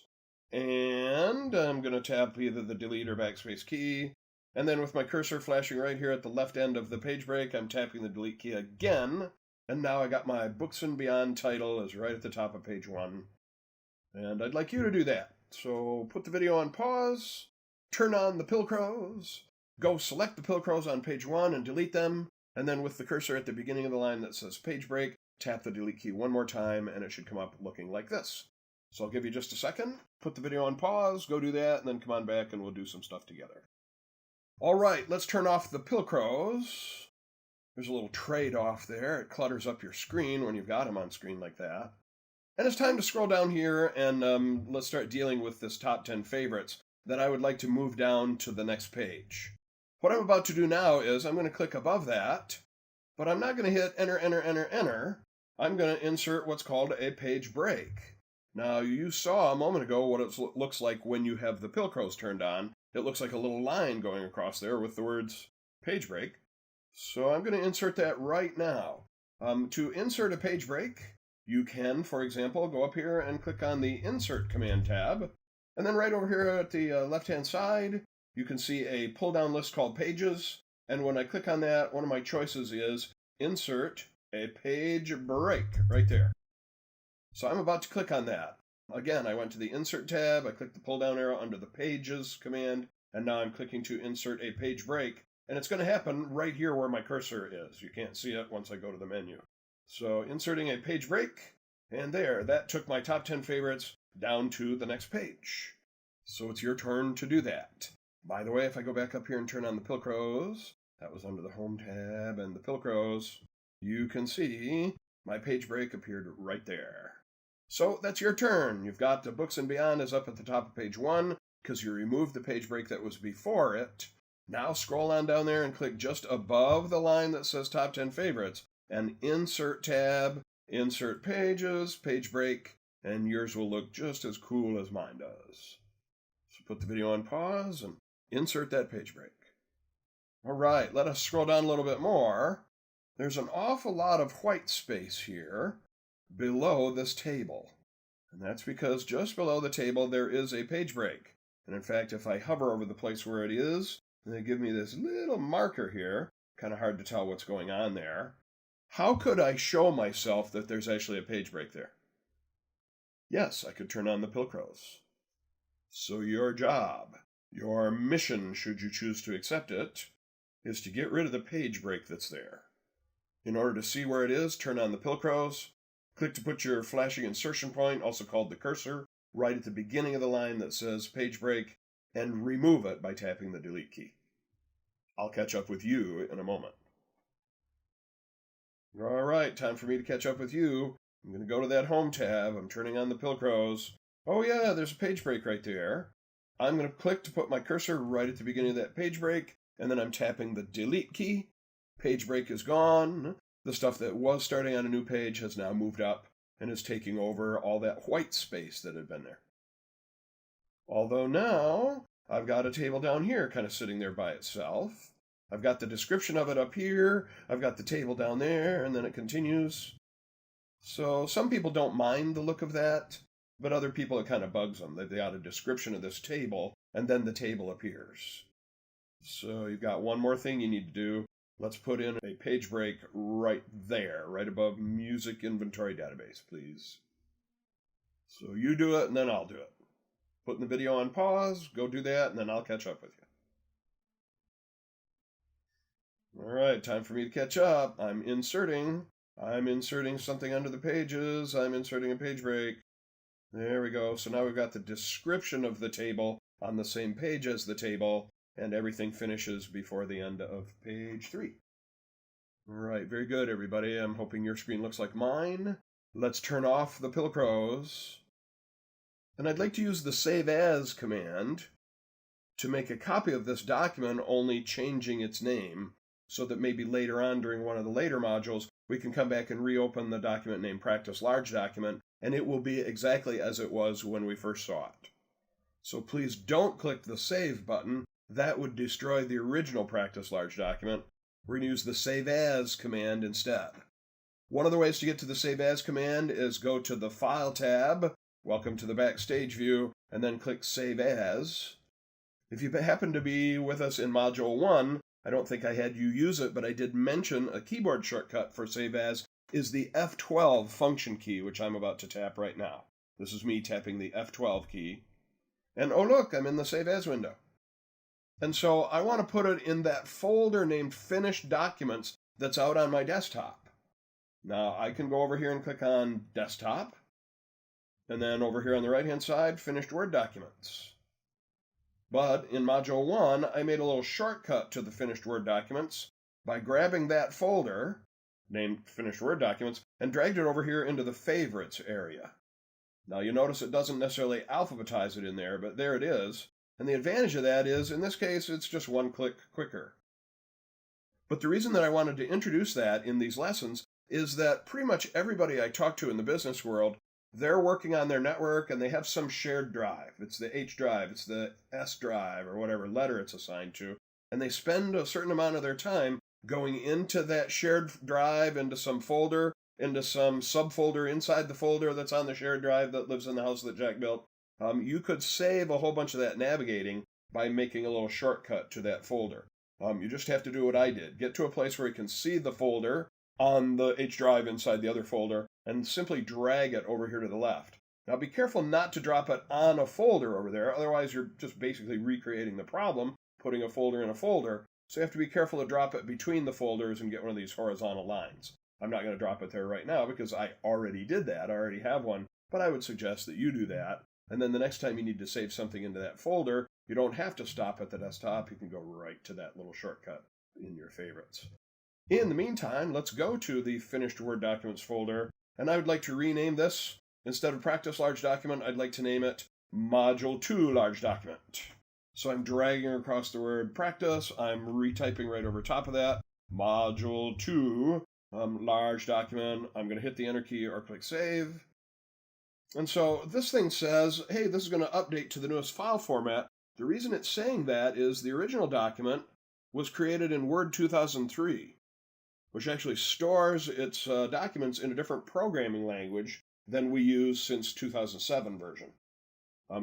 And I'm going to tap either the Delete or Backspace key. And then with my cursor flashing right here at the left end of the page break, I'm tapping the Delete key again. And now I got my Books and Beyond title is right at the top of page 1. And I'd like you to do that. So put the video on pause, turn on the Pilcrows, go select the Pilcrows on page 1 and delete them, and then with the cursor at the beginning of the line that says page break, tap the Delete key one more time and it should come up looking like this. So I'll give you just a second, put the video on pause, go do that, and then come on back and we'll do some stuff together. All right, let's turn off the Pilcrows. There's a little trade-off there. It clutters up your screen when you've got them on screen like that. And it's time to scroll down here and let's start dealing with this top 10 favorites that I would like to move down to the next page. What I'm about to do now is I'm going to click above that, but I'm not going to hit Enter, Enter, Enter, Enter. I'm going to insert what's called a page break. Now, you saw a moment ago what it looks like when you have the Pilcrows turned on. It looks like a little line going across there with the words page break. So I'm going to insert that right now. To insert a page break, you can, for example, go up here and click on the Insert Command tab. And then right over here at the left-hand side, you can see a pull-down list called Pages. And when I click on that, one of my choices is Insert a Page Break right there. So I'm about to click on that. Again, I went to the Insert tab, I clicked the pull-down arrow under the Pages command, and now I'm clicking to Insert a Page Break. And it's going to happen right here where my cursor is. You can't see it once I go to the menu. So inserting a page break, and there, that took my top 10 favorites down to the next page. So it's your turn to do that. By the way, if I go back up here and turn on the Pilcrows, that was under the Home tab and the Pilcrows, you can see my page break appeared right there. So that's your turn. You've got the Books and Beyond is up at the top of page 1 because you removed the page break that was before it. Now scroll on down there and click just above the line that says Top 10 Favorites and Insert tab, Insert Pages, Page Break, and yours will look just as cool as mine does. So put the video on pause and insert that page break. All right, let us scroll down a little bit more. There's an awful lot of white space here below this table. And that's because just below the table there is a page break. And in fact, if I hover over the place where it is, they give me this little marker here. Kind of hard to tell what's going on there. How could I show myself that there's actually a page break there? Yes, I could turn on the Pilcrows. So your job, your mission, should you choose to accept it, is to get rid of the page break that's there. In order to see where it is, turn on the Pilcrows. Click to put your flashing insertion point, also called the cursor, right at the beginning of the line that says page break, and remove it by tapping the delete key. I'll catch up with you in a moment. All right, time for me to catch up with you. I'm going to go to that Home tab. I'm turning on the Pilcrows. Oh yeah, there's a page break right there. I'm going to click to put my cursor right at the beginning of that page break, and then I'm tapping the delete key. Page break is gone. The stuff that was starting on a new page has now moved up and is taking over all that white space that had been there. Although now, I've got a table down here kind of sitting there by itself. I've got the description of it up here. I've got the table down there, and then it continues. So some people don't mind the look of that, but other people it kind of bugs them. They've got a description of this table, and then the table appears. So you've got one more thing you need to do. Let's put in a page break right there, right above Music Inventory Database, please. So you do it, and then I'll do it. Putting the video on pause, go do that, and then I'll catch up with you. All right, time for me to catch up. I'm inserting something under the pages. I'm inserting a page break. There we go. So now we've got the description of the table on the same page as the table, and everything finishes before the end of page 3. All right, very good, everybody. I'm hoping your screen looks like mine. Let's turn off the Pilcrows. And I'd like to use the Save As command to make a copy of this document, only changing its name, so that maybe later on during one of the later modules, we can come back and reopen the document named Practice Large Document, and it will be exactly as it was when we first saw it. So please don't click the Save button. That would destroy the original Practice Large Document. We're going to use the Save As command instead. One of the ways to get to the Save As command is go to the File tab, welcome to the Backstage view, and then click Save As. If you happen to be with us in Module 1, I don't think I had you use it, but I did mention a keyboard shortcut for Save As is the F12 function key, which I'm about to tap right now. This is me tapping the F12 key. And oh look, I'm in the Save As window. And so I want to put it in that folder named Finished Documents that's out on my desktop. Now I can go over here and click on Desktop, and then over here on the right-hand side, Finished Word Documents. But in Module 1, I made a little shortcut to the Finished Word Documents by grabbing that folder, named Finished Word Documents, and dragged it over here into the Favorites area. Now you notice it doesn't necessarily alphabetize it in there, but there it is. And the advantage of that is, in this case, it's just one click quicker. But the reason that I wanted to introduce that in these lessons is that pretty much everybody I talk to in the business world they're working on their network and they have some shared drive. It's the H drive, it's the S drive, or whatever letter it's assigned to. And they spend a certain amount of their time going into that shared drive, into some folder, into some subfolder inside the folder that's on the shared drive that lives in the house that Jack built. You could save a whole bunch of that navigating by making a little shortcut to that folder. You just have to do what I did. Get to a place where you can see the folder on the H drive inside the other folder and simply drag it over here to the left. Now be careful not to drop it on a folder over there, otherwise you're just basically recreating the problem, putting a folder in a folder. So you have to be careful to drop it between the folders and get one of these horizontal lines. I'm not going to drop it there right now because I already did that. I already have one, but I would suggest that you do that. And then the next time you need to save something into that folder, you don't have to stop at the desktop. You can go right to that little shortcut in your favorites. In the meantime, let's go to the finished Word documents folder, and I would like to rename this. Instead of Practice Large Document, I'd like to name it Module 2 Large Document. So I'm dragging across the word Practice. I'm retyping right over top of that. Module 2 Large Document. I'm going to hit the Enter key or click Save. And so this thing says, hey, this is going to update to the newest file format. The reason it's saying that is the original document was created in Word 2003, which actually stores its documents in a different programming language than we use since 2007 version.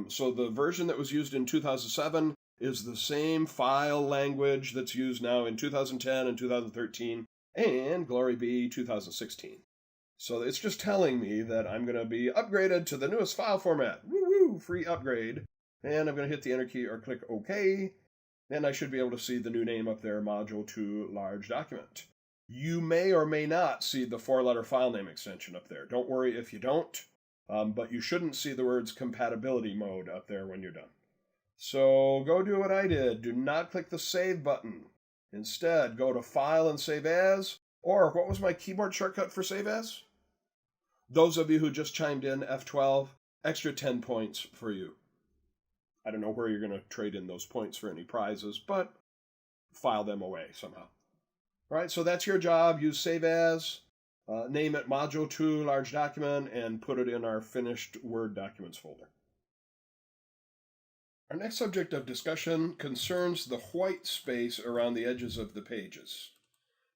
So the version that was used in 2007 is the same file language that's used now in 2010 and 2013, and glory be 2016. So it's just telling me that I'm going to be upgraded to the newest file format. Woo-woo, free upgrade. And I'm going to hit the Enter key or click OK. And I should be able to see the new name up there, Module 2 Large Document. You may or may not see the 4-letter file name extension up there. Don't worry if you don't, but you shouldn't see the words compatibility mode up there when you're done. So go do what I did. Do not click the Save button. Instead, go to File and Save As, or what was my keyboard shortcut for Save As? Those of you who just chimed in, F12, extra 10 points for you. I don't know where you're going to trade in those points for any prizes, but file them away somehow. All right, so that's your job. Use Save As, name it Module 2 Large Document, and put it in our finished Word documents folder. Our next subject of discussion concerns the white space around the edges of the pages.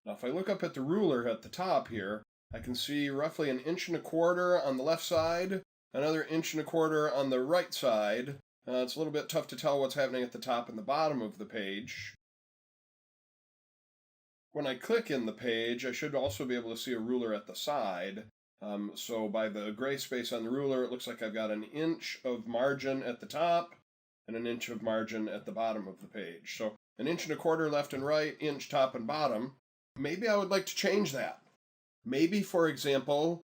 Now, if I look up at the ruler at the top here, I can see roughly 1.25 inches on the left side, another 1.25 inches on the right side. It's a little bit tough to tell what's happening at the top and the bottom of the page. When I click in the page, I should also be able to see a ruler at the side. So by the gray space on the ruler, it looks like I've got 1 inch of margin at the top and 1 inch of margin at the bottom of the page. So 1.25 inches left and right, inch top and bottom. Maybe I would like to change that. Maybe, for example,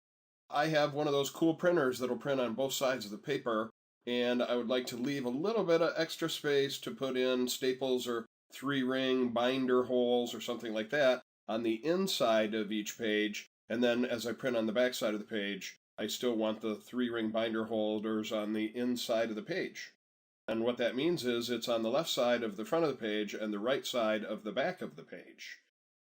I have one of those cool printers that'll print on both sides of the paper, and I would like to leave a little bit of extra space to put in staples or 3-ring binder holes or something like that on the inside of each page, and then as I print on the back side of the page, I still want the 3-ring binder holders on the inside of the page. And what that means is it's on the left side of the front of the page and the right side of the back of the page.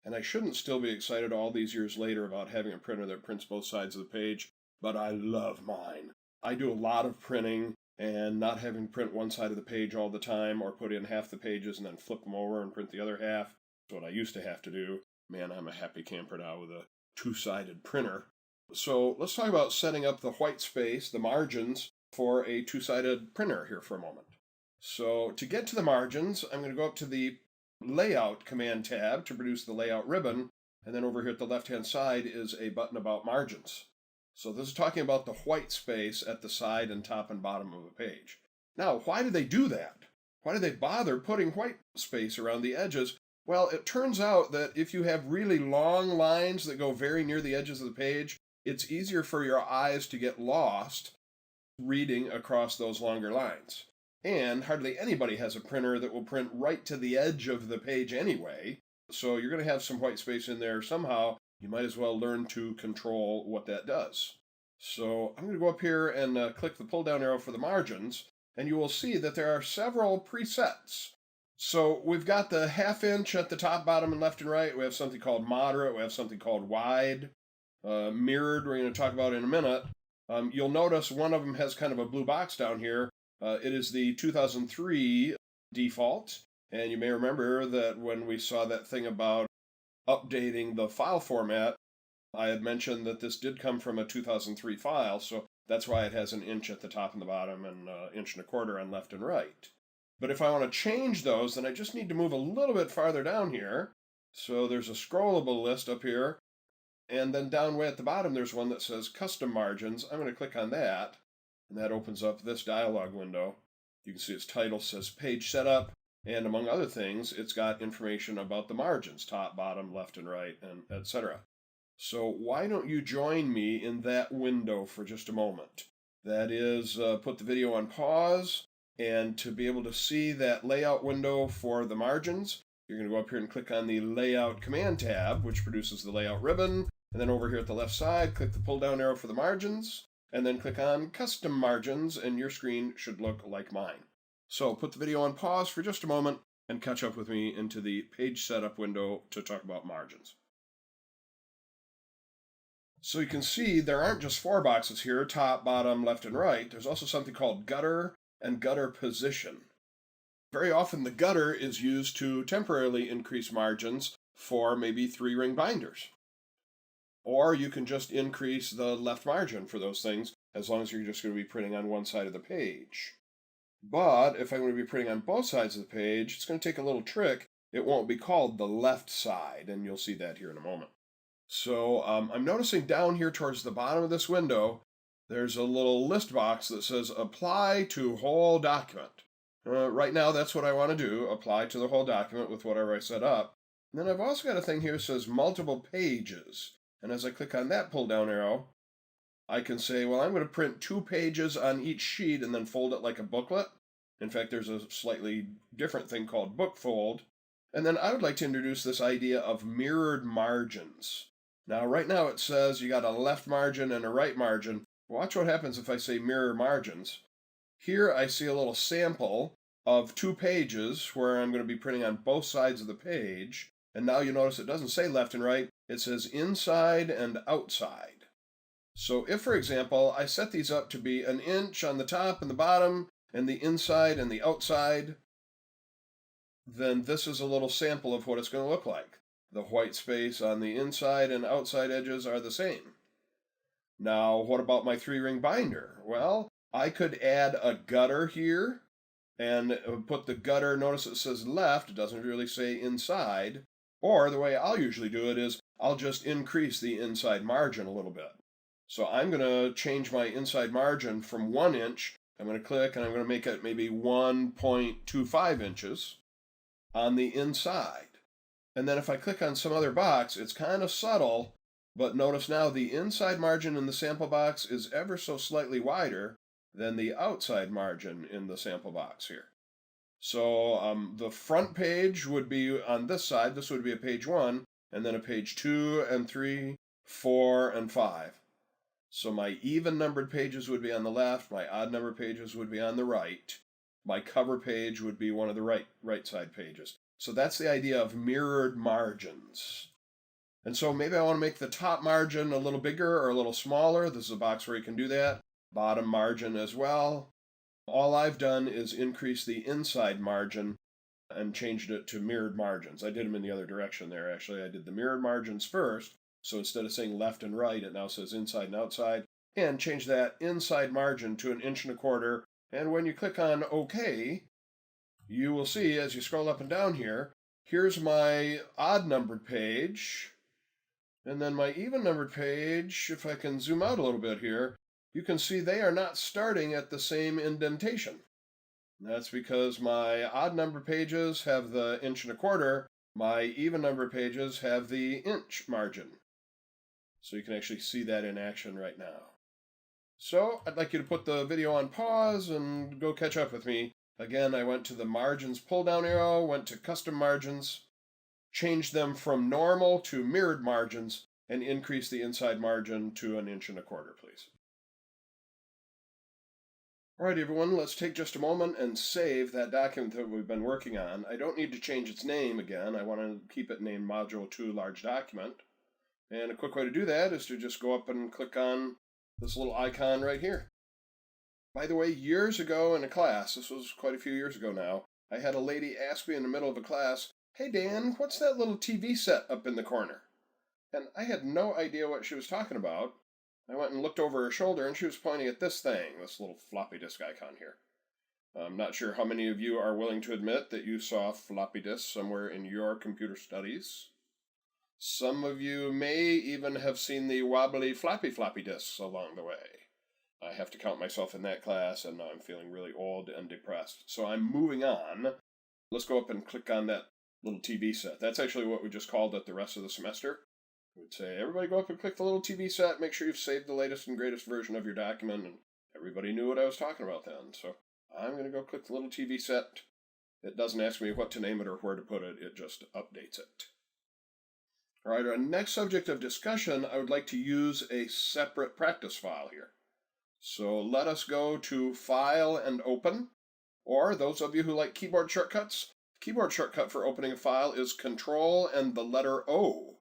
And I shouldn't still be excited all these years later about having a printer that prints both sides of the page, but I love mine. I do a lot of printing, and not having to print one side of the page all the time or put in half the pages and then flip them over and print the other half is what I used to have to do. Man, I'm a happy camper now with a 2-sided printer. So let's talk about setting up the white space, the margins, for a 2-sided printer here for a moment. So to get to the margins, I'm going to go up to the Layout command tab to produce the layout ribbon, and then over here at the left-hand side is a button about margins. So this is talking about the white space at the side and top and bottom of a page. Now, why do they do that? Why do they bother putting white space around the edges? Well, it turns out that if you have really long lines that go very near the edges of the page, it's easier for your eyes to get lost reading across those longer lines. And hardly anybody has a printer that will print right to the edge of the page anyway, so you're going to have some white space in there somehow. You might as well learn to control what that does. So I'm going to go up here and click the pull-down arrow for the margins, and you will see that there are several presets. So we've got the 1/2 inch at the top, bottom, and left and right. We have something called moderate. We have something called wide. Mirrored, we're going to talk about in a minute. You'll notice one of them has kind of a blue box down here. It is the 2003 default, and you may remember that when we saw that thing about updating the file format, I had mentioned that this did come from a 2003 file, so that's why it has an inch at the top and the bottom and an inch and a quarter on left and right. But if I want to change those, then I just need to move a little bit farther down here. So there's a scrollable list up here, and then down way at the bottom there's one that says Custom Margins. I'm going to click on that, and that opens up this dialog window. You can see its title says Page Setup, and among other things, it's got information about the margins, top, bottom, left and right, and etc. So why don't you join me in that window for just a moment? That is, put the video on pause, and to be able to see that layout window for the margins, you're going to go up here and click on the Layout Command tab, which produces the layout ribbon, and then over here at the left side, click the pull-down arrow for the margins, and then click on Custom Margins, and your screen should look like mine. So put the video on pause for just a moment, and catch up with me into the Page Setup window to talk about margins. So you can see there aren't just four boxes here, top, bottom, left, and right. There's also something called gutter and gutter position. Very often the gutter is used to temporarily increase margins for maybe 3-ring binders. Or you can just increase the left margin for those things as long as you're just going to be printing on one side of the page. But if I'm going to be printing on both sides of the page, it's going to take a little trick. It won't be called the left side, and you'll see that here in a moment. So I'm noticing down here towards the bottom of this window, there's a little list box that says Apply to Whole Document. Right now, that's what I want to do, apply to the whole document with whatever I set up. And then I've also got a thing here that says Multiple Pages. And as I click on that pull-down arrow, I can say, well, I'm going to print 2 pages on each sheet and then fold it like a booklet. In fact, there's a slightly different thing called book fold. And then I would like to introduce this idea of mirrored margins. Now, right now it says you got a left margin and a right margin. Watch what happens if I say mirror margins. Here I see a little sample of 2 pages where I'm going to be printing on both sides of the page. And now you notice it doesn't say left and right. It says inside and outside. So if, for example, I set these up to be an inch on the top and the bottom, and the inside and the outside, then this is a little sample of what it's going to look like. The white space on the inside and outside edges are the same. Now, what about my 3-ring binder? Well, I could add a gutter here and put the gutter, notice it says left, it doesn't really say inside. Or the way I'll usually do it is I'll just increase the inside margin a little bit. So I'm going to change my inside margin from 1 inch. I'm going to click and I'm going to make it maybe 1.25 inches on the inside. And then if I click on some other box, it's kind of subtle, but notice now the inside margin in the sample box is ever so slightly wider than the outside margin in the sample box here. So the front page would be on this side. This would be a page 1, and then a page 2 and 3, 4, and 5. So my even numbered pages would be on the left, my odd numbered pages would be on the right. My cover page would be one of the right side pages. So that's the idea of mirrored margins. And so maybe I want to make the top margin a little bigger or a little smaller. This is a box where you can do that. Bottom margin as well. All I've done is increase the inside margin and changed it to mirrored margins. I did them in the other direction there, actually. I did the mirrored margins first. So instead of saying left and right, it now says inside and outside. And change that inside margin to 1.25 inches. And when you click on OK, you will see as you scroll up and down here, here's my odd numbered page. And then my even numbered page, if I can zoom out a little bit here, you can see they are not starting at the same indentation. That's because my odd numbered pages have the 1.25 inches. My even numbered pages have the inch margin. So you can actually see that in action right now. So I'd like you to put the video on pause and go catch up with me. Again, I went to the margins pull-down arrow, went to custom margins, changed them from normal to mirrored margins, and increased the inside margin to 1.25 inches, please. All right, everyone, let's take just a moment and save that document that we've been working on. I don't need to change its name again. I want to keep it named Module 2 Large Document. And a quick way to do that is to just go up and click on this little icon right here. By the way, years ago in a class, this was quite a few years ago now, I had a lady ask me in the middle of a class, "Hey Dan, what's that little TV set up in the corner?" And I had no idea what she was talking about. I went and looked over her shoulder, and she was pointing at this thing, this little floppy disk icon here. I'm not sure how many of you are willing to admit that you saw floppy disks somewhere in your computer studies. Some of you may even have seen the wobbly floppy disks along the way. I have to count myself in that class, and now I'm feeling really old and depressed. So I'm moving on. Let's go up and click on that little TV set. That's actually what we just called it the rest of the semester. We'd say, everybody go up and click the little TV set, make sure you've saved the latest and greatest version of your document, and everybody knew what I was talking about then. So I'm going to go click the little TV set. It doesn't ask me what to name it or where to put it, it just updates it. All right, our next subject of discussion, I would like to use a separate practice file here. So let us go to File and Open, or those of you who like keyboard shortcuts, the keyboard shortcut for opening a file is Control and the letter O.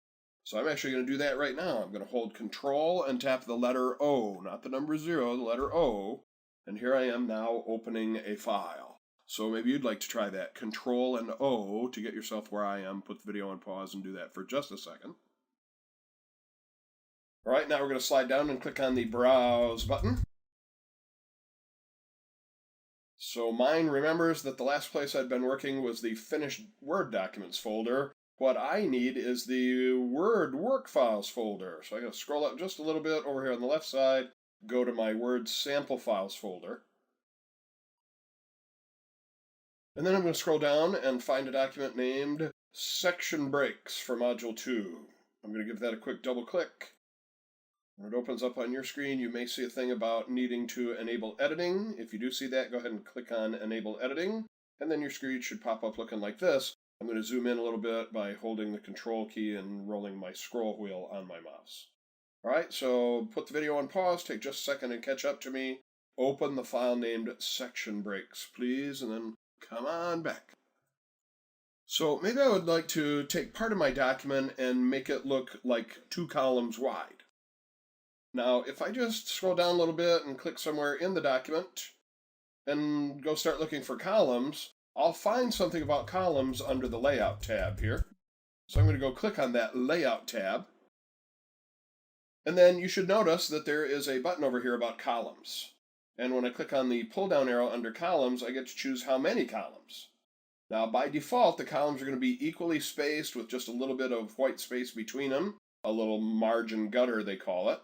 So I'm actually going to do that right now. I'm going to hold Control and tap the letter O, not the number 0, the letter O, and here I am now opening a file. So maybe you'd like to try that, Control and O, to get yourself where I am. Put the video on pause and do that for just a second. All right, now we're going to slide down and click on the Browse button. So mine remembers that the last place I'd been working was the finished Word documents folder. What I need is the Word work files folder. So I got to scroll up just a little bit over here on the left side, go to my Word sample files folder. And then I'm going to scroll down and find a document named Section Breaks for Module 2. I'm going to give that a quick double click. When it opens up on your screen, you may see a thing about needing to enable editing. If you do see that, go ahead and click on Enable Editing, and then your screen should pop up looking like this. I'm going to zoom in a little bit by holding the Control key and rolling my scroll wheel on my mouse. All right, so put the video on pause, take just a second and catch up to me. Open the file named Section Breaks, please, and then come on back. So maybe I would like to take part of my document and make it look like 2 columns wide. Now, if I just scroll down a little bit and click somewhere in the document and go start looking for columns, I'll find something about columns under the Layout tab here. So I'm going to go click on that Layout tab. And then you should notice that there is a button over here about columns. And when I click on the pull-down arrow under columns, I get to choose how many columns. Now, by default, the columns are going to be equally spaced with just a little bit of white space between them, a little margin gutter, they call it.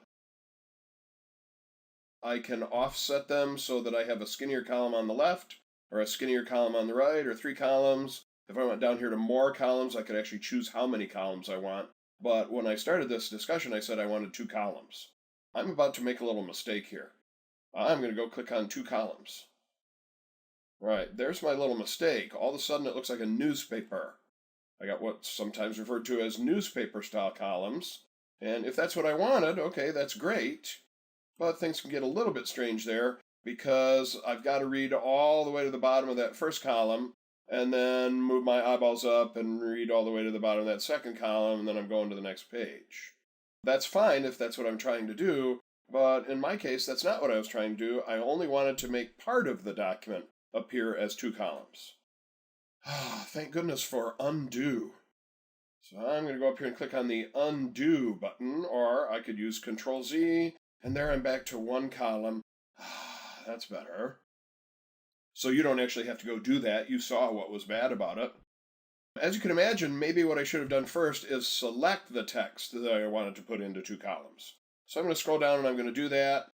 I can offset them so that I have a skinnier column on the left, or a skinnier column on the right, or 3 columns. If I went down here to more columns, I could actually choose how many columns I want. But when I started this discussion, I said I wanted 2 columns. I'm about to make a little mistake here. I'm going to go click on 2 columns. Right, there's my little mistake. All of a sudden it looks like a newspaper. I got what's sometimes referred to as newspaper-style columns. And if that's what I wanted, okay, that's great. But things can get a little bit strange there because I've got to read all the way to the bottom of that first column and then move my eyeballs up and read all the way to the bottom of that second column, and then I'm going to the next page. That's fine if that's what I'm trying to do, but in my case, that's not what I was trying to do. I only wanted to make part of the document appear as 2 columns. Thank goodness for undo. So I'm going to go up here and click on the undo button, or I could use Control-Z, and there I'm back to 1 column. That's better. So you don't actually have to go do that. You saw what was bad about it. As you can imagine, maybe what I should have done first is select the text that I wanted to put into 2 columns. So I'm going to scroll down and I'm going to do that.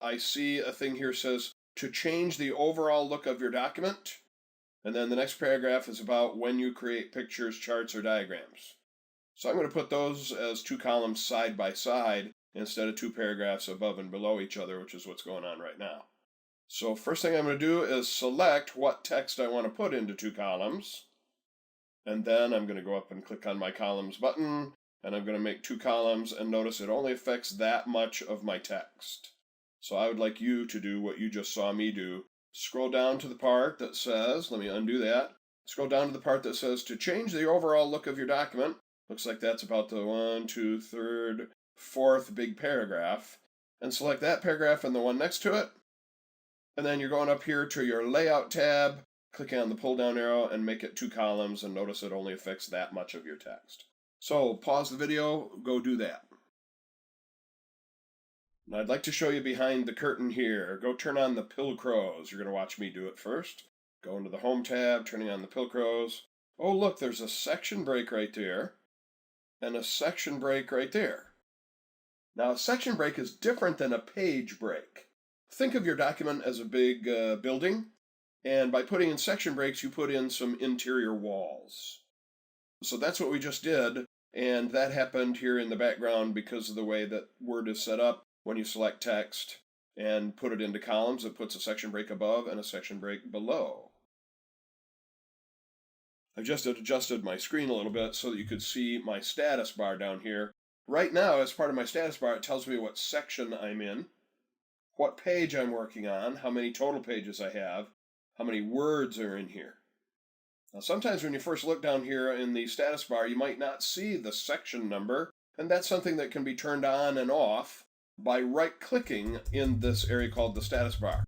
I see a thing here says, to change the overall look of your document. And then the next paragraph is about when you create pictures, charts, or diagrams. So I'm going to put those as 2 columns side by side instead of 2 paragraphs above and below each other, which is what's going on right now. So first thing I'm going to do is select what text I want to put into 2 columns. And then I'm going to go up and click on my columns button, and I'm going to make 2 columns, and notice it only affects that much of my text. So I would like you to do what you just saw me do. Scroll down to the part that says, let me undo that. Scroll down to the part that says, to change the overall look of your document. Looks like that's about the 1, 2, 3, 4th big paragraph. and select that paragraph and the one next to it. And then you're going up here to your Layout tab, clicking on the pull-down arrow and make it 2 columns, and notice it only affects that much of your text. So pause the video, go do that. Now I'd like to show you behind the curtain here. Go turn on the Pilcrows. You're going to watch me do it first. Go into the Home tab, turning on the Pilcrows. Oh look, there's a section break right there, and a section break right there. Now a section break is different than a page break. Think of your document as a big building, and by putting in section breaks, you put in some interior walls. So that's what we just did, and that happened here in the background because of the way that Word is set up. When you select text and put it into columns, it puts a section break above and a section break below. I've just adjusted my screen a little bit so that you could see my status bar down here. Right now, as part of my status bar, it tells me what section I'm in, what page I'm working on, how many total pages I have, how many words are in here. Now, sometimes when you first look down here in the status bar, you might not see the section number, and that's something that can be turned on and off by right-clicking in this area called the status bar.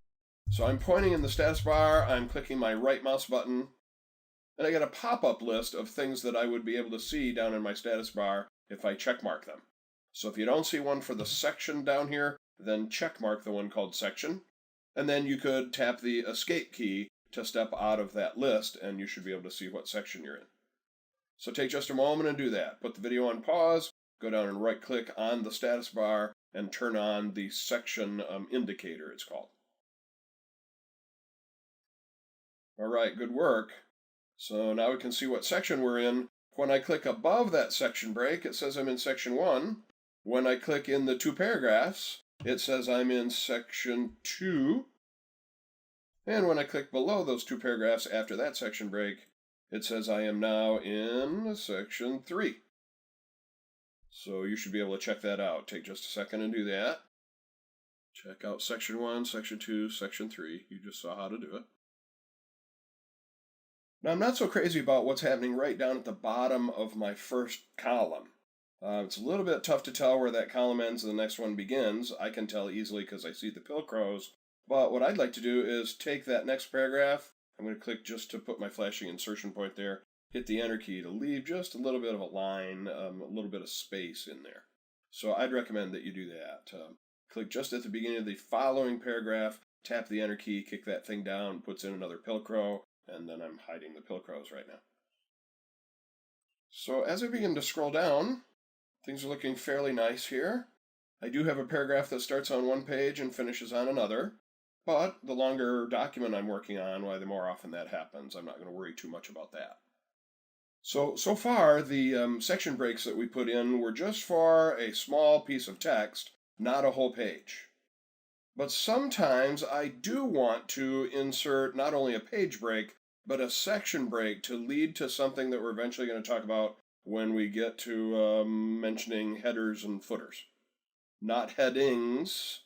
So I'm pointing in the status bar, I'm clicking my right mouse button, and I get a pop-up list of things that I would be able to see down in my status bar if I checkmark them. So if you don't see one for the section down here, then checkmark the one called section, and then you could tap the escape key to step out of that list, and you should be able to see what section you're in. So take just a moment and do that. Put the video on pause, go down and right-click on the status bar, and turn on the section indicator, it's called. All right, good work. So now we can see what section we're in. When I click above that section break, it says I'm in section 1. When I click in the 2 paragraphs, it says I'm in section 2. And when I click below those 2 paragraphs after that section break, it says I am now in section 3. So you should be able to check that out. Take just a second and do that. Check out section 1, section 2, section 3. You just saw how to do it. Now I'm not so crazy about what's happening right down at the bottom of my first column. It's a little bit tough to tell where that column ends and the next one begins. I can tell easily because I see the Pilcrows. But what I'd like to do is take that next paragraph. I'm going to click just to put my flashing insertion point there. Hit the Enter key to leave just a little bit of a line, a little bit of space in there. So I'd recommend that you do that. Click just at the beginning of the following paragraph, tap the Enter key, kick that thing down, puts in another Pilcrow, and then I'm hiding the Pilcrows right now. So as I begin to scroll down, things are looking fairly nice here. I do have a paragraph that starts on one page and finishes on another, but the longer document I'm working on, why the more often that happens, I'm not going to worry too much about that. So far, the section breaks that we put in were just for a small piece of text, not a whole page. But sometimes I do want to insert not only a page break, but a section break to lead to something that we're eventually going to talk about when we get to mentioning headers and footers. Not headings.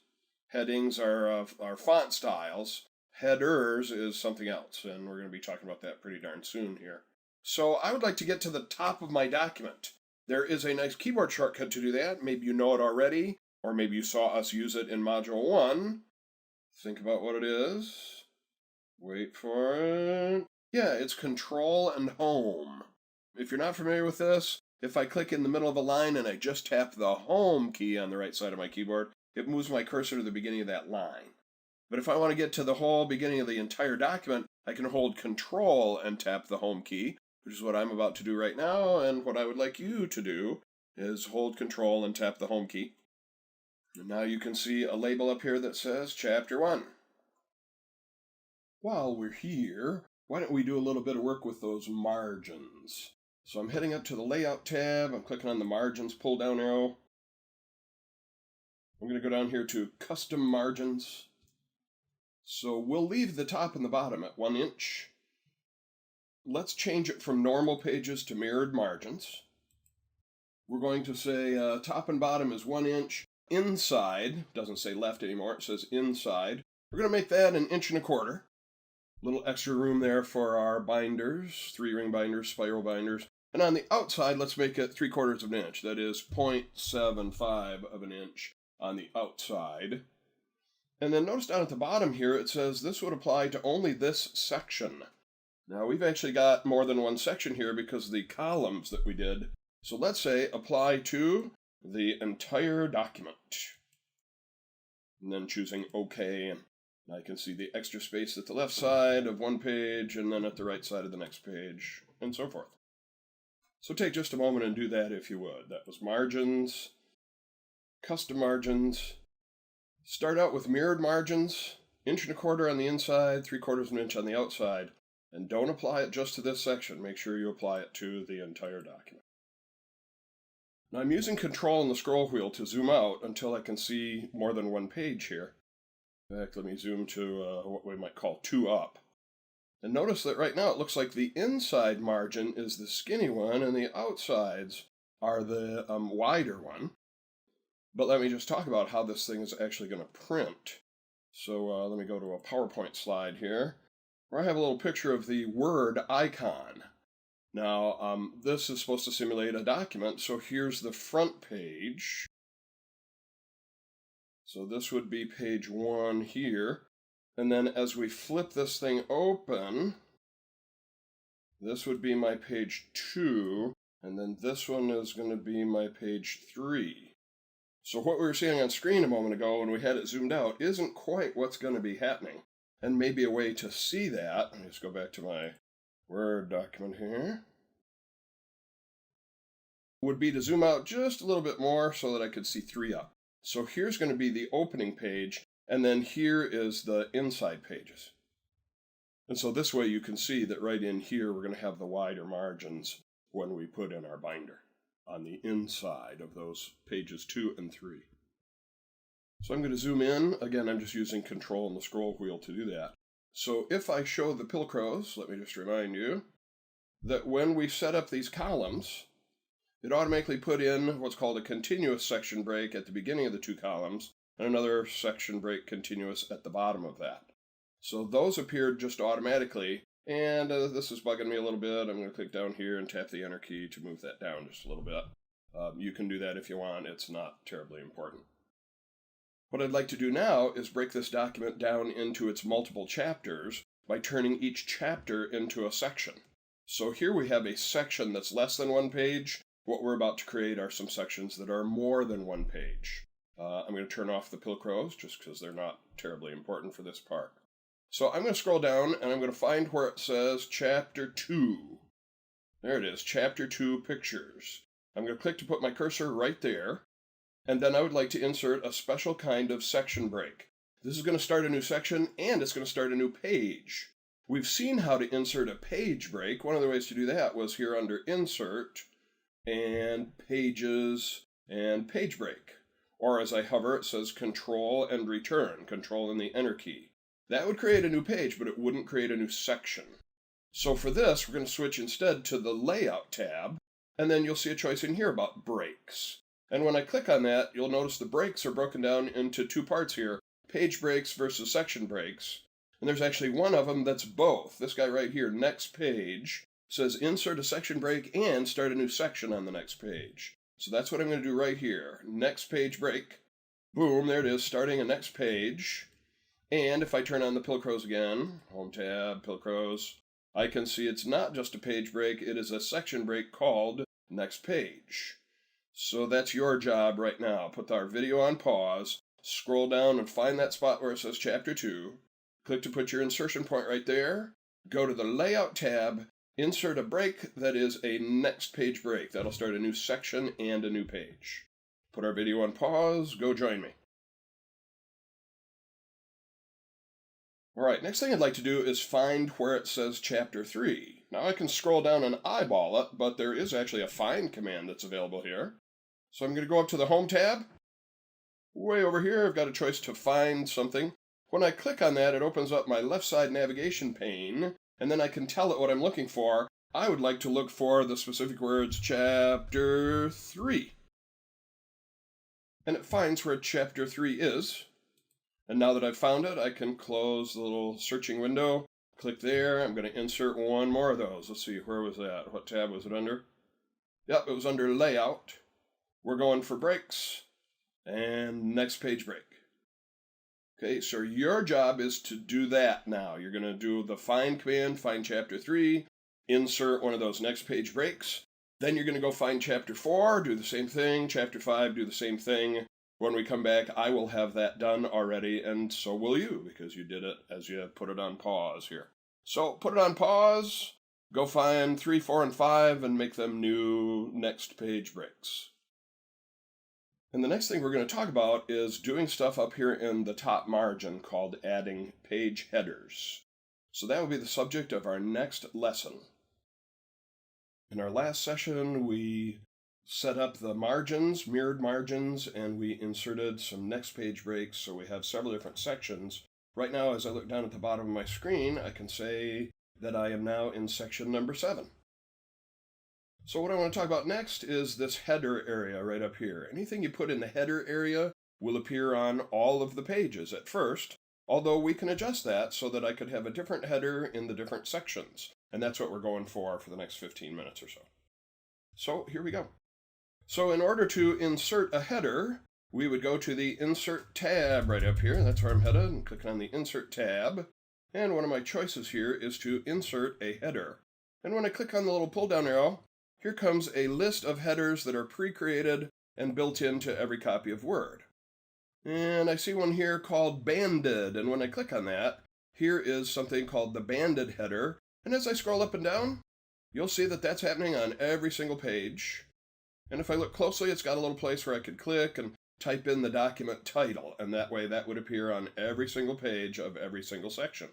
Headings are font styles. Headers is something else, and we're going to be talking about that pretty darn soon here. So I would like to get to the top of my document. There is a nice keyboard shortcut to do that. Maybe you know it already, or maybe you saw us use it in Module 1. Think about what it is. Wait for it. Yeah, it's Control and Home. If you're not familiar with this, if I click in the middle of a line and I just tap the Home key on the right side of my keyboard, it moves my cursor to the beginning of that line. But if I want to get to the whole beginning of the entire document, I can hold Control and tap the Home key, which is what I'm about to do right now, and what I would like you to do is hold Control and tap the Home key. And now you can see a label up here that says Chapter 1. While we're here, why don't we do a little bit of work with those margins? So I'm heading up to the Layout tab, I'm clicking on the Margins pull-down arrow. I'm going to go down here to Custom Margins. So we'll leave the top and the bottom at 1 inch. Let's change it from normal pages to mirrored margins. We're going to say top and bottom is 1 inch. Inside, doesn't say left anymore, it says inside. We're going to make that 1 1/4 inches. Little extra room there for our binders, 3-ring binders, spiral binders. And on the outside, let's make it 3/4 of an inch. That is 0.75 of an inch on the outside. And then notice down at the bottom here, it says this would apply to only this section. Now we've actually got more than one section here because of the columns that we did. So let's say apply to the entire document. And then choosing OK. And I can see the extra space at the left side of one page and then at the right side of the next page, and so forth. So take just a moment and do that if you would. That was margins, custom margins. Start out with mirrored margins, 1 1/4 on the inside, 3/4 inch on the outside. And don't apply it just to this section. Make sure you apply it to the entire document. Now I'm using Control on the scroll wheel to zoom out until I can see more than one page here. In fact, let me zoom to what we might call 2 up. And notice that right now it looks like the inside margin is the skinny one and the outsides are the wider one. But let me just talk about how this thing is actually going to print. So let me go to a PowerPoint slide here, where I have a little picture of the Word icon. Now, this is supposed to simulate a document, so here's the front page. So this would be page 1 here. And then as we flip this thing open, this would be my page 2, and then this one is going to be my page 3. So what we were seeing on screen a moment ago when we had it zoomed out isn't quite what's going to be happening. And maybe a way to see that, let me just go back to my Word document here, would be to zoom out just a little bit more so that I could see 3 up. So here's going to be the opening page, and then here is the inside pages. And so this way you can see that right in here we're going to have the wider margins when we put in our binder on the inside of those pages 2 and 3. So I'm going to zoom in. Again, I'm just using Control on the scroll wheel to do that. So if I show the Pilcrows, let me just remind you that when we set up these columns, it automatically put in what's called a continuous section break at the beginning of the 2 columns, and another section break continuous at the bottom of that. So those appeared just automatically, and this is bugging me a little bit. I'm going to click down here and tap the Enter key to move that down just a little bit. You can do that if you want. It's not terribly important. What I'd like to do now is break this document down into its multiple chapters by turning each chapter into a section. So here we have a section that's less than 1 page. What we're about to create are some sections that are more than 1 page. I'm going to turn off the Pilcrows just because they're not terribly important for this part. So I'm going to scroll down and I'm going to find where it says Chapter 2. There it is, Chapter 2 Pictures. I'm going to click to put my cursor right there. And then I would like to insert a special kind of section break. This is going to start a new section and it's going to start a new page. We've seen how to insert a page break. One of the ways to do that was here under Insert and Pages and Page Break. Or as I hover, it says Control and Return, Control and the Enter key. That would create a new page, but it wouldn't create a new section. So for this, we're going to switch instead to the Layout tab, and then you'll see a choice in here about breaks. And when I click on that, you'll notice the breaks are broken down into 2 parts here, page breaks versus section breaks. And there's actually one of them that's both. This guy right here, Next Page, says insert a section break and start a new section on the next page. So that's what I'm going to do right here. Next page break. Boom, there it is, starting a next page. And if I turn on the Pilcrows again, Home tab, Pilcrows, I can see it's not just a page break, it is a section break called Next Page. So that's your job right now. Put our video on pause, scroll down and find that spot where it says Chapter 2. Click to put your insertion point right there. Go to the Layout tab, insert a break that is a next page break. That'll start a new section and a new page. Put our video on pause, go join me. Alright, next thing I'd like to do is find where it says Chapter 3. Now I can scroll down and eyeball it, but there is actually a find command that's available here. So I'm going to go up to the Home tab. Way over here, I've got a choice to find something. When I click on that, it opens up my left side navigation pane, and then I can tell it what I'm looking for. I would like to look for the specific words Chapter 3. And it finds where Chapter 3 is. And now that I've found it, I can close the little searching window, click there. I'm going to insert one more of those. Let's see, where was that? What tab was it under? Yep, it was under Layout. We're going for breaks. and next page break. Okay, so your job is to do that now. You're going to do the find command, find chapter 3, insert one of those next page breaks. Then you're going to go find chapter 4, do the same thing, chapter 5, do the same thing. When we come back, I will have that done already, and so will you, because you did it as you put it on pause here. So put it on pause, go find 3, 4, and 5, and make them new next page breaks. And the next thing we're going to talk about is doing stuff up here in the top margin called adding page headers. So that will be the subject of our next lesson. In our last session, we set up the margins, mirrored margins, and we inserted some next page breaks, so we have several different sections. Right now, as I look down at the bottom of my screen, I can say that I am now in section number 7. So what I want to talk about next is this header area right up here. Anything you put in the header area will appear on all of the pages at first, although we can adjust that so that I could have a different header in the different sections. And that's what we're going for the next 15 minutes or so. So here we go. So in order to insert a header, we would go to the Insert tab right up here. That's where I'm headed, and clicking on the Insert tab. And one of my choices here is to insert a header. And when I click on the little pull-down arrow, here comes a list of headers that are pre-created and built into every copy of Word. And I see one here called Banded, and when I click on that, here is something called the Banded header. And as I scroll up and down, you'll see that that's happening on every single page. And if I look closely, it's got a little place where I could click and type in the document title, and that way that would appear on every single page of every single section.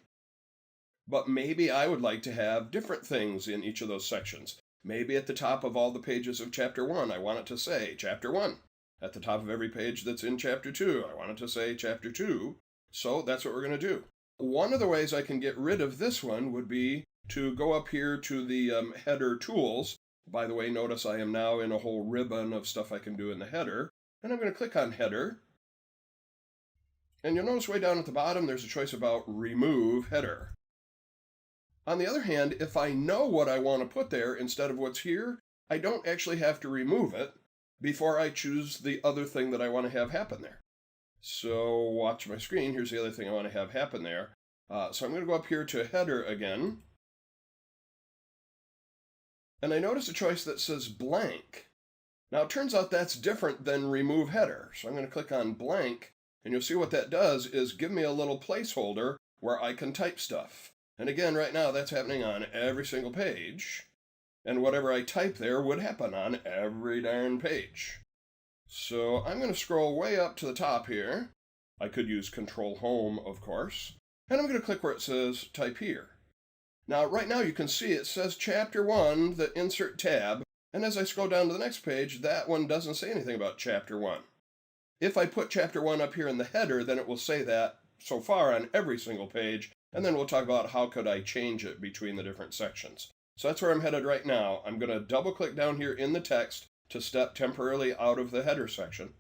But maybe I would like to have different things in each of those sections. Maybe at the top of all the pages of Chapter 1, I want it to say Chapter 1. At the top of every page that's in Chapter 2, I want it to say Chapter 2. So that's what we're going to do. One of the ways I can get rid of this one would be to go up here to the header tools. By the way, notice I am now in a whole ribbon of stuff I can do in the header. And I'm going to click on Header. And you'll notice way down at the bottom there's a choice about Remove Header. On the other hand, if I know what I want to put there instead of what's here, I don't actually have to remove it before I choose the other thing that I want to have happen there. So watch my screen. Here's the other thing I want to have happen there. So I'm going to go up here to Header again. And I notice a choice that says Blank. Now it turns out that's different than Remove Header. So I'm going to click on Blank, and you'll see what that does is give me a little placeholder where I can type stuff. And again, right now, that's happening on every single page. And whatever I type there would happen on every darn page. So I'm going to scroll way up to the top here. I could use Control Home, of course. And I'm going to click where it says Type Here. Now, right now, you can see it says Chapter 1, the Insert tab. And as I scroll down to the next page, that one doesn't say anything about Chapter 1. If I put Chapter 1 up here in the header, then it will say that so far on every single page. And then we'll talk about how could I change it between the different sections. So that's where I'm headed right now. I'm going to double click down here in the text to step temporarily out of the header section.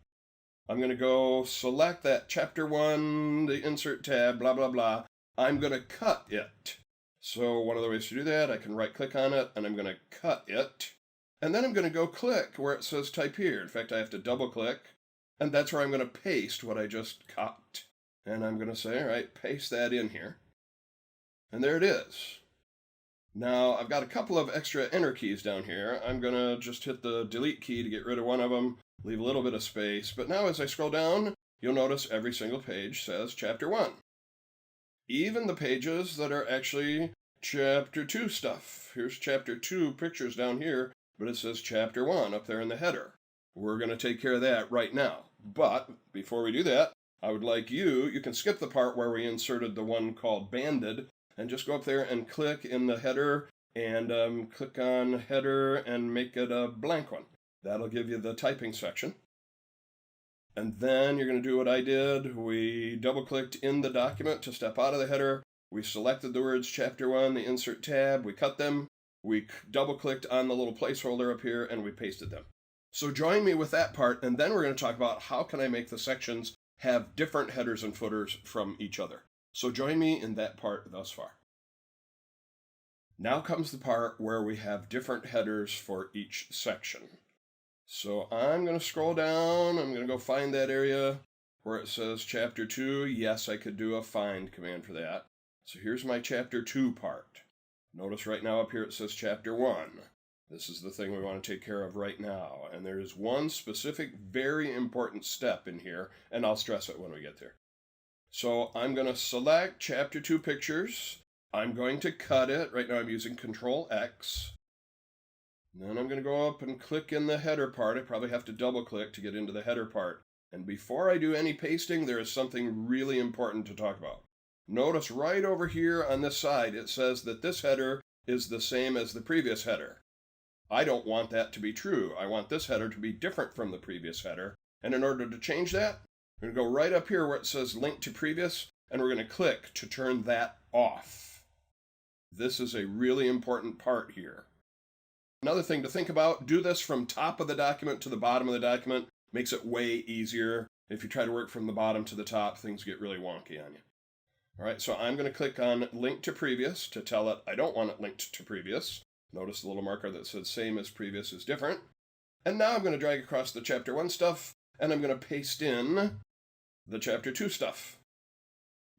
I'm going to go select that Chapter 1, the Insert tab, blah, blah, blah. I'm going to cut it. So one of the ways to do that, I can right click on it and I'm going to cut it. And then I'm going to go click where it says Type Here. In fact, I have to double click. And that's where I'm going to paste what I just cut. And I'm going to say, all right, paste that in here. And there it is. Now, I've got a couple of extra enter keys down here. I'm going to just hit the delete key to get rid of one of them, leave a little bit of space. But now as I scroll down, you'll notice every single page says Chapter 1. Even the pages that are actually Chapter 2 stuff. Here's Chapter 2 pictures down here, but it says Chapter 1 up there in the header. We're going to take care of that right now. But before we do that, I would like you can skip the part where we inserted the one called Banded, and just go up there and click in the header and click on header and make it a blank one. That'll give you the typing section. And then you're going to do what I did. We double clicked in the document to step out of the header. We selected the words Chapter 1, the Insert tab. We cut them. We double clicked on the little placeholder up here and we pasted them. So join me with that part, and then we're going to talk about how can I make the sections have different headers and footers from each other. So join me in that part thus far. Now comes the part where we have different headers for each section. So I'm going to scroll down. I'm going to go find that area where it says Chapter 2. Yes, I could do a find command for that. So here's my Chapter 2 part. Notice right now up here it says Chapter 1. This is the thing we want to take care of right now. And there is one specific, very important step in here, and I'll stress it when we get there. So I'm going to select Chapter 2 Pictures. I'm going to cut it. Right now I'm using Control X. And then I'm going to go up and click in the header part. I probably have to double click to get into the header part. And before I do any pasting, there is something really important to talk about. Notice right over here on this side, it says that this header is the same as the previous header. I don't want that to be true. I want this header to be different from the previous header. And in order to change that, we're going to go right up here where it says Link to Previous, and we're going to click to turn that off. This is a really important part here. Another thing to think about, do this from top of the document to the bottom of the document. Makes it way easier. If you try to work from the bottom to the top, things get really wonky on you. All right, so I'm going to click on Link to Previous to tell it I don't want it linked to previous. Notice the little marker that says same as previous is different. And now I'm going to drag across the Chapter 1 stuff, and I'm going to paste in the Chapter 2 stuff.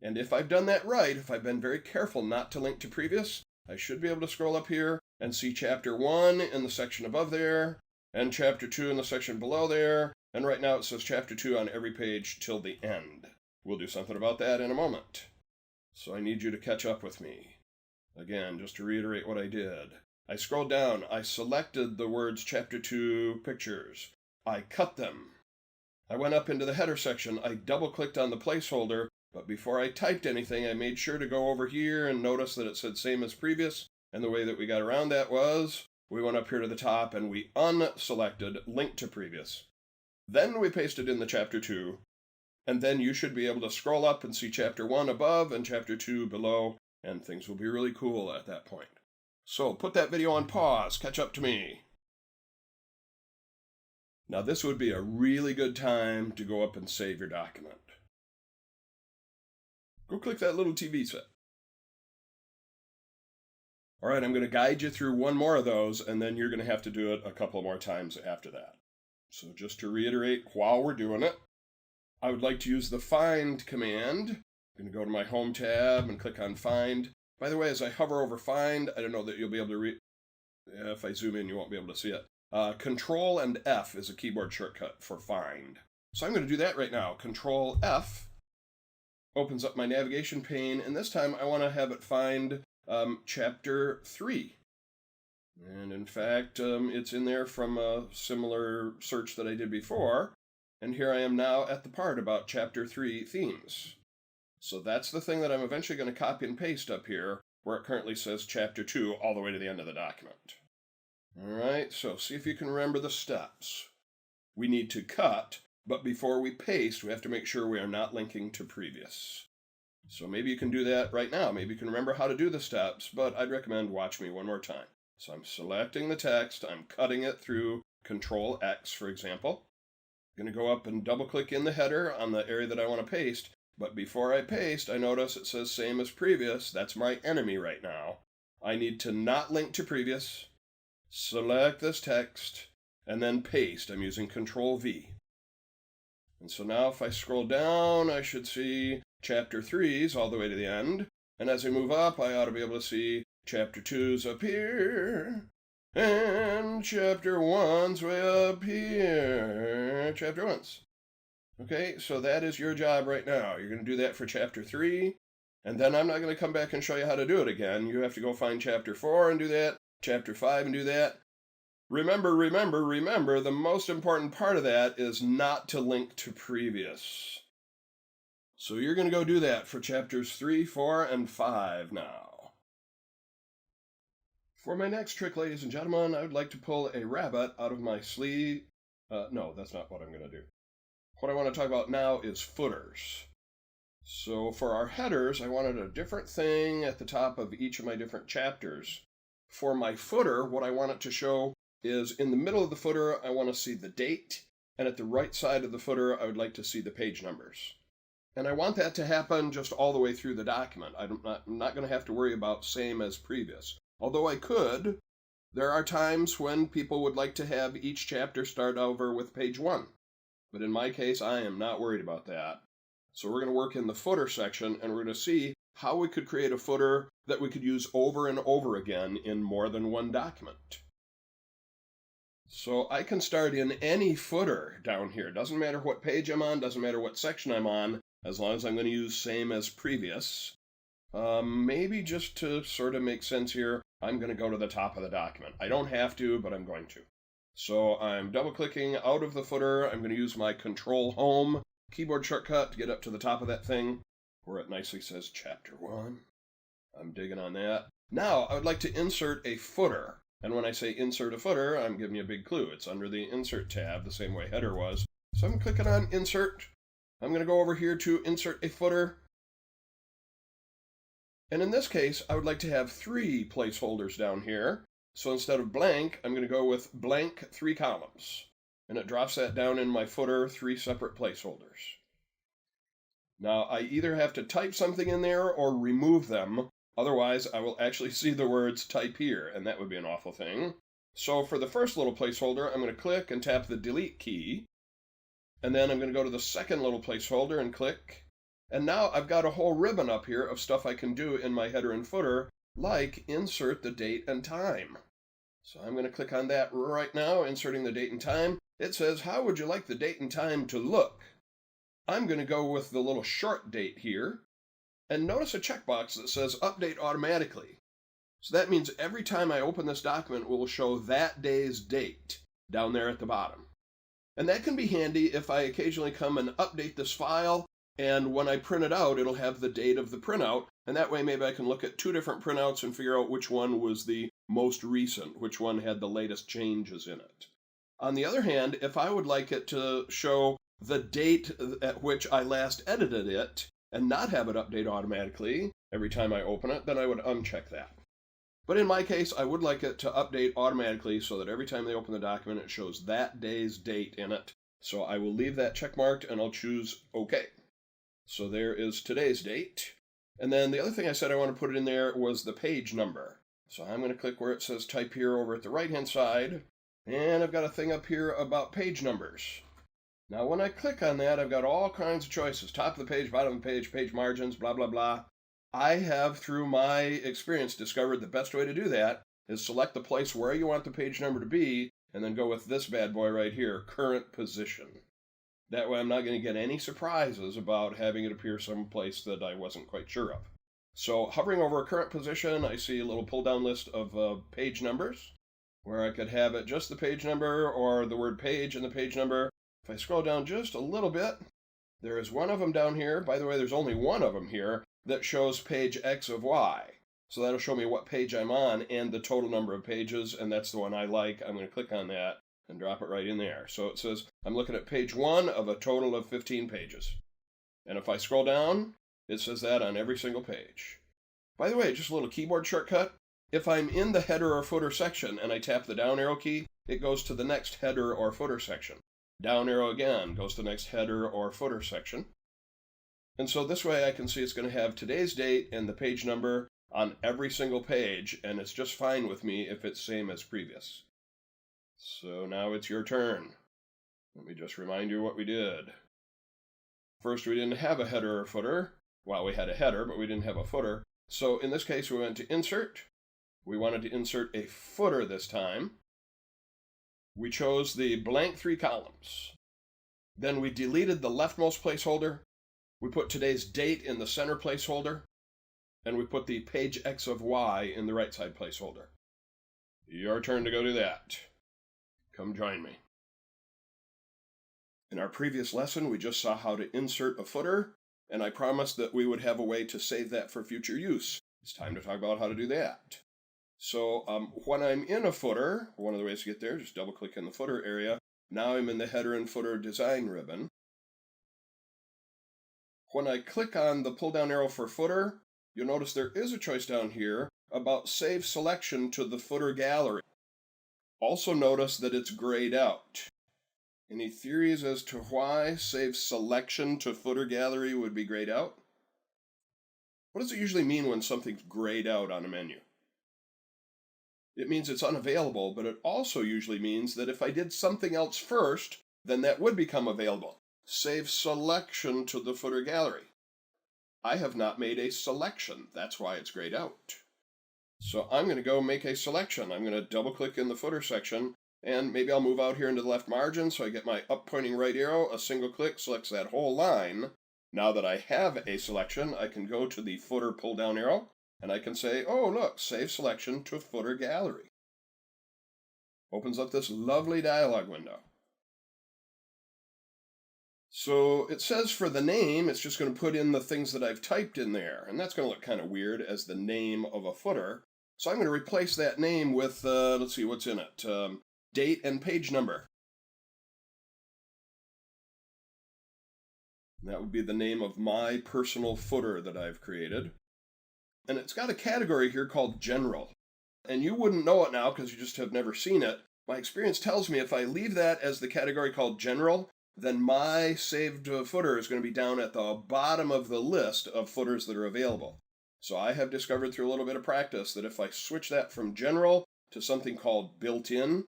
And if I've done that right, if I've been very careful not to link to previous, I should be able to scroll up here and see Chapter 1 in the section above there, and Chapter 2 in the section below there, and right now it says Chapter 2 on every page till the end. We'll do something about that in a moment. So I need you to catch up with me. Again, just to reiterate what I did. I scrolled down, I selected the words Chapter 2 Pictures. I cut them. I went up into the header section, I double-clicked on the placeholder, but before I typed anything, I made sure to go over here and notice that it said same as previous, and the way that we got around that was, we went up here to the top and we unselected Link to Previous. Then we pasted in the Chapter 2, and then you should be able to scroll up and see Chapter 1 above and Chapter 2 below, and things will be really cool at that point. So put that video on pause, catch up to me. Now this would be a really good time to go up and save your document. Go click that little TV set. All right, I'm going to guide you through one more of those, and then you're going to have to do it a couple more times after that. So just to reiterate, while we're doing it, I would like to use the Find command. I'm going to go to my Home tab and click on Find. By the way, as I hover over Find, I don't know that you'll be able to read. If I zoom in, you won't be able to see it. Control and F is a keyboard shortcut for Find. So I'm going to do that right now. Control F opens up my navigation pane, and this time I want to have it find Chapter 3. And in fact, it's in there from a similar search that I did before. And here I am now at the part about Chapter 3 themes. So that's the thing that I'm eventually going to copy and paste up here, where it currently says Chapter 2 all the way to the end of the document. All right, so see if you can remember the steps. We need to cut, but before we paste, we have to make sure we are not linking to previous. So maybe you can do that right now. Maybe you can remember how to do the steps, but I'd recommend watch me one more time. So I'm selecting the text, I'm cutting it through Control X, for example. I'm going to go up and double-click in the header on the area that I want to paste, but before I paste, I notice it says same as previous. That's my enemy right now. I need to not link to previous, select this text, and then paste. I'm using Control V. And so now if I scroll down, I should see Chapter 3's all the way to the end. And as I move up, I ought to be able to see Chapter 2's up here. And Chapter 1's way up here. Chapter 1's. Okay, so that is your job right now. You're going to do that for Chapter 3. And then I'm not going to come back and show you how to do it again. You have to go find Chapter 4 and do that. Chapter 5 and do that. Remember, the most important part of that is not to link to previous. So you're going to go do that for Chapters 3, 4, and 5 now. For my next trick, ladies and gentlemen, I would like to pull a rabbit out of my sleeve. No, that's not what I'm going to do. What I want to talk about now is footers. So for our headers, I wanted a different thing at the top of each of my different chapters. For my footer, what I want it to show is in the middle of the footer, I want to see the date, and at the right side of the footer, I would like to see the page numbers. And I want that to happen just all the way through the document. I'm not going to have to worry about same as previous. Although I could There are times when people would like to have each chapter start over with page 1, but in my case, I am not worried about that. So we're going to work in the footer section, and we're going to see how we could create a footer that we could use over and over again in more than one document. So I can start in any footer down here. Doesn't matter what page I'm on, doesn't matter what section I'm on, as long as I'm going to use same as previous. Maybe just to sort of make sense here, I'm going to go to the top of the document. I don't have to, but I'm going to. So I'm double-clicking out of the footer. I'm going to use my Control-Home keyboard shortcut to get up to the top of that thing, where it nicely says Chapter 1. I'm digging on that. Now, I would like to insert a footer. And when I say insert a footer, I'm giving you a big clue. It's under the Insert tab, the same way header was. So I'm clicking on Insert. I'm going to go over here to Insert a footer. And in this case, I would like to have 3 placeholders down here. So instead of blank, I'm going to go with blank 3 columns. And it drops that down in my footer, 3 separate placeholders. Now, I either have to type something in there or remove them. Otherwise, I will actually see the words type here, and that would be an awful thing. So for the first little placeholder, I'm going to click and tap the delete key. And then I'm going to go to the second little placeholder and click. And now I've got a whole ribbon up here of stuff I can do in my header and footer, like insert the date and time. So I'm going to click on that right now, inserting the date and time. It says, how would you like the date and time to look? I'm going to go with the little short date here. And notice a checkbox that says update automatically. So that means every time I open this document, it will show that day's date down there at the bottom. And that can be handy if I occasionally come and update this file, and when I print it out, it'll have the date of the printout, and that way maybe I can look at 2 different printouts and figure out which one was the most recent, which one had the latest changes in it. On the other hand, if I would like it to show the date at which I last edited it, and not have it update automatically every time I open it, then I would uncheck that. But in my case, I would like it to update automatically so that every time they open the document, it shows that day's date in it. So I will leave that check marked and I'll choose OK. So there is today's date. And then the other thing I said I want to put it in there was the page number. So I'm going to click where it says type here over at the right-hand side. And I've got a thing up here about page numbers. Now, when I click on that, I've got all kinds of choices. Top of the page, bottom of the page, page margins, blah, blah, blah. I have, through my experience, discovered the best way to do that is select the place where you want the page number to be, and then go with this bad boy right here, current position. That way I'm not going to get any surprises about having it appear someplace that I wasn't quite sure of. So, hovering over a current position, I see a little pull-down list of page numbers, where I could have it just the page number or the word page and the page number. If I scroll down just a little bit, there is one of them down here. By the way, there's only one of them here that shows page X of Y. So that'll show me what page I'm on and the total number of pages, and that's the one I like. I'm going to click on that and drop it right in there. So it says I'm looking at page 1 of a total of 15 pages. And if I scroll down, it says that on every single page. By the way, just a little keyboard shortcut. If I'm in the header or footer section and I tap the down arrow key, it goes to the next header or footer section. Down arrow again goes to the next header or footer section. And so this way I can see it's going to have today's date and the page number on every single page, and it's just fine with me if it's same as previous. So now it's your turn. Let me just remind you what we did. First, we didn't have a header or footer. Well, we had a header, but we didn't have a footer. So in this case, we went to Insert. We wanted to insert a footer this time. We chose the blank 3 columns. Then we deleted the leftmost placeholder. We put today's date in the center placeholder. And we put the page X of Y in the right side placeholder. Your turn to go do that. Come join me. In our previous lesson, we just saw how to insert a footer, and I promised that we would have a way to save that for future use. It's time to talk about how to do that. So when I'm in a footer, one of the ways to get there, just double-click in the footer area. Now I'm in the header and footer design ribbon. When I click on the pull-down arrow for footer, you'll notice there is a choice down here about save selection to the footer gallery. Also notice that it's grayed out. Any theories as to why save selection to footer gallery would be grayed out? What does it usually mean when something's grayed out on a menu? it means it's unavailable, but it also usually means that if I did something else first, then that would become available. Save selection to the footer gallery. I have not made a selection. That's why it's grayed out. So I'm going to go make a selection. I'm going to double click in the footer section, and maybe I'll move out here into the left margin so I get my up pointing right arrow. A single click selects that whole line. Now that I have a selection, I can go to the footer pull down arrow, and I can say, oh look, save selection to footer gallery. Opens up this lovely dialog window. So it says for the name, it's just going to put in the things that I've typed in there, and that's going to look kind of weird as the name of a footer. So I'm going to replace that name with, let's see, what's in it? Date and page number. That would be the name of my personal footer that I've created. And it's got a category here called General. And you wouldn't know it now because you just have never seen it. My experience tells me if I leave that as the category called General, then my saved footer is going to be down at the bottom of the list of footers that are available. So I have discovered through a little bit of practice that if I switch that from General to something called Built-in,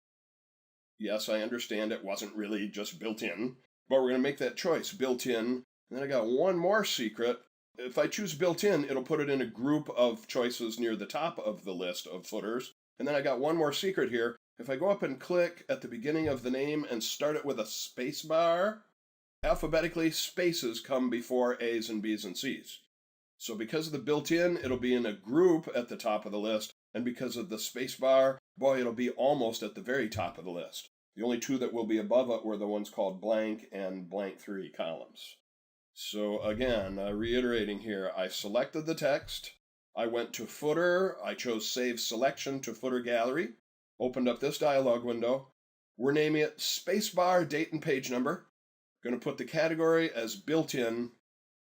yes, I understand it wasn't really just built-in, but we're going to make that choice, Built-in. And then I got one more secret. If I choose Built-in, it'll put it in a group of choices near the top of the list of footers. And then I got one more secret here. If I go up and click at the beginning of the name and start it with a space bar, alphabetically spaces come before A's and B's and C's. So because of the built-in, it'll be in a group at the top of the list, and because of the space bar, boy, it'll be almost at the very top of the list. The only two that will be above it were the ones called blank and blank 3 columns. So again, reiterating here, I selected the text, I went to footer, I chose save selection to footer gallery, opened up this dialog window. We're naming it spacebar date and page number. Going to put the category as built-in,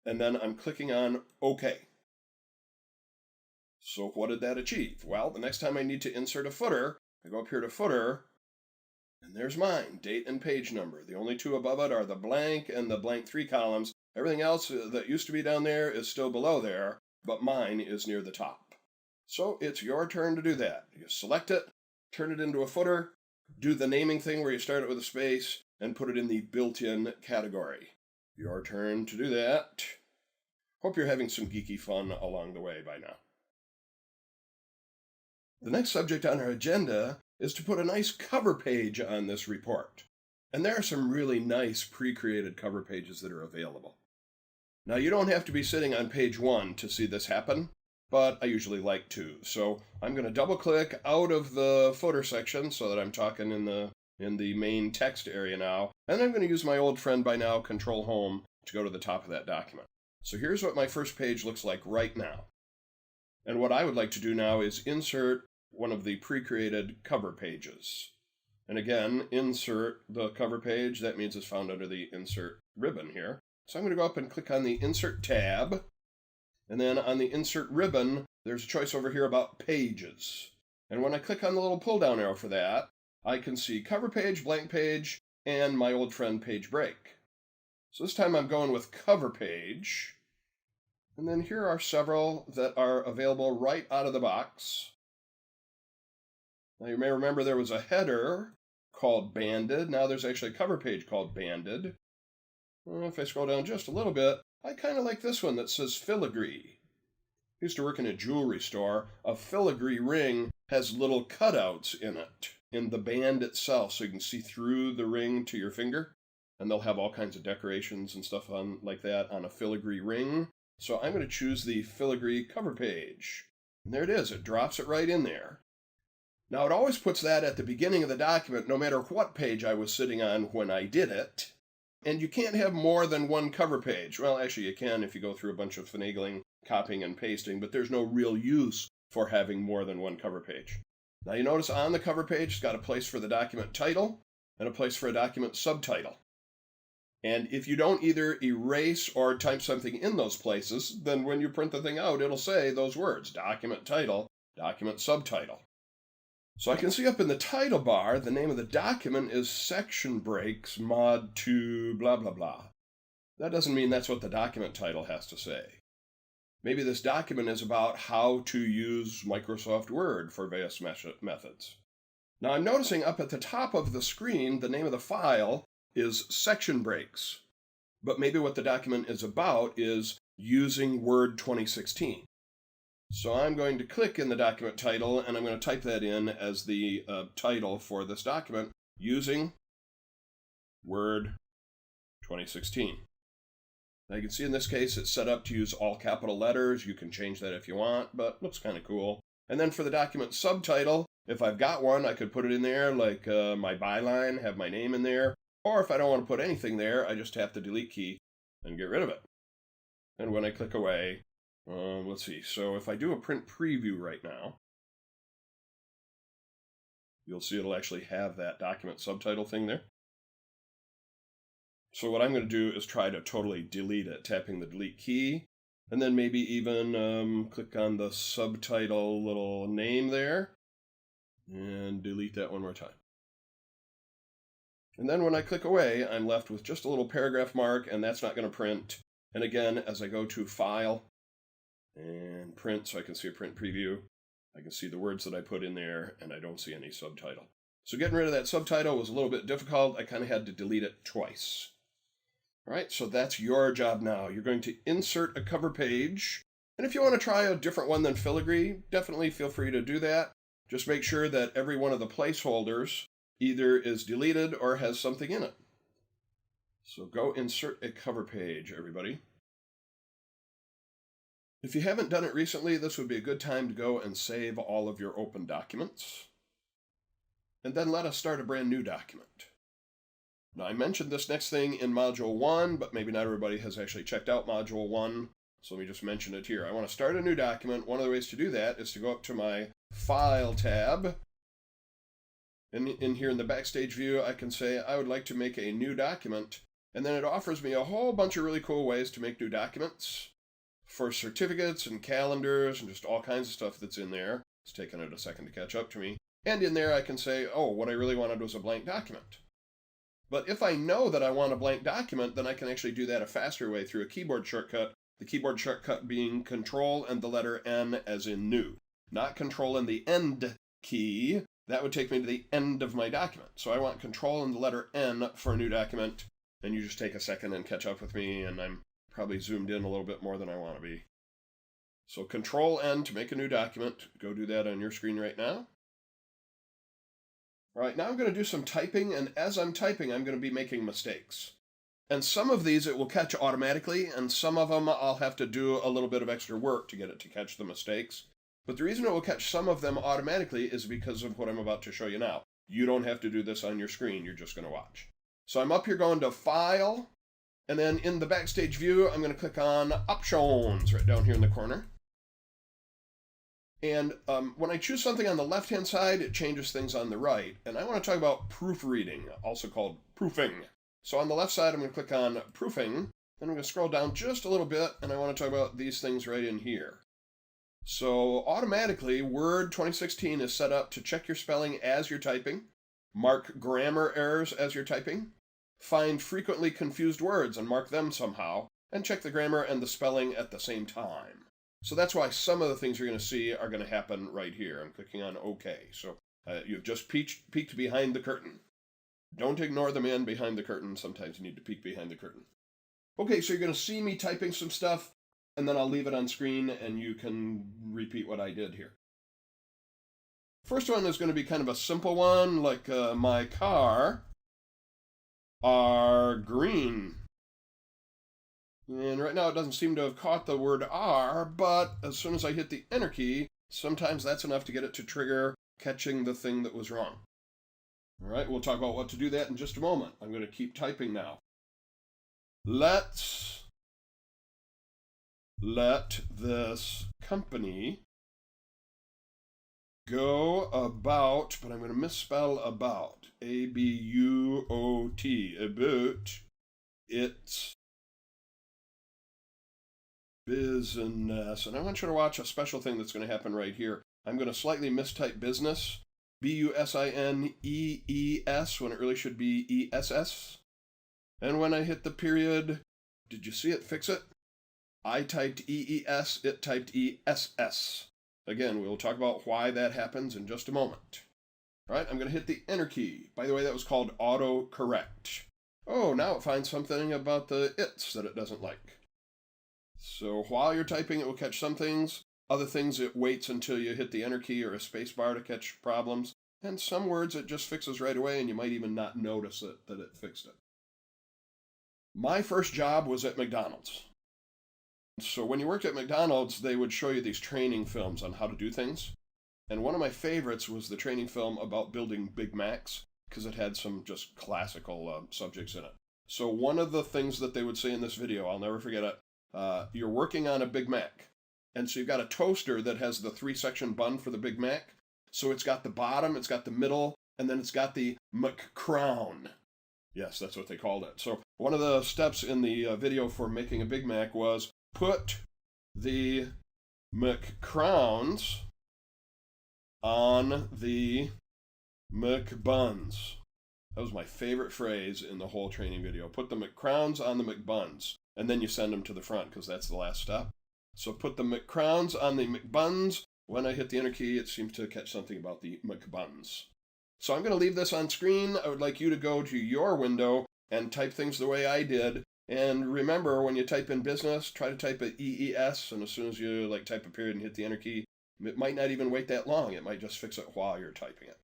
and then I'm clicking on OK. So what did that achieve? Well, the next time I need to insert a footer, I go up here to footer, and there's mine, date and page number. The only two above it are the blank and the blank 3 columns. Everything else that used to be down there is still below there, but mine is near the top. So it's your turn to do that. You select it, turn it into a footer, do the naming thing where you start it with a space, and put it in the built-in category. Your turn to do that. Hope you're having some geeky fun along the way by now. The next subject on our agenda is to put a nice cover page on this report. And there are some really nice pre-created cover pages that are available. Now, you don't have to be sitting on page 1 to see this happen, but I usually like to. So I'm going to double-click out of the footer section so that I'm talking in the main text area now, and I'm going to use my old friend by now, Control-Home, to go to the top of that document. So here's what my first page looks like right now. And what I would like to do now is insert one of the pre-created cover pages. And again, insert the cover page. That means it's found under the Insert ribbon here. So I'm going to go up and click on the Insert tab. And then on the Insert ribbon, there's a choice over here about Pages. And when I click on the little pull-down arrow for that, I can see Cover Page, Blank Page, and my old friend Page Break. So this time I'm going with Cover Page. And then here are several that are available right out of the box. Now you may remember there was a header called Banded. Now there's actually a cover page called Banded. If I scroll down just a little bit, I kind of like this one that says Filigree. I used to work in a jewelry store. A filigree ring has little cutouts in it, in the band itself, so you can see through the ring to your finger. And they'll have all kinds of decorations and stuff on like that on a filigree ring. So I'm going to choose the filigree cover page. And there it is. It drops it right in there. Now, it always puts that at the beginning of the document, no matter what page I was sitting on when I did it. And you can't have more than one cover page. Well, actually, you can if you go through a bunch of finagling, copying, and pasting, but there's no real use for having more than one cover page. Now, you notice on the cover page, it's got a place for the document title and a place for a document subtitle. And if you don't either erase or type something in those places, then when you print the thing out, it'll say those words, document title, document subtitle. So I can see up in the title bar, the name of the document is Section Breaks Mod 2 blah blah blah. That doesn't mean that's what the document title has to say. Maybe this document is about how to use Microsoft Word for various methods. Now I'm noticing up at the top of the screen, the name of the file is Section Breaks. But maybe what the document is about is using Word 2016. So I'm going to click in the document title, and I'm going to type that in as the title for this document, using Word 2016. Now you can see in this case it's set up to use all capital letters. You can change that if you want, but looks kind of cool. And then for the document subtitle, if I've got one, I could put it in there like my byline, have my name in there. Or if I don't want to put anything there, I just tap the delete key and get rid of it. And when I click away, let's see. So if I do a print preview right now, you'll see it'll actually have that document subtitle thing there. So what I'm going to do is try to totally delete it, tapping the delete key, and then maybe even click on the subtitle little name there, and delete that one more time. And then when I click away, I'm left with just a little paragraph mark, and that's not going to print. And again, as I go to File and Print, so I can see a print preview, I can see the words that I put in there, and I don't see any subtitle. So getting rid of that subtitle was a little bit difficult. I kind of had to delete it twice. All right, so that's your job now. You're going to insert a cover page. And if you want to try a different one than Filigree, definitely feel free to do that. Just make sure that every one of the placeholders either is deleted or has something in it. So go insert a cover page, everybody. If you haven't done it recently, this would be a good time to go and save all of your open documents. And then let us start a brand new document. Now, I mentioned this next thing in Module 1, but maybe not everybody has actually checked out Module 1, so let me just mention it here. I want to start a new document. One of the ways to do that is to go up to my File tab. And in here in the Backstage view, I can say I would like to make a new document, and then it offers me a whole bunch of really cool ways to make new documents for certificates and calendars and just all kinds of stuff that's in there. It's taken it a second to catch up to me. And in there I can say, oh, what I really wanted was a blank document. But if I know that I want a blank document, then I can actually do that a faster way through a keyboard shortcut, the keyboard shortcut being Control and the letter N as in new. Not Control and the End key. That would take me to the end of my document. So I want Control and the letter N for a new document, and you just take a second and catch up with me, and I'm probably zoomed in a little bit more than I want to be. So Control N to make a new document. Go do that on your screen right now. All right, now I'm going to do some typing, and as I'm typing, I'm going to be making mistakes. And some of these it will catch automatically, and some of them I'll have to do a little bit of extra work to get it to catch the mistakes. But the reason it will catch some of them automatically is because of what I'm about to show you now. You don't have to do this on your screen, you're just going to watch. So I'm up here going to File, and then in the Backstage view, I'm going to click on Options right down here in the corner. And when I choose something on the left-hand side, it changes things on the right. And I want to talk about proofreading, also called proofing. So on the left side, I'm going to click on Proofing. Then I'm going to scroll down just a little bit, and I want to talk about these things right in here. So automatically, Word 2016 is set up to check your spelling as you're typing, mark grammar errors as you're typing, find frequently confused words and mark them somehow, and check the grammar and the spelling at the same time. So that's why some of the things you're going to see are going to happen right here. I'm clicking on OK. So you've just peeked behind the curtain. Don't ignore the man behind the curtain. Sometimes you need to peek behind the curtain. Okay, so you're going to see me typing some stuff, and then I'll leave it on screen, and you can repeat what I did here. First one is going to be kind of a simple one, like my car are green. And right now it doesn't seem to have caught the word R, but as soon as I hit the Enter key, sometimes that's enough to get it to trigger catching the thing that was wrong. All right, we'll talk about what to do that in just a moment. I'm going to keep typing now. Let this company go about, but I'm going to misspell about, A-B-U-O-T, about its business. And I want you to watch a special thing that's going to happen right here. I'm going to slightly mistype business, B-U-S-I-N-E-E-S, when it really should be E-S-S. And when I hit the period, did you see it fix it? I typed EES, it typed ESS. Again, we'll talk about why that happens in just a moment. All right, I'm going to hit the Enter key. By the way, that was called autocorrect. Oh, now it finds something about the its that it doesn't like. So while you're typing, it will catch some things. Other things, it waits until you hit the Enter key or a space bar to catch problems. And some words it just fixes right away, and you might even not notice that it fixed it. My first job was at McDonald's. So when you worked at McDonald's, they would show you these training films on how to do things. And one of my favorites was the training film about building Big Macs, because it had some just classical subjects in it. So one of the things that they would say in this video, I'll never forget it, you're working on a Big Mac. And so you've got a toaster that has the 3-section bun for the Big Mac. So it's got the bottom, it's got the middle, and then it's got the McCrown. Yes, that's what they called it. So one of the steps in the video for making a Big Mac was put the McCrowns on the McBuns. That was my favorite phrase in the whole training video. Put the McCrowns on the McBuns. And then you send them to the front because that's the last step. So put the McCrowns on the McBuns. When I hit the Enter key, it seems to catch something about the McBuns. So I'm going to leave this on screen. I would like you to go to your window and type things the way I did. And remember, when you type in business, try to type it EES. And as soon as you type a period and hit the Enter key, it might not even wait that long. It might just fix it while you're typing it.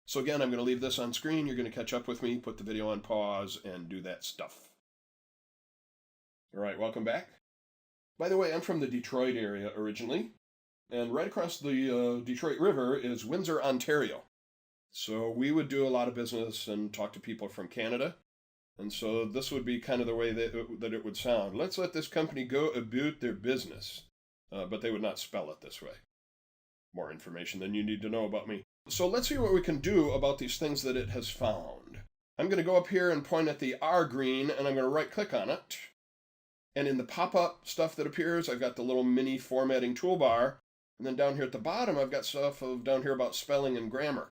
So again, I'm going to leave this on screen. You're going to catch up with me, put the video on pause, and do that stuff. All right, welcome back. By the way, I'm from the Detroit area originally. And right across the Detroit River is Windsor, Ontario. So we would do a lot of business and talk to people from Canada. And so this would be kind of the way that it would sound. Let's let this company go about their business. But they would not spell it this way. More information than you need to know about me. So let's see what we can do about these things that it has found. I'm going to go up here and point at the R green, and I'm going to right-click on it. And in the pop-up stuff that appears, I've got the little mini formatting toolbar. And then down here at the bottom, I've got stuff down here about spelling and grammar.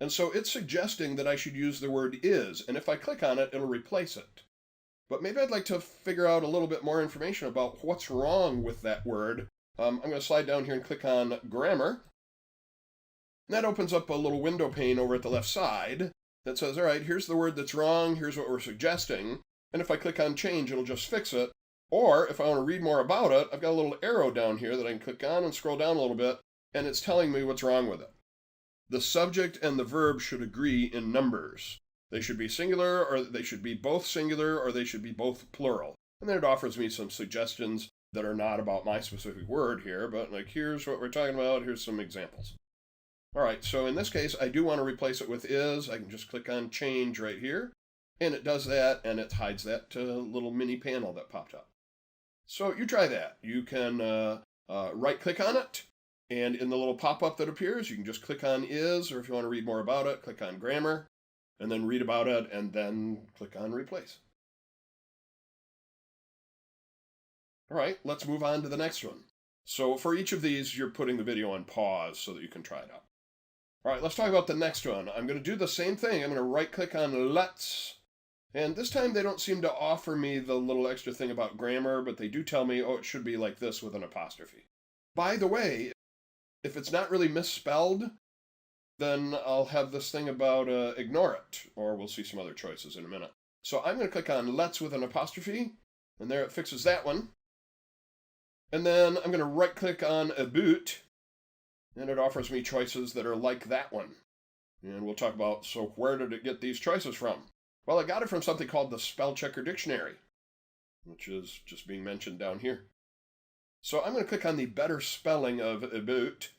And so it's suggesting that I should use the word is, and if I click on it, it'll replace it. But maybe I'd like to figure out a little bit more information about what's wrong with that word. I'm going to slide down here and click on grammar. And that opens up a little window pane over at the left side that says, all right, here's the word that's wrong, here's what we're suggesting. And if I click on change, it'll just fix it. Or if I want to read more about it, I've got a little arrow down here that I can click on and scroll down a little bit, and it's telling me what's wrong with it. The subject and the verb should agree in numbers. They should be singular, or they should be both singular, or they should be both plural. And then it offers me some suggestions that are not about my specific word here, but here's what we're talking about, here's some examples. All right, so in this case, I do want to replace it with is. I can just click on change right here, and it does that, and it hides that little mini panel that popped up. So you try that. You can right-click on it, and in the little pop-up that appears, you can just click on is, or if you want to read more about it, click on grammar, and then read about it, and then click on replace. All right, let's move on to the next one. So for each of these, you're putting the video on pause so that you can try it out. All right, let's talk about the next one. I'm going to do the same thing. I'm going to right-click on let's. And this time they don't seem to offer me the little extra thing about grammar, but they do tell me, oh, it should be like this with an apostrophe. By the way, if it's not really misspelled, then I'll have this thing about ignore it, or we'll see some other choices in a minute. So I'm going to click on let's with an apostrophe, and there it fixes that one. And then I'm going to right-click on about, and it offers me choices that are like that one. And we'll talk about, so where did it get these choices from? Well, I got it from something called the Spell Checker Dictionary, which is just being mentioned down here. So I'm going to click on the better spelling of about.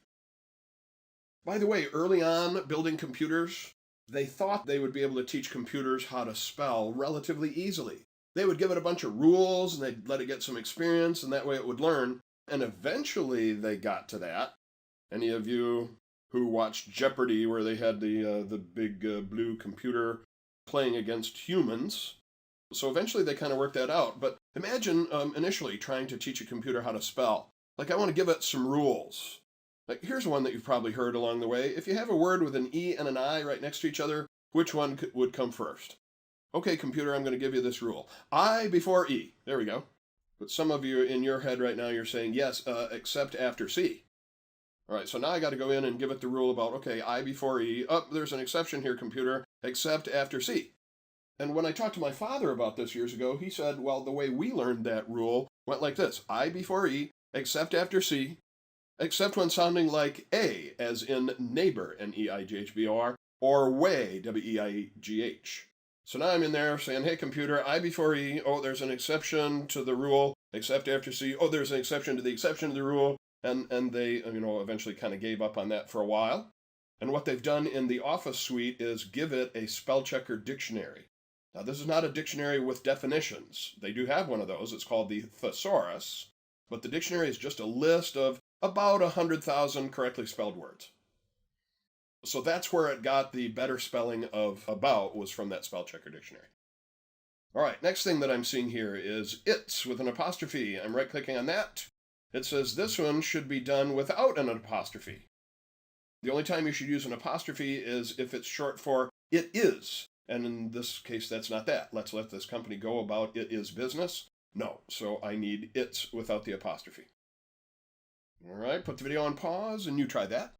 By the way, early on, building computers, they thought they would be able to teach computers how to spell relatively easily. They would give it a bunch of rules, and they'd let it get some experience, and that way it would learn. And eventually they got to that. Any of you who watched Jeopardy, where they had the big blue computer playing against humans. So eventually they kind of worked that out. But imagine initially trying to teach a computer how to spell. I want to give it some rules. Here's one that you've probably heard along the way. If you have a word with an E and an I right next to each other, which one would come first? Okay, computer, I'm going to give you this rule. I before E. There we go. But some of you in your head right now, you're saying, yes, except after C. All right, so now I got to go in and give it the rule about, okay, I before E. Oh, there's an exception here, computer, except after C. And when I talked to my father about this years ago, he said, well, the way we learned that rule went like this: I before E, except after C, except when sounding like A, as in neighbor, N-E-I-G-H-B-O-R, or way, W-E-I-G-H. So now I'm in there saying, hey, computer, I before E, oh, there's an exception to the rule, except after C, oh, there's an exception to the rule, and they, eventually kind of gave up on that for a while. And what they've done in the Office suite is give it a spell checker dictionary. Now, this is not a dictionary with definitions. They do have one of those. It's called the Thesaurus, but the dictionary is just a list of about 100,000 correctly spelled words. So that's where it got the better spelling of about, was from that spell checker dictionary. All right, next thing that I'm seeing here is it's with an apostrophe. I'm right-clicking on that. It says this one should be done without an apostrophe. The only time you should use an apostrophe is if it's short for it is. And in this case, that's not that. Let's let this company go about it is business. No, so I need it's without the apostrophe. All right, put the video on pause and you try that.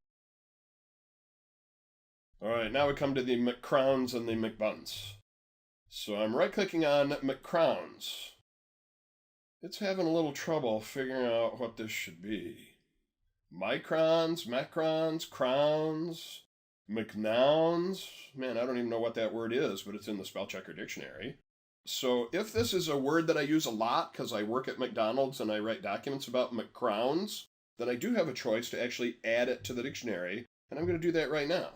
All right, now we come to the McCrowns and the McBuns. So I'm right-clicking on McCrowns. It's having a little trouble figuring out what this should be. Microns, macrons, crowns, McNouns. Man, I don't even know what that word is, but it's in the spell checker dictionary. So if this is a word that I use a lot because I work at McDonald's and I write documents about McCrowns, then I do have a choice to actually add it to the dictionary, and I'm going to do that right now.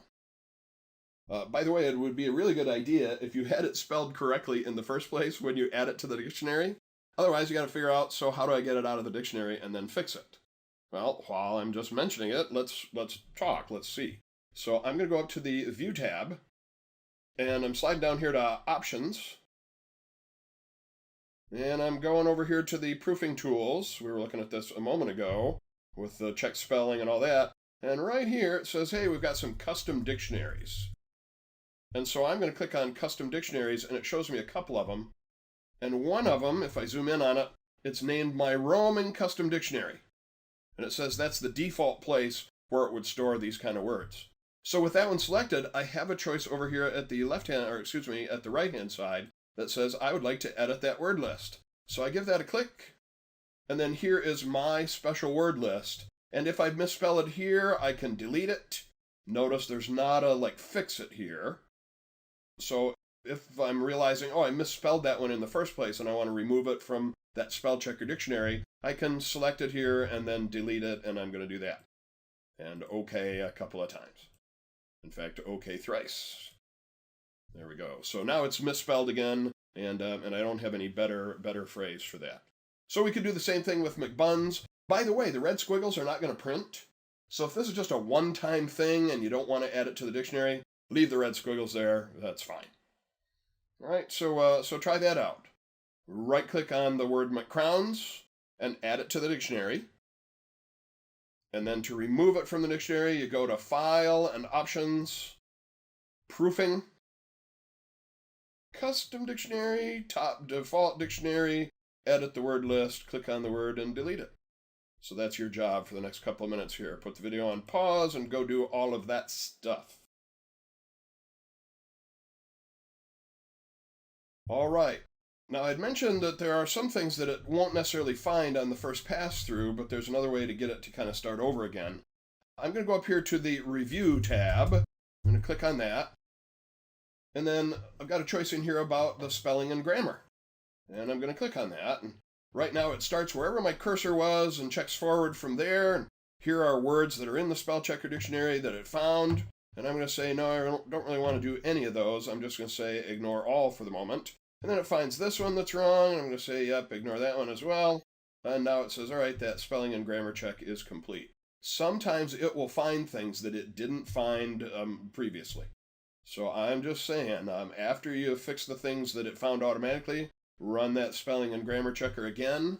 By the way, it would be a really good idea if you had it spelled correctly in the first place when you add it to the dictionary. Otherwise, you got to figure out, so how do I get it out of the dictionary and then fix it? Well, while I'm just mentioning it, let's talk, let's see. So I'm going to go up to the View tab, and I'm sliding down here to Options, and I'm going over here to the Proofing Tools. We were looking at this a moment ago with the check spelling and all that, and right here it says, hey, we've got some custom dictionaries. And so I'm going to click on Custom Dictionaries, and it shows me a couple of them. And one of them, if I zoom in on it, it's named my Roaming Custom Dictionary. And it says that's the default place where it would store these kind of words. So with that one selected, I have a choice over here at the at the right-hand side that says I would like to edit that word list. So I give that a click, and then here is my special word list. And if I misspell it here, I can delete it. Notice there's not a fix it here. So if I'm realizing, oh, I misspelled that one in the first place and I want to remove it from that spell checker dictionary, I can select it here and then delete it, and I'm going to do that. And OK a couple of times. In fact, OK thrice. There we go. So now it's misspelled again, and I don't have any better phrase for that. So we could do the same thing with McBuns. By the way, the red squiggles are not going to print. So if this is just a one-time thing and you don't want to add it to the dictionary, leave the red squiggles there. That's fine. All right, so try that out. Right-click on the word McCrowns and add it to the dictionary. And then to remove it from the dictionary, you go to File and Options, Proofing, Custom Dictionary, Top Default Dictionary, edit the word list, click on the word, and delete it. So that's your job for the next couple of minutes here. Put the video on pause and go do all of that stuff. All right. Now, I'd mentioned that there are some things that it won't necessarily find on the first pass through, but there's another way to get it to kind of start over again. I'm going to go up here to the Review tab. I'm going to click on that. And then I've got a choice in here about the spelling and grammar. And I'm going to click on that. And right now it starts wherever my cursor was and checks forward from there. And here are words that are in the spell checker dictionary that it found. And I'm going to say, no, I don't really want to do any of those. I'm just going to say ignore all for the moment. And then it finds this one that's wrong. And I'm going to say, yep, ignore that one as well. And now it says, all right, that spelling and grammar check is complete. Sometimes it will find things that it didn't find previously. So I'm just saying, after you fix the things that it found automatically, run that spelling and grammar checker again.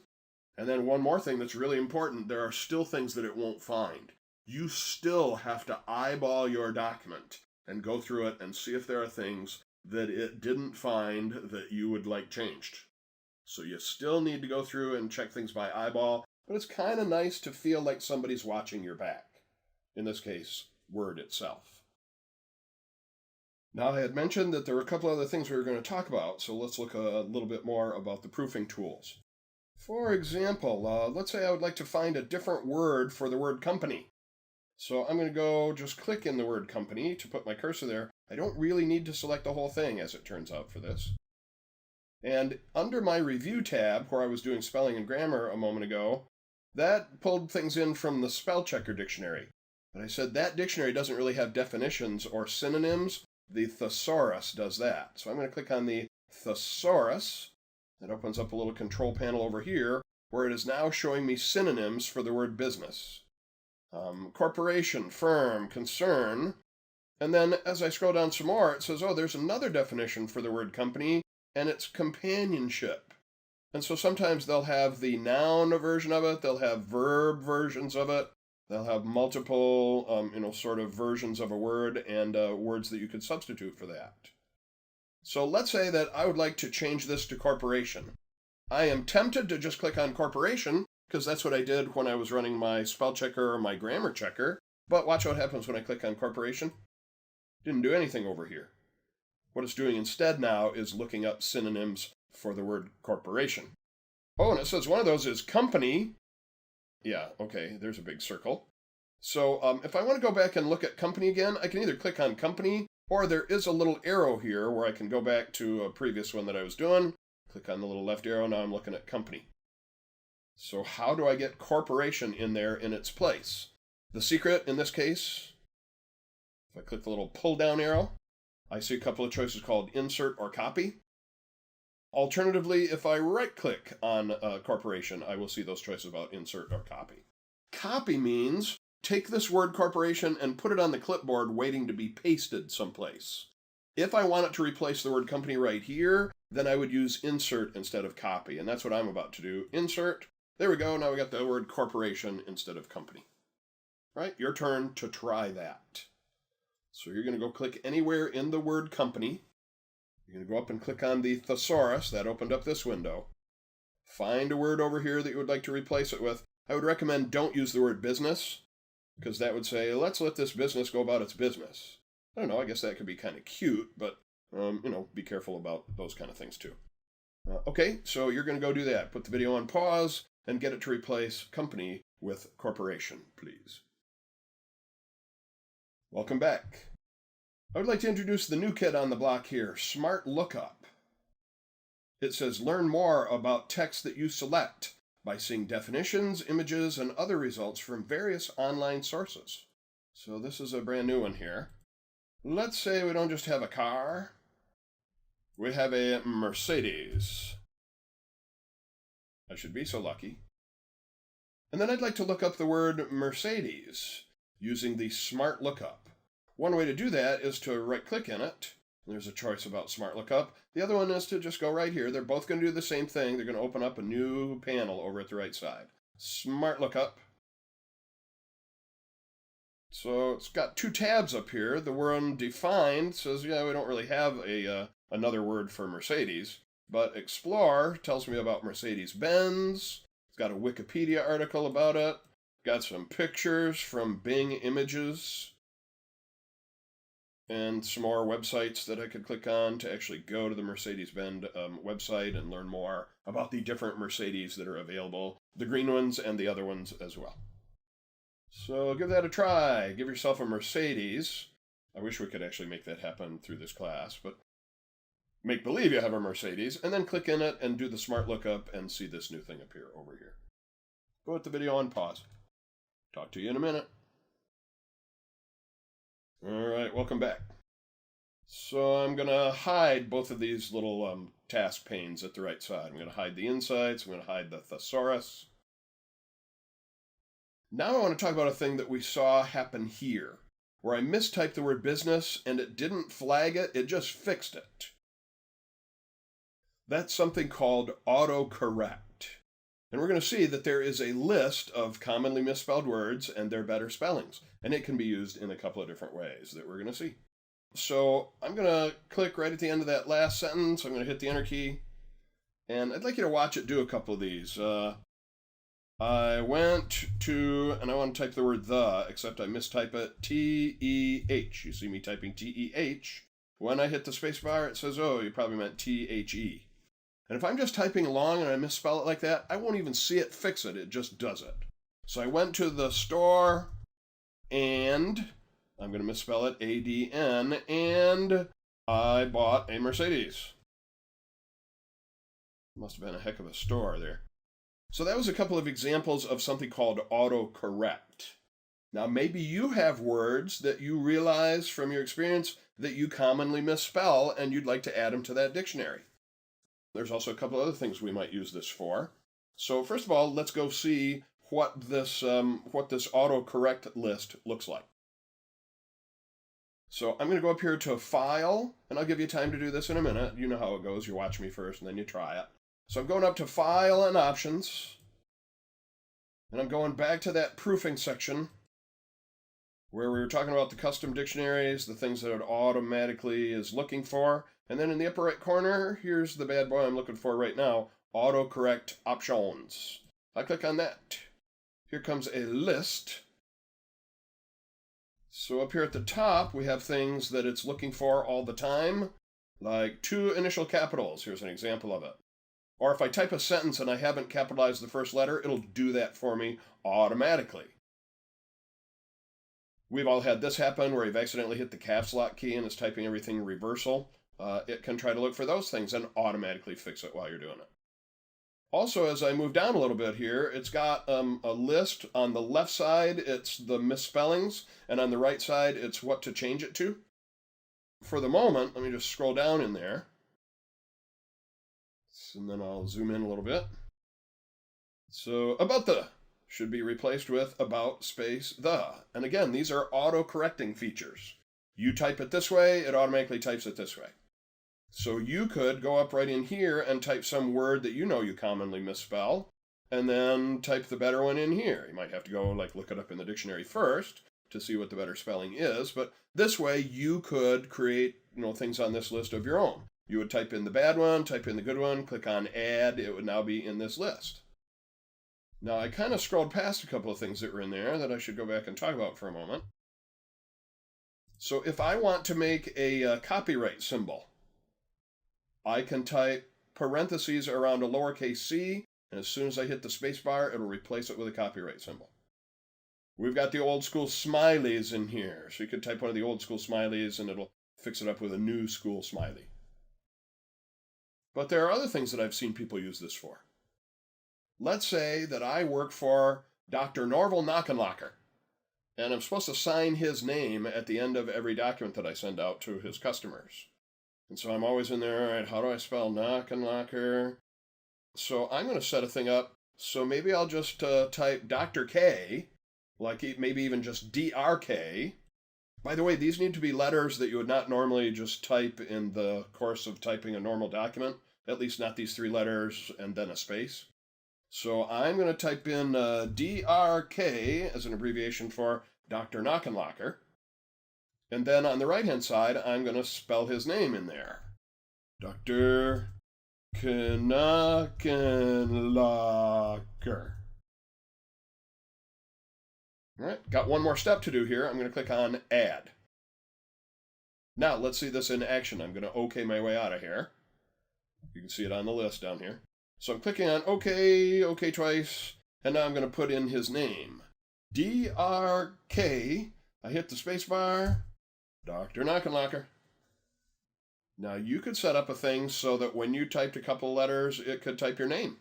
And then one more thing that's really important, there are still things that it won't find. You still have to eyeball your document and go through it and see if there are things that it didn't find that you would like changed. So you still need to go through and check things by eyeball, but it's kind of nice to feel like somebody's watching your back. In this case, Word itself. Now, I had mentioned that there were a couple other things we were going to talk about, so let's look a little bit more about the proofing tools. For example, let's say I would like to find a different word for the word company. So I'm going to go just click in the word company to put my cursor there. I don't really need to select the whole thing, as it turns out, for this. And under my review tab, where I was doing spelling and grammar a moment ago, that pulled things in from the spell checker dictionary. But I said that dictionary doesn't really have definitions or synonyms. The thesaurus does that. So I'm going to click on the thesaurus. That opens up a little control panel over here, where it is now showing me synonyms for the word business. Corporation, firm, concern. And then as I scroll down some more, it says, oh, there's another definition for the word company, and it's companionship. And so sometimes they'll have the noun version of it, they'll have verb versions of it, they'll have multiple, sort of versions of a word and words that you could substitute for that. So let's say that I would like to change this to corporation. I am tempted to just click on corporation, because that's what I did when I was running my spell checker or my grammar checker. But watch what happens when I click on corporation. Didn't do anything over here. What it's doing instead now is looking up synonyms for the word corporation. Oh, and it says one of those is company. Yeah, okay, there's a big circle. So if I want to go back and look at company again, I can either click on company, or there is a little arrow here where I can go back to a previous one that I was doing. Click on the little left arrow, now I'm looking at company. So how do I get corporation in there in its place? The secret in this case, if I click the little pull down arrow, I see a couple of choices called insert or copy. Alternatively, if I right click on corporation, I will see those choices about insert or copy. Copy means take this word corporation and put it on the clipboard waiting to be pasted someplace. If I want it to replace the word company right here, then I would use insert instead of copy, and that's what I'm about to do. Insert. There we go, now we got the word corporation instead of company. Right, your turn to try that. So you're going to go click anywhere in the word company. You're going to go up and click on the thesaurus. That opened up this window. Find a word over here that you would like to replace it with. I would recommend don't use the word business, because that would say, let's let this business go about its business. I don't know, I guess that could be kind of cute, but, be careful about those kind of things too. Okay, so you're going to go do that. Put the video on pause and get it to replace company with corporation, please. Welcome back. I would like to introduce the new kid on the block here, Smart Lookup. It says learn more about text that you select by seeing definitions, images, and other results from various online sources. So this is a brand new one here. Let's say we don't just have a car, we have a Mercedes. I should be so lucky. And then I'd like to look up the word Mercedes using the Smart Lookup. One way to do that is to right-click in it. There's a choice about Smart Lookup. The other one is to just go right here. They're both going to do the same thing. They're going to open up a new panel over at the right side. Smart Lookup. So it's got two tabs up here. The one defined says, yeah, we don't really have another word for Mercedes. But Explore tells me about Mercedes-Benz. It's got a Wikipedia article about it. Got some pictures from Bing Images. And some more websites that I could click on to actually go to the Mercedes-Benz website and learn more about the different Mercedes that are available, the green ones and the other ones as well. So give that a try. Give yourself a Mercedes. I wish we could actually make that happen through this class, but make believe you have a Mercedes, and then click in it and do the Smart Lookup and see this new thing appear over here. Put the video on pause. Talk to you in a minute. All right, welcome back. So I'm going to hide both of these little task panes at the right side. I'm going to hide the insights. I'm going to hide the thesaurus. Now I want to talk about a thing that we saw happen here, where I mistyped the word business and it didn't flag it, it just fixed it. That's something called autocorrect. And we're going to see that there is a list of commonly misspelled words and their better spellings. And it can be used in a couple of different ways that we're going to see. So I'm going to click right at the end of that last sentence. I'm going to hit the Enter key. And I'd like you to watch it do a couple of these. I went to, and I want to type the word the, except I mistype it, T-E-H. You see me typing T-E-H. When I hit the space bar, it says, oh, you probably meant T-H-E. And if I'm just typing along and I misspell it like that, I won't even see it fix it. It just does it. So I went to the store, and I'm going to misspell it, A-D-N, and I bought a Mercedes. Must have been a heck of a store there. So that was a couple of examples of something called autocorrect. Now, maybe you have words that you realize from your experience that you commonly misspell, and you'd like to add them to that dictionary. There's also a couple other things we might use this for. So first of all, let's go see what this autocorrect list looks like. So I'm going to go up here to File, and I'll give you time to do this in a minute. You know how it goes. You watch me first, and then you try it. So I'm going up to File and Options, and I'm going back to that proofing section where we were talking about the custom dictionaries, the things that it automatically is looking for. And then in the upper right corner, here's the bad boy I'm looking for right now, autocorrect options. I click on that. Here comes a list. So up here at the top, we have things that it's looking for all the time, like 2 initial capitals. Here's an example of it. Or if I type a sentence and I haven't capitalized the first letter, it'll do that for me automatically. We've all had this happen where you've accidentally hit the caps lock key and it's typing everything reversal. It can try to look for those things and automatically fix it while you're doing it. Also, as I move down a little bit here, it's got a list. On the left side, it's the misspellings, and on the right side, it's what to change it to. For the moment, let me just scroll down in there. And then I'll zoom in a little bit. So, about the should be replaced with about space the. And again, these are auto-correcting features. You type it this way, it automatically types it this way. So you could go up right in here and type some word that you know you commonly misspell, and then type the better one in here. You might have to go look it up in the dictionary first to see what the better spelling is, but this way you could create things on this list of your own. You would type in the bad one, type in the good one, click on add, it would now be in this list. Now I kind of scrolled past a couple of things that were in there that I should go back and talk about for a moment. So if I want to make a copyright symbol, I can type parentheses around a lowercase c, and as soon as I hit the space bar, it'll replace it with a copyright symbol. We've got the old school smileys in here, so you could type one of the old school smileys and it'll fix it up with a new school smiley. But there are other things that I've seen people use this for. Let's say that I work for Dr. Norval Knockenlocker, and I'm supposed to sign his name at the end of every document that I send out to his customers. And so I'm always in there, all right, how do I spell Knockenlocker? So I'm going to set a thing up, so maybe I'll just type Dr. K, maybe even just DRK. By the way, these need to be letters that you would not normally just type in the course of typing a normal document, at least not these 3 letters and then a space. So I'm going to type in DRK as an abbreviation for Dr. Knockenlocker. And then on the right-hand side, I'm going to spell his name in there. Dr. Knockenlocker. All right, got one more step to do here. I'm going to click on Add. Now, let's see this in action. I'm going to OK my way out of here. You can see it on the list down here. So I'm clicking on OK, OK twice, and now I'm going to put in his name. DRK. I hit the space bar. Dr. Knockenlocker. Now, you could set up a thing so that when you typed a couple of letters, it could type your name.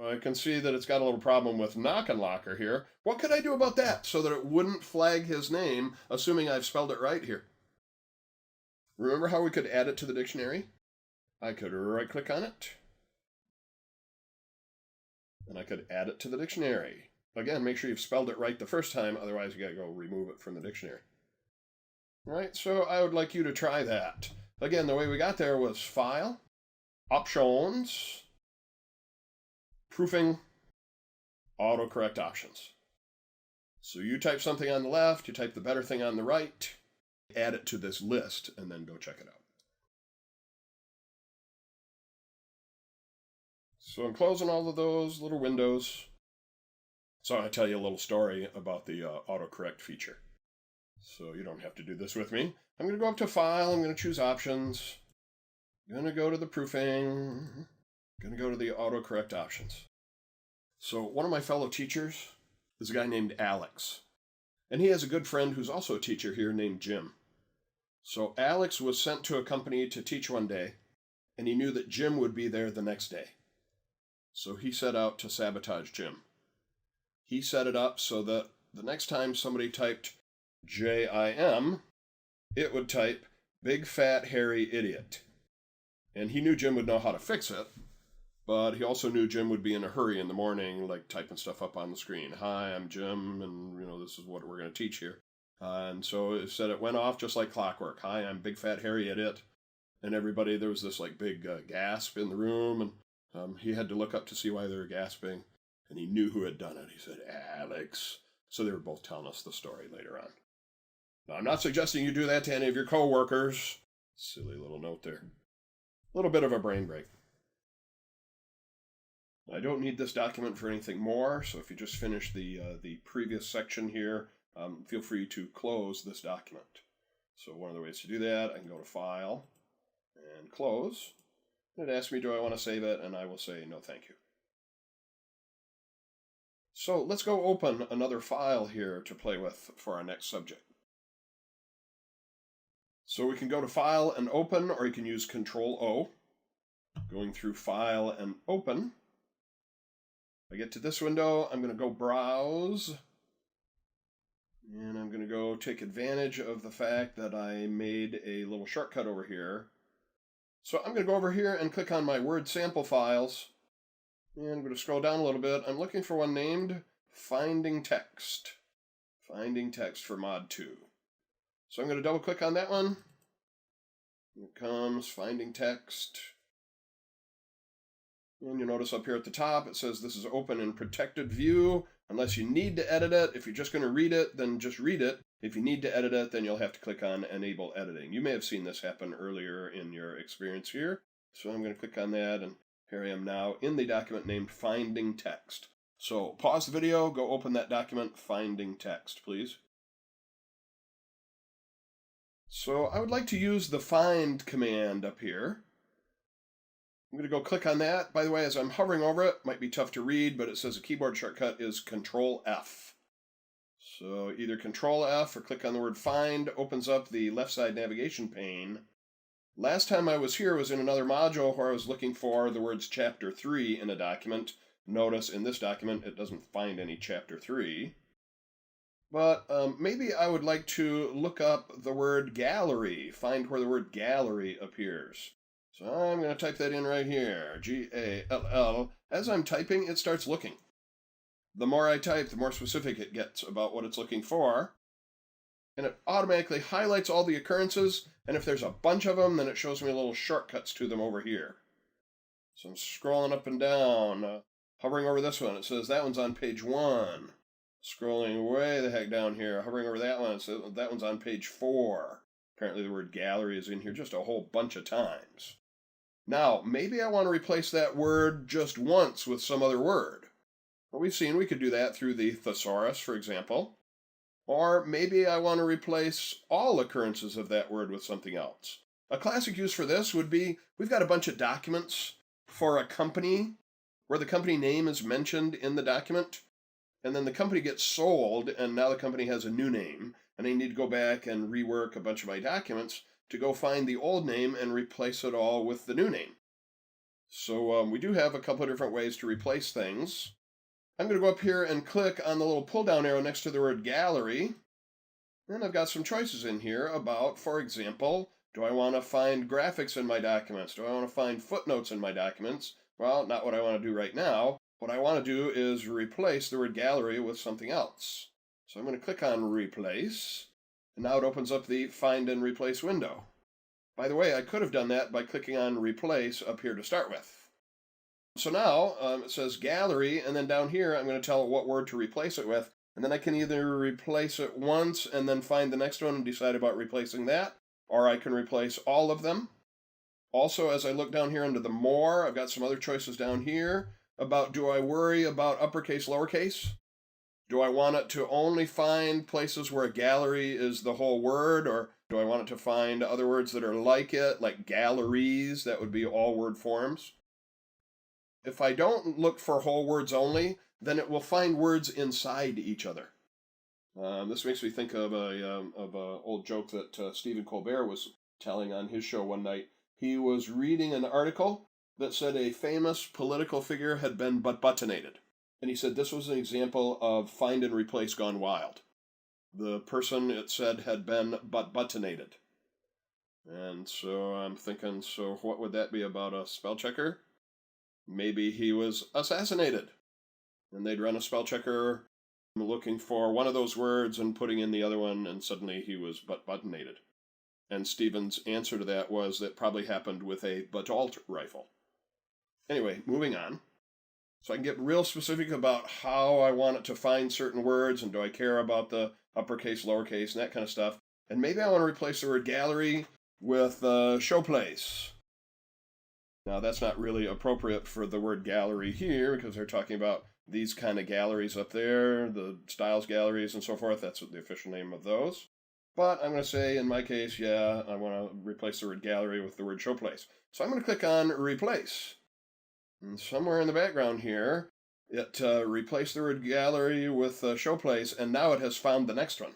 I can see that it's got a little problem with Knockenlocker here. What could I do about that so that it wouldn't flag his name, assuming I've spelled it right here? Remember how we could add it to the dictionary? I could right-click on it, and I could add it to the dictionary. Again, make sure you've spelled it right the first time, otherwise you gotta go remove it from the dictionary. All right, so I would like you to try that. Again, the way we got there was File, Options, Proofing, Autocorrect Options. So you type something on the left, you type the better thing on the right, add it to this list, and then go check it out. So I'm closing all of those little windows. So I tell you a little story about the autocorrect feature. So you don't have to do this with me. I'm going to go up to File. I'm going to choose Options. I'm going to go to the proofing. I'm going to go to the autocorrect options. So one of my fellow teachers is a guy named Alex. And he has a good friend who's also a teacher here named Jim. So Alex was sent to a company to teach one day, and he knew that Jim would be there the next day. So he set out to sabotage Jim. He set it up so that the next time somebody typed J-I-M, it would type Big Fat Hairy Idiot. And he knew Jim would know how to fix it, but he also knew Jim would be in a hurry in the morning, like typing stuff up on the screen. Hi, I'm Jim, and this is what we're going to teach here. And so it said it went off just like clockwork. Hi, I'm Big Fat Hairy Idiot. And everybody, there was this like big gasp in the room, and he had to look up to see why they were gasping. And he knew who had done it. He said, Alex. So they were both telling us the story later on. Now, I'm not suggesting you do that to any of your coworkers. Silly little note there. A little bit of a brain break. I don't need this document for anything more, so if you just finish the previous section here, feel free to close this document. So one of the ways to do that, I can go to File and Close. It asks me, do I want to save it? And I will say, no, thank you. So let's go open another file here to play with for our next subject. So we can go to File and Open, or you can use Control-O. Going through File and Open. I get to this window, I'm going to go Browse. And I'm going to go take advantage of the fact that I made a little shortcut over here. So I'm going to go over here and click on my Word sample files. And I'm going to scroll down a little bit. I'm looking for one named Finding Text. Finding Text for Mod 2. So I'm going to double click on that one. Here it comes, Finding Text. And you'll notice up here at the top, it says this is open in protected view. Unless you need to edit it. If you're just going to read it, then just read it. If you need to edit it, then you'll have to click on Enable Editing. You may have seen this happen earlier in your experience here. So I'm going to click on that, and here I am now in the document named Finding Text. So pause the video, go open that document, Finding Text, please. So I would like to use the Find command up here. I'm going to go click on that. By the way, as I'm hovering over it, might be tough to read, but it says a keyboard shortcut is Control-F. So either Control-F or click on the word Find opens up the left side navigation pane. Last time I was here was in another module where I was looking for the words Chapter 3 in a document. Notice in this document it doesn't find any Chapter 3. But maybe I would like to look up the word Gallery, find where the word Gallery appears. So I'm going to type that in right here, G-A-L-L. As I'm typing, it starts looking. The more I type, the more specific it gets about what it's looking for. And it automatically highlights all the occurrences, and if there's a bunch of them, then it shows me little shortcuts to them over here. So I'm scrolling up and down, hovering over this one. It says that one's on page 1. Scrolling way the heck down here, hovering over that one. It says that one's on page 4. Apparently the word gallery is in here just a whole bunch of times. Now, maybe I want to replace that word just once with some other word. Well, we've seen we could do that through the thesaurus, for example. Or maybe I want to replace all occurrences of that word with something else. A classic use for this would be, we've got a bunch of documents for a company where the company name is mentioned in the document, and then the company gets sold, and now the company has a new name, and I need to go back and rework a bunch of my documents to go find the old name and replace it all with the new name. So we do have a couple of different ways to replace things. I'm going to go up here and click on the little pull-down arrow next to the word gallery. And I've got some choices in here about, for example, do I want to find graphics in my documents? Do I want to find footnotes in my documents? Well, not what I want to do right now. What I want to do is replace the word gallery with something else. So I'm going to click on Replace. And now it opens up the Find and Replace window. By the way, I could have done that by clicking on Replace up here to start with. So now it says Gallery, and then down here I'm going to tell it what word to replace it with. And then I can either replace it once and then find the next one and decide about replacing that, or I can replace all of them. Also, as I look down here under the more, I've got some other choices down here about, do I worry about uppercase, lowercase? Do I want it to only find places where a gallery is the whole word, or do I want it to find other words that are like it, like galleries? That would be all word forms. If I don't look for whole words only, then it will find words inside each other. This makes me think of a old joke that Stephen Colbert was telling on his show one night. He was reading an article that said a famous political figure had been buttinated. And he said this was an example of find and replace gone wild. The person, it said, had been buttinated. And so I'm thinking, so what would that be about a spell checker? Maybe he was assassinated. And they'd run a spell checker looking for one of those words and putting in the other one, and suddenly he was buttinated. And Stephen's answer to that was that probably happened with a Butt-Alt rifle. Anyway, moving on. So I can get real specific about how I want it to find certain words, and do I care about the uppercase, lowercase, and that kind of stuff. And maybe I want to replace the word gallery with showplace. Now, that's not really appropriate for the word gallery here, because they're talking about these kind of galleries up there, the Styles galleries and so forth. That's the official name of those. But I'm going to say, in my case, yeah, I want to replace the word gallery with the word showplace. So I'm going to click on replace. And somewhere in the background here, it replaced the word gallery with showplace, and now it has found the next one.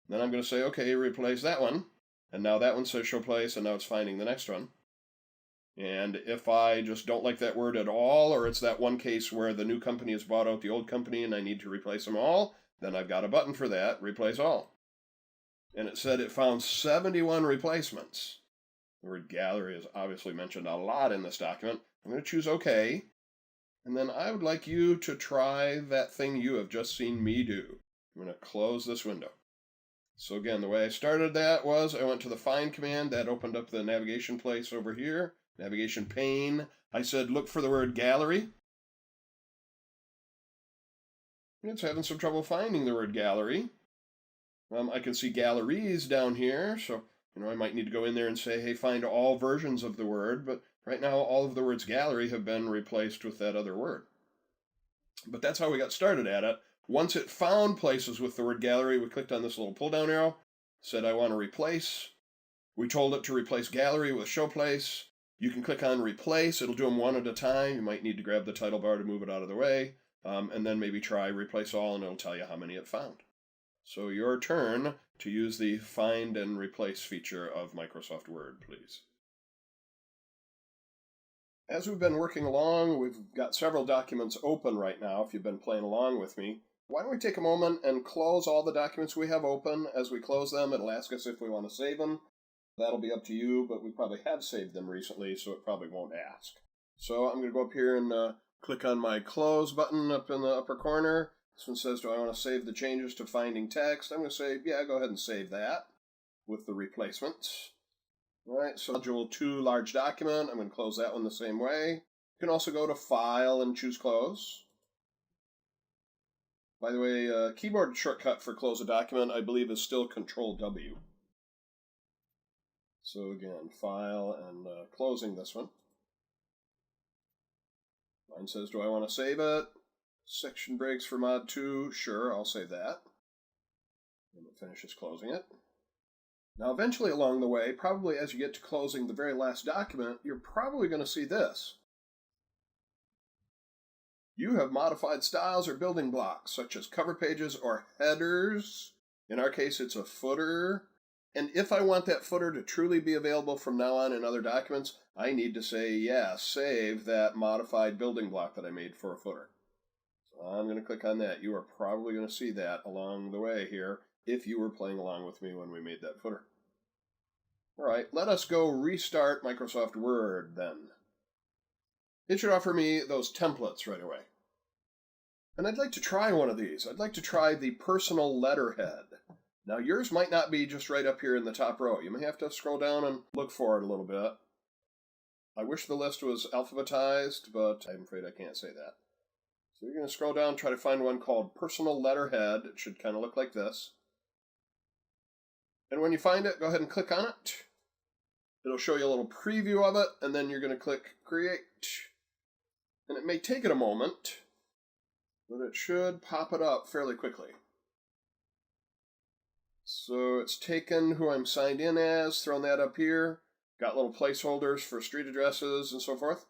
Then I'm going to say, okay, replace that one. And now that one says showplace, and now it's finding the next one. And if I just don't like that word at all, or it's that one case where the new company has bought out the old company and I need to replace them all, then I've got a button for that, replace all. And it said it found 71 replacements. The word gallery is obviously mentioned a lot in this document. I'm going to choose OK. And then I would like you to try that thing you have just seen me do. I'm going to close this window. So again, the way I started that was I went to the find command. That opened up the navigation place over here. Navigation pane. I said, look for the word gallery. It's having some trouble finding the word gallery. I can see galleries down here, so I might need to go in there and say, hey, find all versions of the word, but right now all of the words gallery have been replaced with that other word. But that's how we got started at it. Once it found places with the word gallery, we clicked on this little pull-down arrow, said I want to replace. We told it to replace gallery with showplace. You can click on replace. It'll do them one at a time. You might need to grab the title bar to move it out of the way, and then maybe try replace all, and it'll tell you how many it found. So your turn to use the find and replace feature of Microsoft Word, please. As we've been working along, we've got several documents open right now, if you've been playing along with me. Why don't we take a moment and close all the documents we have open. As we close them, it'll ask us if we want to save them. That'll be up to you, but we probably have saved them recently, so it probably won't ask. So I'm going to go up here and click on my close button up in the upper corner. This one says, do I want to save the changes to finding text? I'm going to say, yeah, go ahead and save that with the replacements. All right, so module 2 large document. I'm going to close that one the same way. You can also go to File and choose Close. By the way, keyboard shortcut for close a document, I believe, is still Control-W. So again, File and closing this one. Mine says, do I want to save it? Section breaks for mod 2. Sure, I'll save that. And it finishes closing it. Now, eventually along the way, probably as you get to closing the very last document, you're probably going to see this. You have modified styles or building blocks, such as cover pages or headers. In our case, it's a footer. And if I want that footer to truly be available from now on in other documents, I need to say, yeah, save that modified building block that I made for a footer. So I'm going to click on that. You are probably going to see that along the way here if you were playing along with me when we made that footer. All right, let us go restart Microsoft Word then. It should offer me those templates right away. And I'd like to try one of these. I'd like to try the personal letterhead. Now, yours might not be just right up here in the top row. You may have to scroll down and look for it a little bit. I wish the list was alphabetized, but I'm afraid I can't say that. So you're going to scroll down, try to find one called Personal Letterhead. It should kind of look like this. And when you find it, go ahead and click on it. It'll show you a little preview of it, and then you're going to click Create. And it may take it a moment, but it should pop it up fairly quickly. So it's taken who I'm signed in as, thrown that up here, got little placeholders for street addresses and so forth.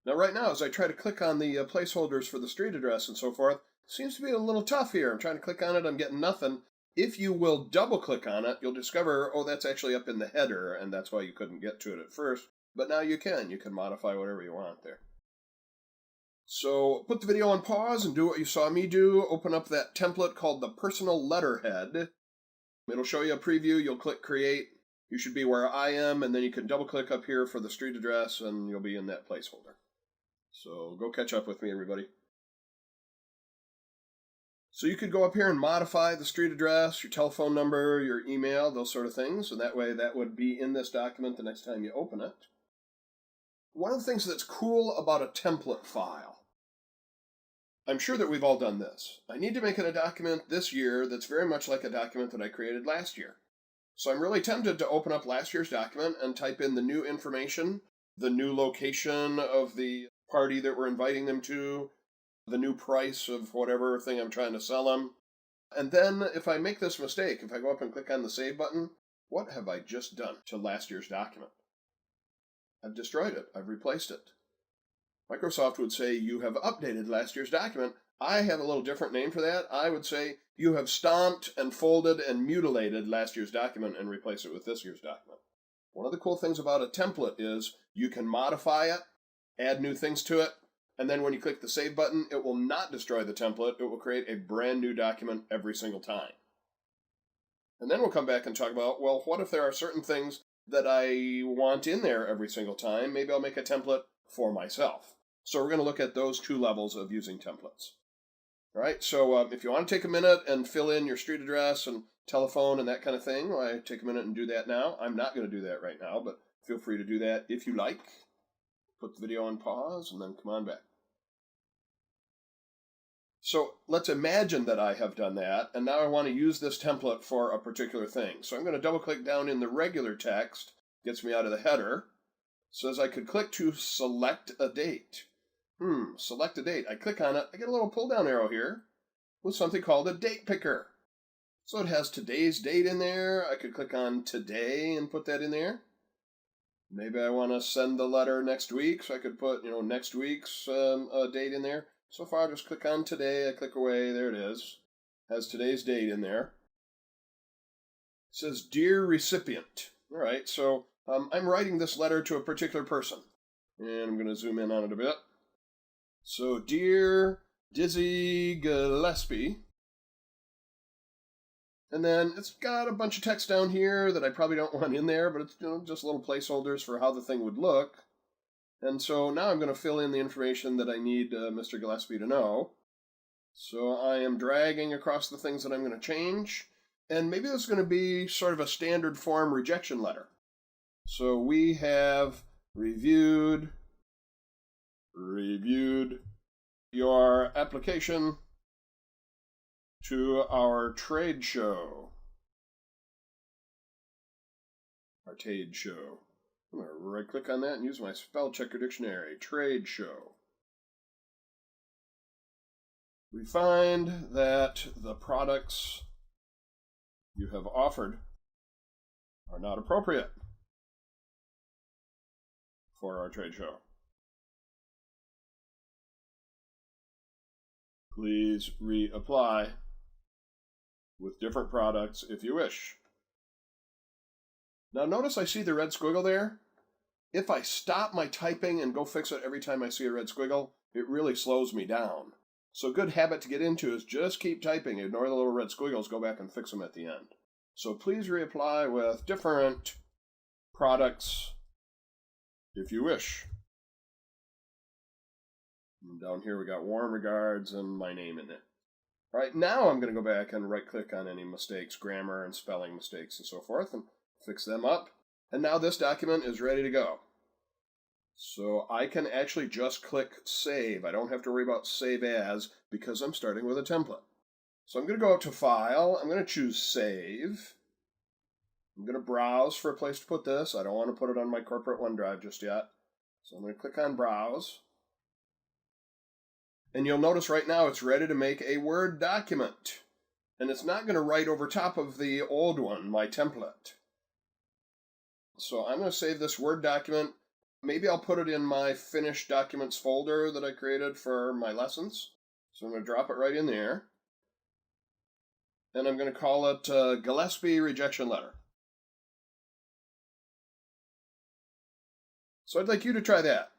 Now right now, as I try to click on the placeholders for the street address and so forth, it seems to be a little tough here. I'm trying to click on it, I'm getting nothing. If you will double click on it, you'll discover, oh, that's actually up in the header, and that's why you couldn't get to it at first. But now you can. You can modify whatever you want there. So put the video on pause and do what you saw me do. Open up that template called the personal letterhead. It'll show you a preview. You'll click Create. You should be where I am, and then you can double click up here for the street address, and you'll be in that placeholder. So go catch up with me, everybody. So you could go up here and modify the street address, your telephone number, your email, those sort of things, and that way that would be in this document the next time you open it. One of the things that's cool about a template file, I'm sure that we've all done this. I need to make it a document this year that's very much like a document that I created last year. So I'm really tempted to open up last year's document and type in the new information, the new location of the party that we're inviting them to, the new price of whatever thing I'm trying to sell them. And then if I make this mistake, if I go up and click on the Save button, what have I just done to last year's document? I've destroyed it. I've replaced it. Microsoft would say you have updated last year's document. I have a little different name for that. I would say you have stomped and folded and mutilated last year's document and replaced it with this year's document. One of the cool things about a template is you can modify it, add new things to it, and then when you click the Save button, it will not destroy the template. It will create a brand new document every single time. And then we'll come back and talk about, well, what if there are certain things that I want in there every single time? Maybe I'll make a template for myself. So we're going to look at those two levels of using templates. All right, so if you want to take a minute and fill in your street address and telephone and that kind of thing, well, I take a minute and do that now. I'm not going to do that right now, but feel free to do that if you like. Put the video on pause and then come on back. So let's imagine that I have done that, and now I want to use this template for a particular thing. So I'm going to double click down in the regular text, gets me out of the header. It says I could click to select a date. Select a date. I click on it, I get a little pull down arrow here with something called a date picker. So it has today's date in there. I could click on today and put that in there. Maybe I want to send the letter next week, so I could put, next week's date in there. So far, I just click on today, I click away, there it is. Has today's date in there. It says, Dear Recipient. All right, so I'm writing this letter to a particular person. And I'm going to zoom in on it a bit. So, Dear Dizzy Gillespie. And then it's got a bunch of text down here that I probably don't want in there, but it's just little placeholders for how the thing would look. And so now I'm going to fill in the information that I need Mr. Gillespie to know. So I am dragging across the things that I'm going to change. And maybe this is going to be sort of a standard form rejection letter. So we have reviewed your application to our trade show. Arcade show. I'm going to right-click on that and use my spell checker dictionary. Trade show. We find that the products you have offered are not appropriate for our trade show. Please reapply with different products if you wish. Now notice I see the red squiggle there. If I stop my typing and go fix it every time I see a red squiggle, it really slows me down. So a good habit to get into is just keep typing, ignore the little red squiggles, go back and fix them at the end. So please reapply with different products if you wish. And down here we got warm regards and my name in it. All right, now I'm going to go back and right-click on any mistakes, grammar and spelling mistakes and so forth, and fix them up. And now this document is ready to go. So I can actually just click Save. I don't have to worry about Save As because I'm starting with a template. So I'm going to go up to File. I'm going to choose Save. I'm going to browse for a place to put this. I don't want to put it on my corporate OneDrive just yet. So I'm going to click on Browse. And you'll notice right now it's ready to make a Word document. And it's not going to write over top of the old one, my template. So I'm going to save this Word document. Maybe I'll put it in my finished documents folder that I created for my lessons. So I'm going to drop it right in there. And I'm going to call it Gillespie Rejection Letter. So I'd like you to try that.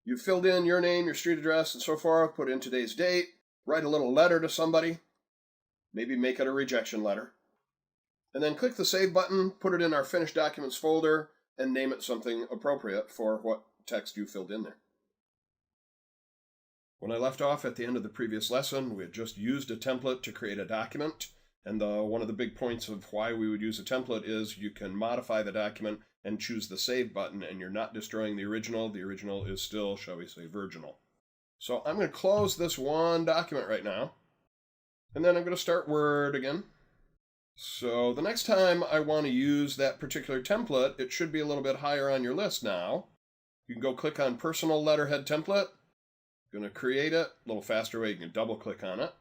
You've filled in your name, your street address, and so forth, put in today's date, write a little letter to somebody, maybe make it a rejection letter, and then click the Save button, put it in our Finished Documents folder, and name it something appropriate for what text you filled in there. When I left off at the end of the previous lesson, we had just used a template to create a document, and one of the big points of why we would use a template is you can modify the document and choose the Save button, and you're not destroying the original. The original is still, shall we say, virginal. So I'm going to close this one document right now, and then I'm going to start Word again. So the next time I want to use that particular template, it should be a little bit higher on your list now. You can go click on Personal Letterhead Template. I'm going to create it. A little faster way, you can double click on it.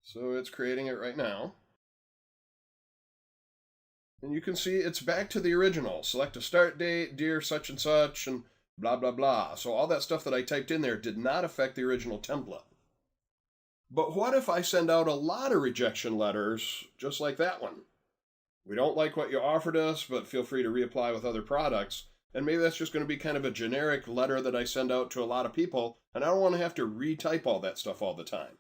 So it's creating it right now. And you can see it's back to the original. Select a start date, dear such and such, and blah, blah, blah. So all that stuff that I typed in there did not affect the original template. But what if I send out a lot of rejection letters just like that one? We don't like what you offered us, but feel free to reapply with other products. And maybe that's just going to be kind of a generic letter that I send out to a lot of people, and I don't want to have to retype all that stuff all the time.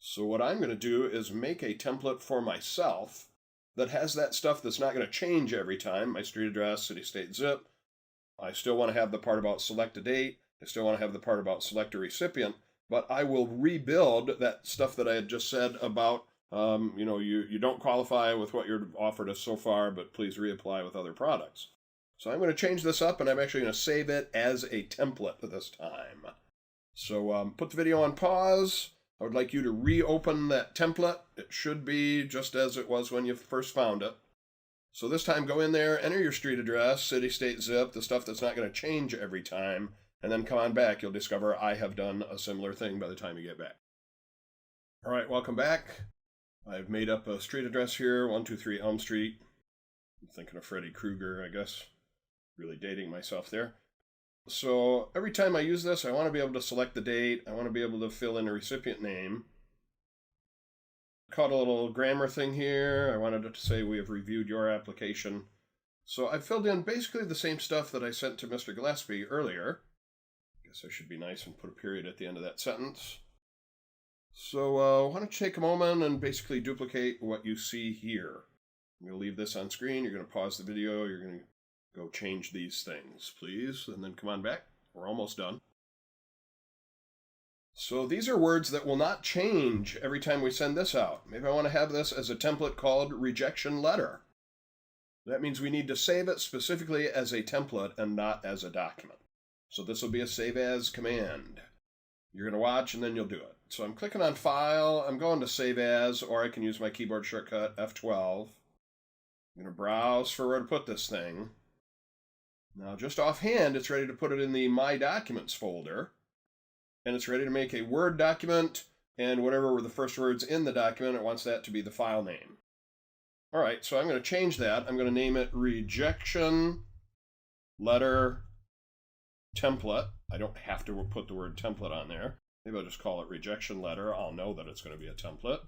So what I'm going to do is make a template for myself that has that stuff that's not going to change every time, my street address, city, state, zip. I still want to have the part about select a date. I still want to have the part about select a recipient, but I will rebuild that stuff that I had just said about, you don't qualify with what you're offered us so far, but please reapply with other products. So I'm going to change this up, and I'm actually going to save it as a template this time. So put the video on pause. I would like you to reopen that template. It should be just as it was when you first found it. So this time go in there, enter your street address, city, state, zip, the stuff that's not going to change every time, and then come on back. You'll discover I have done a similar thing by the time you get back. All right, welcome back. I've made up a street address here, 123 Elm Street. I'm thinking of Freddy Krueger, I guess. Really dating myself there. So every time I use this, I want to be able to select the date. I want to be able to fill in a recipient name. Caught a little grammar thing here. I wanted it to say we have reviewed your application. So I filled in basically the same stuff that I sent to Mr. Gillespie earlier. I guess I should be nice and put a period at the end of that sentence. So why don't you take a moment and basically duplicate what you see here. I'm going to leave this on screen. You're going to pause the video. You're going to go change these things, please, and then come on back. We're almost done. So these are words that will not change every time we send this out. Maybe I want to have this as a template called rejection letter. That means we need to save it specifically as a template and not as a document. So this will be a save as command. You're going to watch and then you'll do it. So I'm clicking on File. I'm going to Save As, or I can use my keyboard shortcut F12. I'm going to browse for where to put this thing. Now, just offhand, it's ready to put it in the My Documents folder, and it's ready to make a Word document, and whatever were the first words in the document, it wants that to be the file name. All right, so I'm going to change that. I'm going to name it Rejection Letter Template. I don't have to put the word template on there. Maybe I'll just call it Rejection Letter. I'll know that it's going to be a template.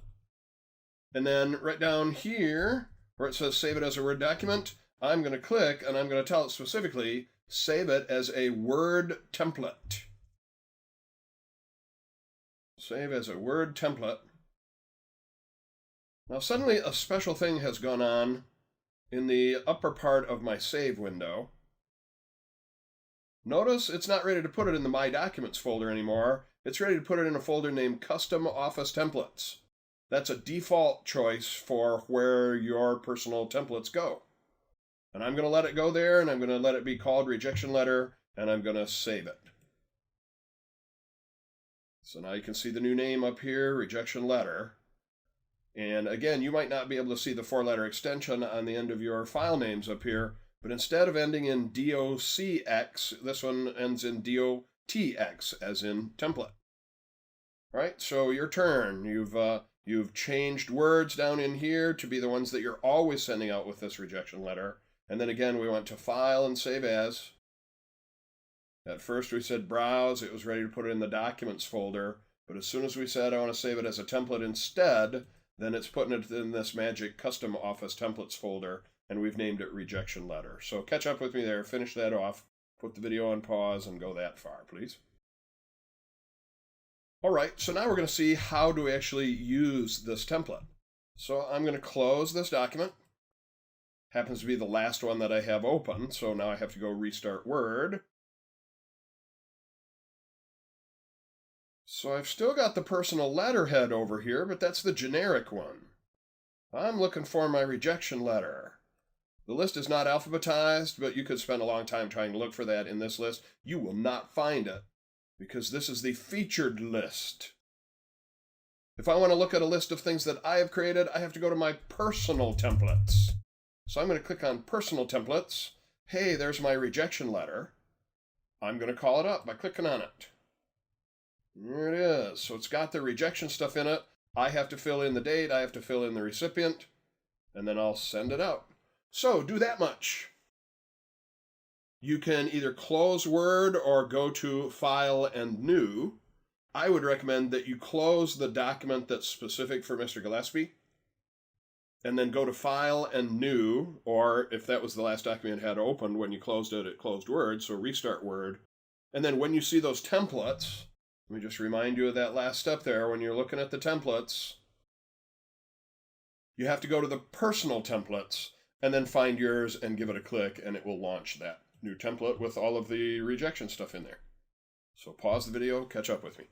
And then right down here, where it says Save it as a Word document, I'm going to click, and I'm going to tell it specifically, save it as a Word template. Save as a Word template. Now suddenly a special thing has gone on in the upper part of my save window. Notice it's not ready to put it in the My Documents folder anymore. It's ready to put it in a folder named Custom Office Templates. That's a default choice for where your personal templates go. And I'm going to let it go there, and I'm going to let it be called Rejection Letter, and I'm going to save it. So now you can see the new name up here, Rejection Letter. And again, you might not be able to see the 4-letter extension on the end of your file names up here, but instead of ending in DOCX, this one ends in DOTX, as in template. All right, so your turn. You've changed words down in here to be the ones that you're always sending out with this rejection letter. And then again, we went to File and Save As. At first we said Browse. It was ready to put it in the Documents folder. But as soon as we said I want to save it as a template instead, then it's putting it in this magic Custom Office Templates folder, and we've named it Rejection Letter. So catch up with me there, finish that off, put the video on pause, and go that far, please. All right, so now we're going to see how to actually use this template. So I'm going to close this document. Happens to be the last one that I have open, so now I have to go restart Word. So I've still got the personal letterhead over here, but that's the generic one. I'm looking for my rejection letter. The list is not alphabetized, but you could spend a long time trying to look for that in this list. You will not find it, because this is the featured list. If I want to look at a list of things that I have created, I have to go to my personal templates. So I'm going to click on Personal Templates. Hey, there's my rejection letter. I'm going to call it up by clicking on it. There it is. So it's got the rejection stuff in it. I have to fill in the date, I have to fill in the recipient, and then I'll send it out. So do that much. You can either close Word or go to File and New. I would recommend that you close the document that's specific for Mr. Gillespie, and then go to File and New, or if that was the last document it had opened when you closed it, it closed Word, so restart Word. And then when you see those templates, let me just remind you of that last step there. When you're looking at the templates, you have to go to the personal templates and then find yours and give it a click, and it will launch that new template with all of the rejection stuff in there. So pause the video, catch up with me.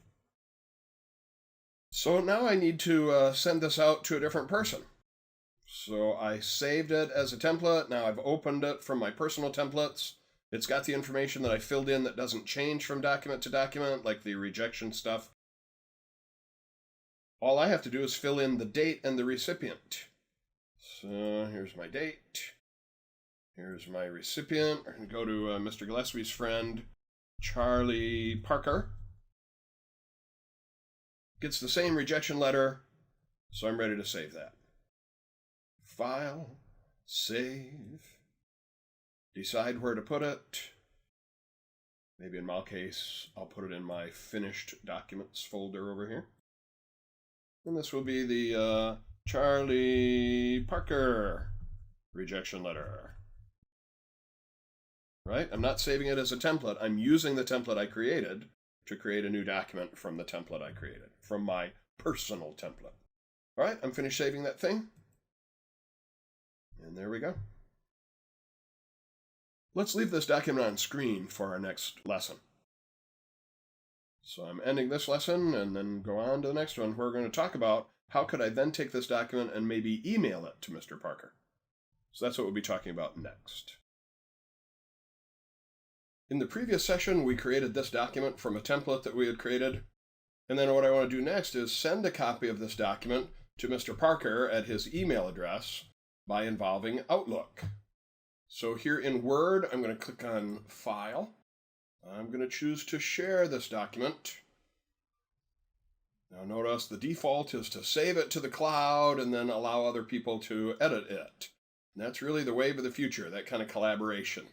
So now I need to send this out to a different person. So I saved it as a template. Now I've opened it from my personal templates. It's got the information that I filled in that doesn't change from document to document, like the rejection stuff. All I have to do is fill in the date and the recipient. So here's my date. Here's my recipient. I'm going to go to Mr. Gillespie's friend, Charlie Parker. Gets the same rejection letter, so I'm ready to save that. File, save. Decide where to put it. Maybe in my case, I'll put it in my finished documents folder over here. And this will be the Charlie Parker rejection letter. Right? I'm not saving it as a template. I'm using the template I created to create a new document from the template I created, from my personal template. All right, I'm finished saving that thing. And there we go. Let's leave this document on screen for our next lesson. So I'm ending this lesson and then go on to the next one. We're going to talk about how could I then take this document and maybe email it to Mr. Parker. So that's what we'll be talking about next. In the previous session, we created this document from a template that we had created. And then what I want to do next is send a copy of this document to Mr. Parker at his email address by involving Outlook. So here in Word, I'm going to click on File. I'm going to choose to share this document. Now notice the default is to save it to the cloud and then allow other people to edit it. And that's really the wave of the future, that kind of collaboration.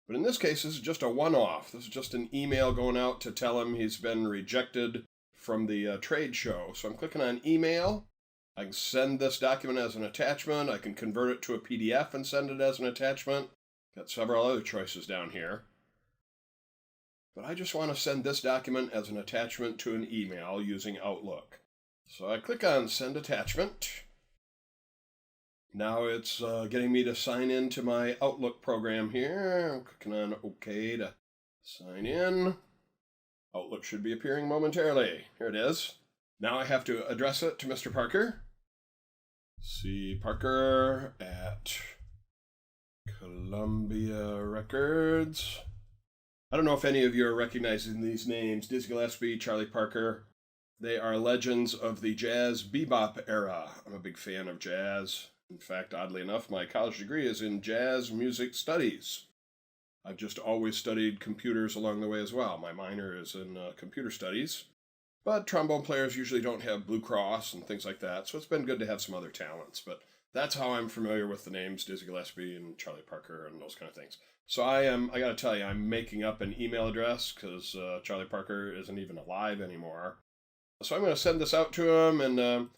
But in this case, this is just a one-off. This is just an email going out to tell him he's been rejected from the trade show. So I'm clicking on Email. I can send this document as an attachment. I can convert it to a PDF and send it as an attachment. Got several other choices down here. But I just want to send this document as an attachment to an email using Outlook. So I click on Send Attachment. Now it's getting me to sign in to my Outlook program here. I'm clicking on OK to sign in. Outlook should be appearing momentarily. Here it is. Now I have to address it to Mr. Parker. C. Parker at Columbia Records. I don't know if any of you are recognizing these names. Dizzy Gillespie, Charlie Parker. They are legends of the jazz bebop era. I'm a big fan of jazz. In fact, oddly enough, my college degree is in jazz music studies. I've just always studied computers along the way as well. My minor is in computer studies, but trombone players usually don't have Blue Cross and things like that, so it's been good to have some other talents. But that's how I'm familiar with the names Dizzy Gillespie and Charlie Parker and those kind of things. So I got to tell you, I'm making up an email address because Charlie Parker isn't even alive anymore. So I'm going to send this out to him and,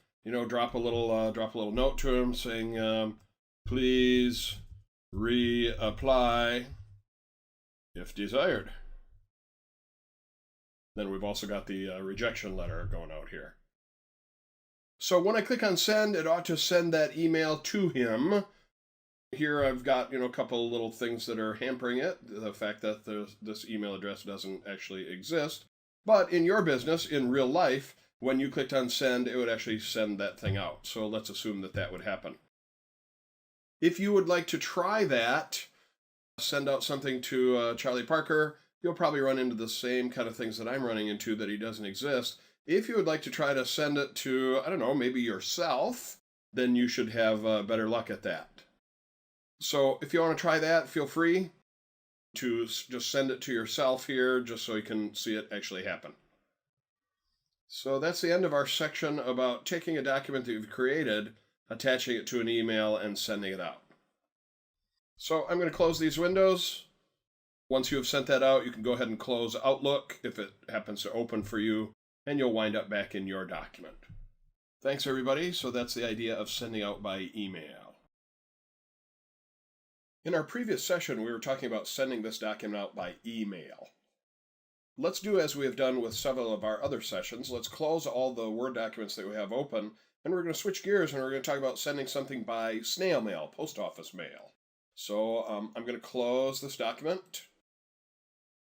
drop a little note to him saying, please reapply if desired. Then we've also got the rejection letter going out here. So when I click on send, it ought to send that email to him. Here I've got, a couple little things that are hampering it. The fact that this email address doesn't actually exist. But in your business, in real life, when you clicked on send, it would actually send that thing out. So let's assume that would happen. If you would like to try that, send out something to Charlie Parker, you'll probably run into the same kind of things that I'm running into, that he doesn't exist. If you would like to try to send it to, I don't know, maybe yourself, then you should have better luck at that. So if you want to try that, feel free to just send it to yourself here, just so you can see it actually happen. So that's the end of our section about taking a document that you've created, attaching it to an email, and sending it out. So I'm going to close these windows. Once you have sent that out, you can go ahead and close Outlook if it happens to open for you, and you'll wind up back in your document. Thanks, everybody. So that's the idea of sending out by email. In our previous session, we were talking about sending this document out by email. Let's do as we have done with several of our other sessions. Let's close all the Word documents that we have open, and we're going to switch gears and we're going to talk about sending something by snail mail, post office mail. So I'm going to close this document,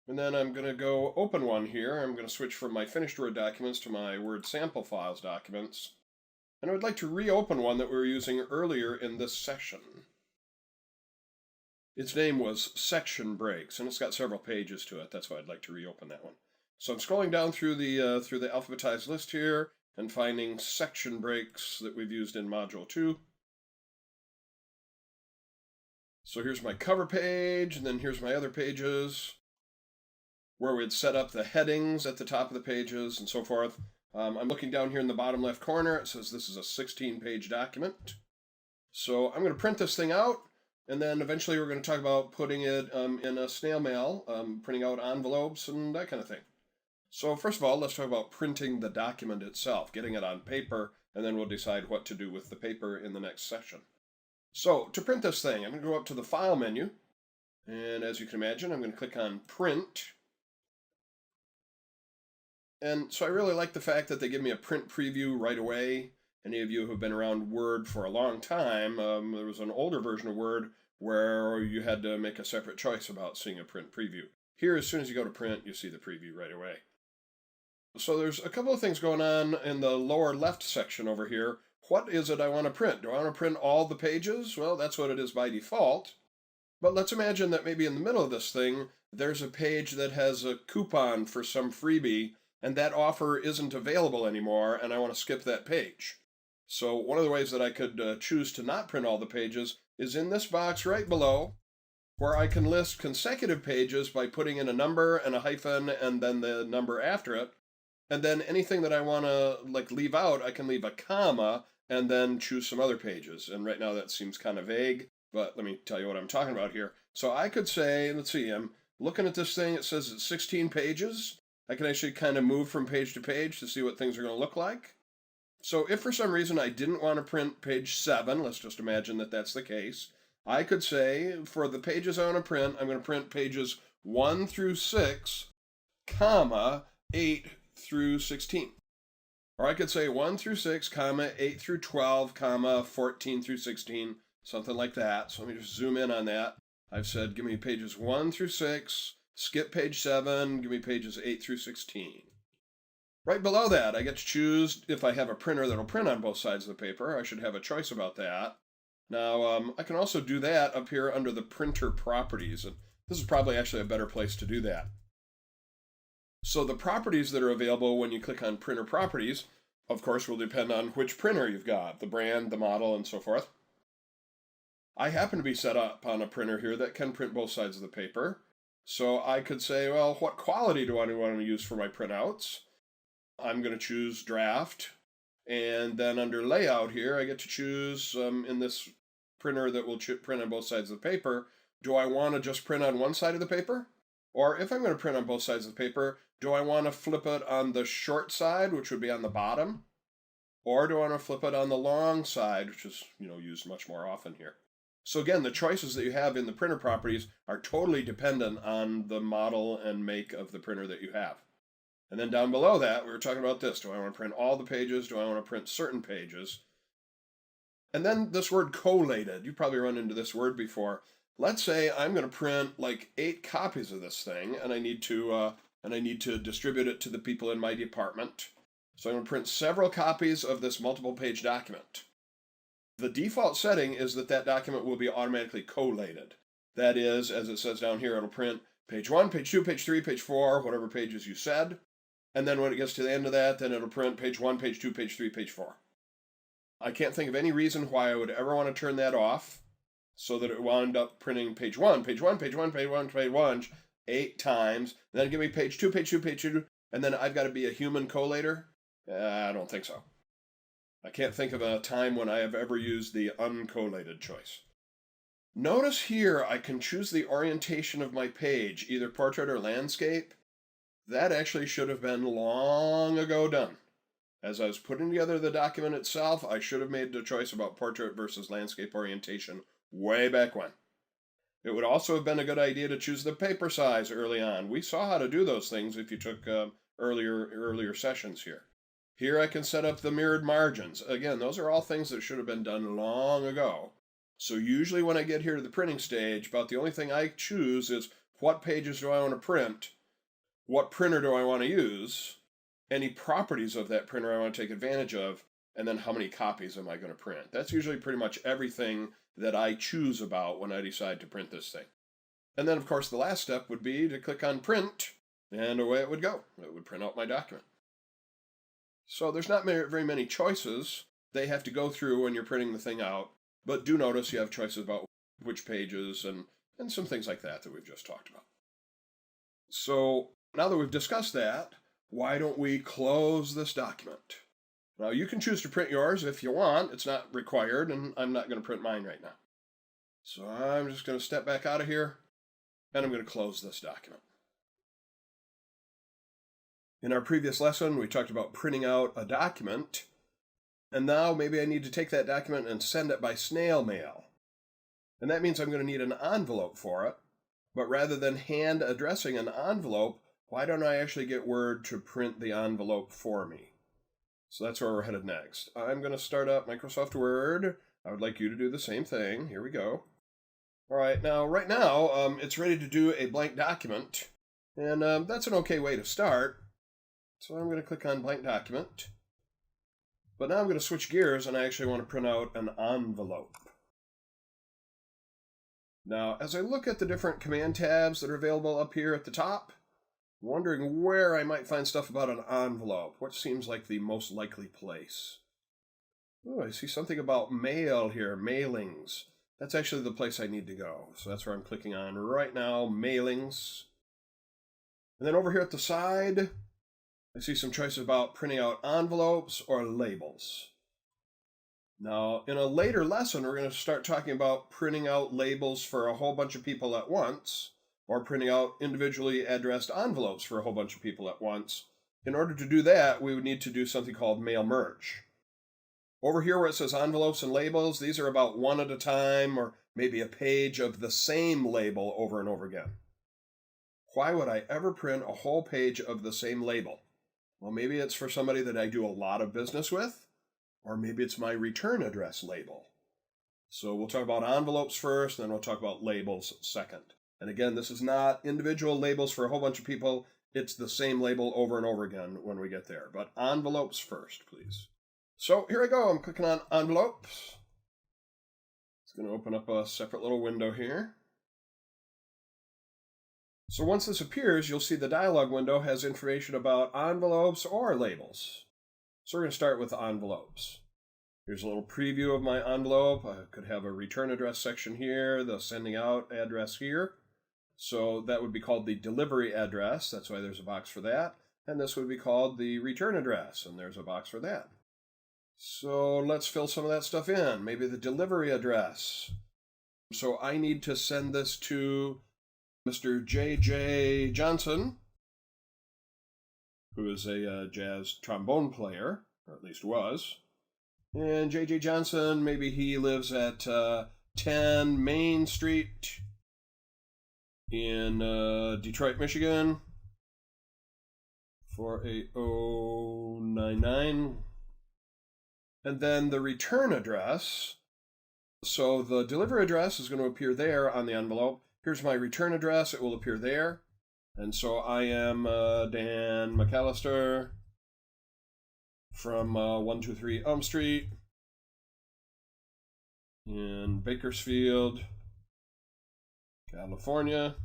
and then I'm going to go open one here. I'm going to switch from my finished Word documents to my Word sample files documents, and I would like to reopen one that we were using earlier in this session. Its name was Section Breaks, and it's got several pages to it. That's why I'd like to reopen that one. So I'm scrolling down through the alphabetized list here and finding section breaks that we've used in Module 2. So here's my cover page, and then here's my other pages where we'd set up the headings at the top of the pages and so forth. I'm looking down here in the bottom left corner. It says this is a 16-page document. So I'm going to print this thing out. And then eventually we're going to talk about putting it in a snail mail, printing out envelopes and that kind of thing. So first of all, let's talk about printing the document itself, getting it on paper, and then we'll decide what to do with the paper in the next session. So to print this thing, I'm going to go up to the File menu, and as you can imagine, I'm going to click on Print. And so I really like the fact that they give me a print preview right away. Any of you who have been around Word for a long time, there was an older version of Word where you had to make a separate choice about seeing a print preview. Here, as soon as you go to print, you see the preview right away. So there's a couple of things going on in the lower left section over here. What is it I want to print? Do I want to print all the pages? Well, that's what it is by default. But let's imagine that maybe in the middle of this thing, there's a page that has a coupon for some freebie, and that offer isn't available anymore, and I want to skip that page. So one of the ways that I could choose to not print all the pages is in this box right below, where I can list consecutive pages by putting in a number and a hyphen and then the number after it. And then anything that I want to leave out, I can leave a comma and then choose some other pages. And right now that seems kind of vague, but let me tell you what I'm talking about here. So I could say, let's see, I'm looking at this thing, it says it's 16 pages. I can actually kind of move from page to page to see what things are going to look like. So if for some reason I didn't want to print page 7, let's just imagine that that's the case, I could say for the pages I want to print, I'm going to print pages 1 through 6, comma, 8 through 16. Or I could say 1 through 6, comma, 8 through 12, comma, 14 through 16, something like that. So let me just zoom in on that. I've said give me pages 1 through 6, skip page 7, give me pages 8 through 16. Right below that, I get to choose if I have a printer that'll print on both sides of the paper. I should have a choice about that. Now, I can also do that up here under the printer properties, and this is probably actually a better place to do that. So the properties that are available when you click on printer properties, of course, will depend on which printer you've got, the brand, the model, and so forth. I happen to be set up on a printer here that can print both sides of the paper. So I could say, well, what quality do I want to use for my printouts? I'm going to choose draft. And then under layout here, I get to choose in this printer that will print on both sides of the paper. Do I want to just print on one side of the paper? Or if I'm going to print on both sides of the paper, do I want to flip it on the short side, which would be on the bottom? Or do I want to flip it on the long side, which is, used much more often here? So again, the choices that you have in the printer properties are totally dependent on the model and make of the printer that you have. And then down below that, we were talking about this. Do I want to print all the pages? Do I want to print certain pages? And then this word collated. You've probably run into this word before. Let's say I'm going to print like 8 copies of this thing, and I need to distribute it to the people in my department. So I'm going to print several copies of this multiple page document. The default setting is that document will be automatically collated. That is, as it says down here, it'll print page 1, page 2, page 3, page 4, whatever pages you said. And then when it gets to the end of that, then it'll print page 1, page 2, page 3, page 4. I can't think of any reason why I would ever want to turn that off so that it wound up printing page 1, page 1, page 1, page 1, page 1, 8 times. Then give me page 2, page 2, page 2, and then I've got to be a human collator? I don't think so. I can't think of a time when I have ever used the uncollated choice. Notice here I can choose the orientation of my page, either portrait or landscape. That actually should have been long ago done. As I was putting together the document itself, I should have made the choice about portrait versus landscape orientation way back when. It would also have been a good idea to choose the paper size early on. We saw how to do those things if you took earlier sessions here. Here I can set up the mirrored margins. Again, those are all things that should have been done long ago. So usually when I get here to the printing stage, about the only thing I choose is what pages do I want to print, what printer do I want to use, any properties of that printer I want to take advantage of, and then how many copies am I going to print. That's usually pretty much everything that I choose about when I decide to print this thing. And then, of course, the last step would be to click on print, and away it would go. It would print out my document. So there's not very many choices they have to go through when you're printing the thing out, but do notice you have choices about which pages and some things like that we've just talked about. So now that we've discussed that, why don't we close this document? Now you can choose to print yours if you want. It's not required, and I'm not going to print mine right now. So I'm just going to step back out of here, and I'm going to close this document. In our previous lesson, we talked about printing out a document, and now maybe I need to take that document and send it by snail mail. And that means I'm going to need an envelope for it, but rather than hand addressing an envelope, why don't I actually get Word to print the envelope for me? So that's where we're headed next. I'm going to start up Microsoft Word. I would like you to do the same thing. Here we go. All right, right now, it's ready to do a blank document, and that's an okay way to start. So I'm going to click on blank document. But now I'm going to switch gears, and I actually want to print out an envelope. Now, as I look at the different command tabs that are available up here at the top, I'm wondering where I might find stuff about an envelope. What seems like the most likely place? Oh, I see something about mail here, mailings. That's actually the place I need to go. So that's where I'm clicking on right now, mailings. And then over here at the side, I see some choices about printing out envelopes or labels. Now, in a later lesson, we're going to start talking about printing out labels for a whole bunch of people at once, or printing out individually addressed envelopes for a whole bunch of people at once. In order to do that, we would need to do something called mail merge. Over here where it says envelopes and labels, these are about one at a time, or maybe a page of the same label over and over again. Why would I ever print a whole page of the same label? Well, maybe it's for somebody that I do a lot of business with, or maybe it's my return address label. So we'll talk about envelopes first, then we'll talk about labels second. And again, this is not individual labels for a whole bunch of people. It's the same label over and over again when we get there. But envelopes first, please. So here I go. I'm clicking on envelopes. It's going to open up a separate little window here. So once this appears, you'll see the dialog window has information about envelopes or labels. So we're going to start with envelopes. Here's a little preview of my envelope. I could have a return address section here, the sending out address here. So that would be called the delivery address. That's why there's a box for that. And this would be called the return address, and there's a box for that. So let's fill some of that stuff in. Maybe the delivery address. So I need to send this to Mr. J.J. Johnson, who is a jazz trombone player, or at least was. And J.J. Johnson, maybe he lives at 10 Main Street in Detroit, Michigan, 48099. And then the return address. So the delivery address is going to appear there on the envelope. Here's my return address. It will appear there. And so I am Dan McAllister from 123 Elm Street in Bakersfield, California,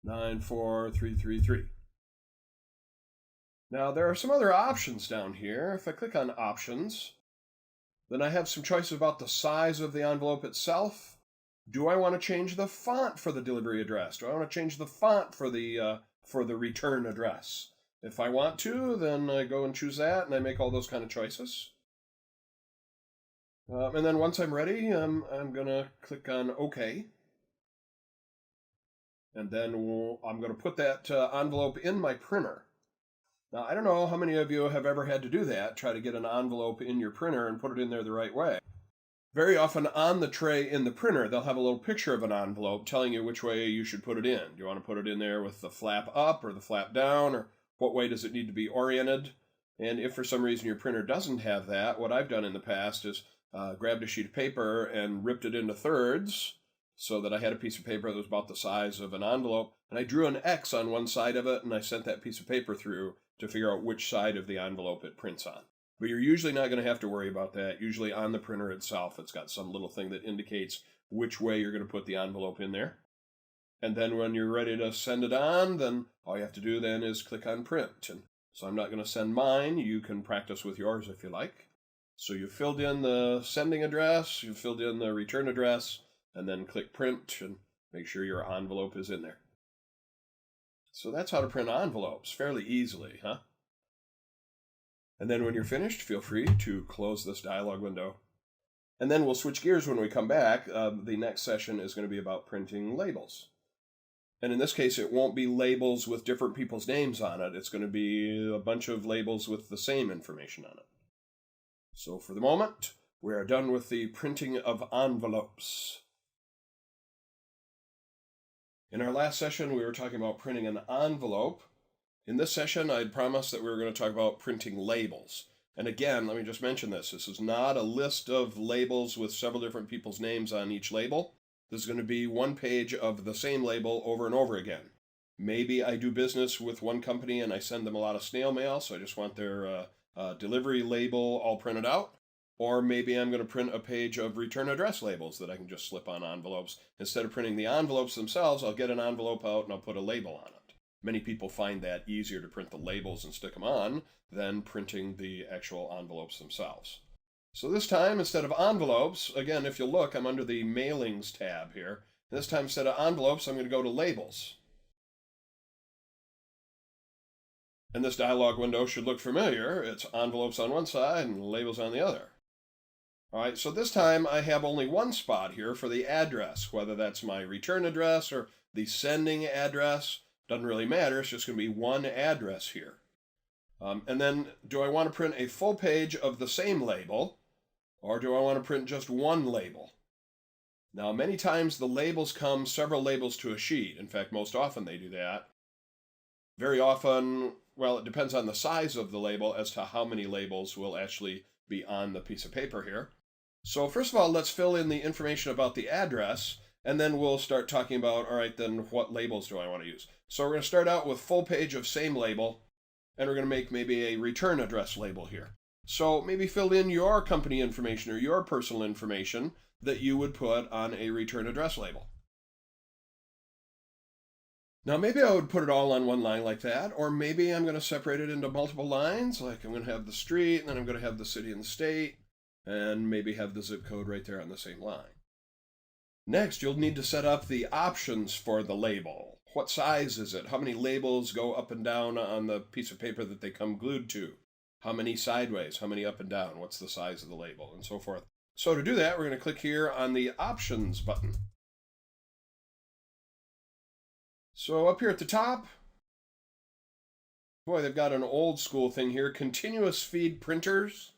94333. Now there are some other options down here. If I click on options, then I have some choices about the size of the envelope itself. Do I want to change the font for the delivery address? Do I want to change the font for the return address? If I want to, then I go and choose that, and I make all those kind of choices. And then once I'm ready, I'm going to click on OK. And then I'm going to put that envelope in my printer. Now, I don't know how many of you have ever had to do that, try to get an envelope in your printer and put it in there the right way. Very often on the tray in the printer, they'll have a little picture of an envelope telling you which way you should put it in. Do you want to put it in there with the flap up or the flap down, or what way does it need to be oriented? And if for some reason your printer doesn't have that, what I've done in the past is grabbed a sheet of paper and ripped it into thirds so that I had a piece of paper that was about the size of an envelope, and I drew an X on one side of it, and I sent that piece of paper through to figure out which side of the envelope it prints on. But you're usually not going to have to worry about that. Usually on the printer itself, it's got some little thing that indicates which way you're going to put the envelope in there. And then when you're ready to send it on, then all you have to do then is click on print. And so I'm not going to send mine. You can practice with yours if you like. So you filled in the sending address, you filled in the return address, and then click print and make sure your envelope is in there. So that's how to print envelopes fairly easily, huh? And then when you're finished, feel free to close this dialog window. And then we'll switch gears when we come back. The next session is going to be about printing labels. And in this case, it won't be labels with different people's names on it. It's going to be a bunch of labels with the same information on it. So for the moment, we are done with the printing of envelopes. In our last session, we were talking about printing an envelope. In this session, I'd promised that we were going to talk about printing labels. And again, let me just mention this. This is not a list of labels with several different people's names on each label. This is going to be one page of the same label over and over again. Maybe I do business with one company and I send them a lot of snail mail, so I just want their delivery label all printed out. Or maybe I'm going to print a page of return address labels that I can just slip on envelopes. Instead of printing the envelopes themselves, I'll get an envelope out and I'll put a label on it. Many people find that easier to print the labels and stick them on than printing the actual envelopes themselves. So this time, instead of envelopes, again, if you look, I'm under the Mailings tab here. This time, instead of envelopes, I'm going to go to Labels. And this dialog window should look familiar. It's envelopes on one side and labels on the other. All right, so this time I have only one spot here for the address, whether that's my return address or the sending address. Doesn't really matter, it's just going to be one address here. And then, do I want to print a full page of the same label, or do I want to print just one label? Now, many times the labels come several labels to a sheet. In fact, most often they do that. Very often, well, it depends on the size of the label as to how many labels will actually be on the piece of paper here. So first of all, let's fill in the information about the address, and then we'll start talking about, all right, then what labels do I want to use? So we're going to start out with full page of same label, and we're going to make maybe a return address label here. So maybe fill in your company information or your personal information that you would put on a return address label. Now, maybe I would put it all on one line like that, or maybe I'm going to separate it into multiple lines, like I'm going to have the street, and then I'm going to have the city and the state, and maybe have the zip code right there on the same line. Next, you'll need to set up the options for the label. What size is it? How many labels go up and down on the piece of paper that they come glued to? How many sideways? How many up and down? What's the size of the label? And so forth. So to do that, we're going to click here on the Options button. So up here at the top, boy, they've got an old school thing here. Continuous feed printers.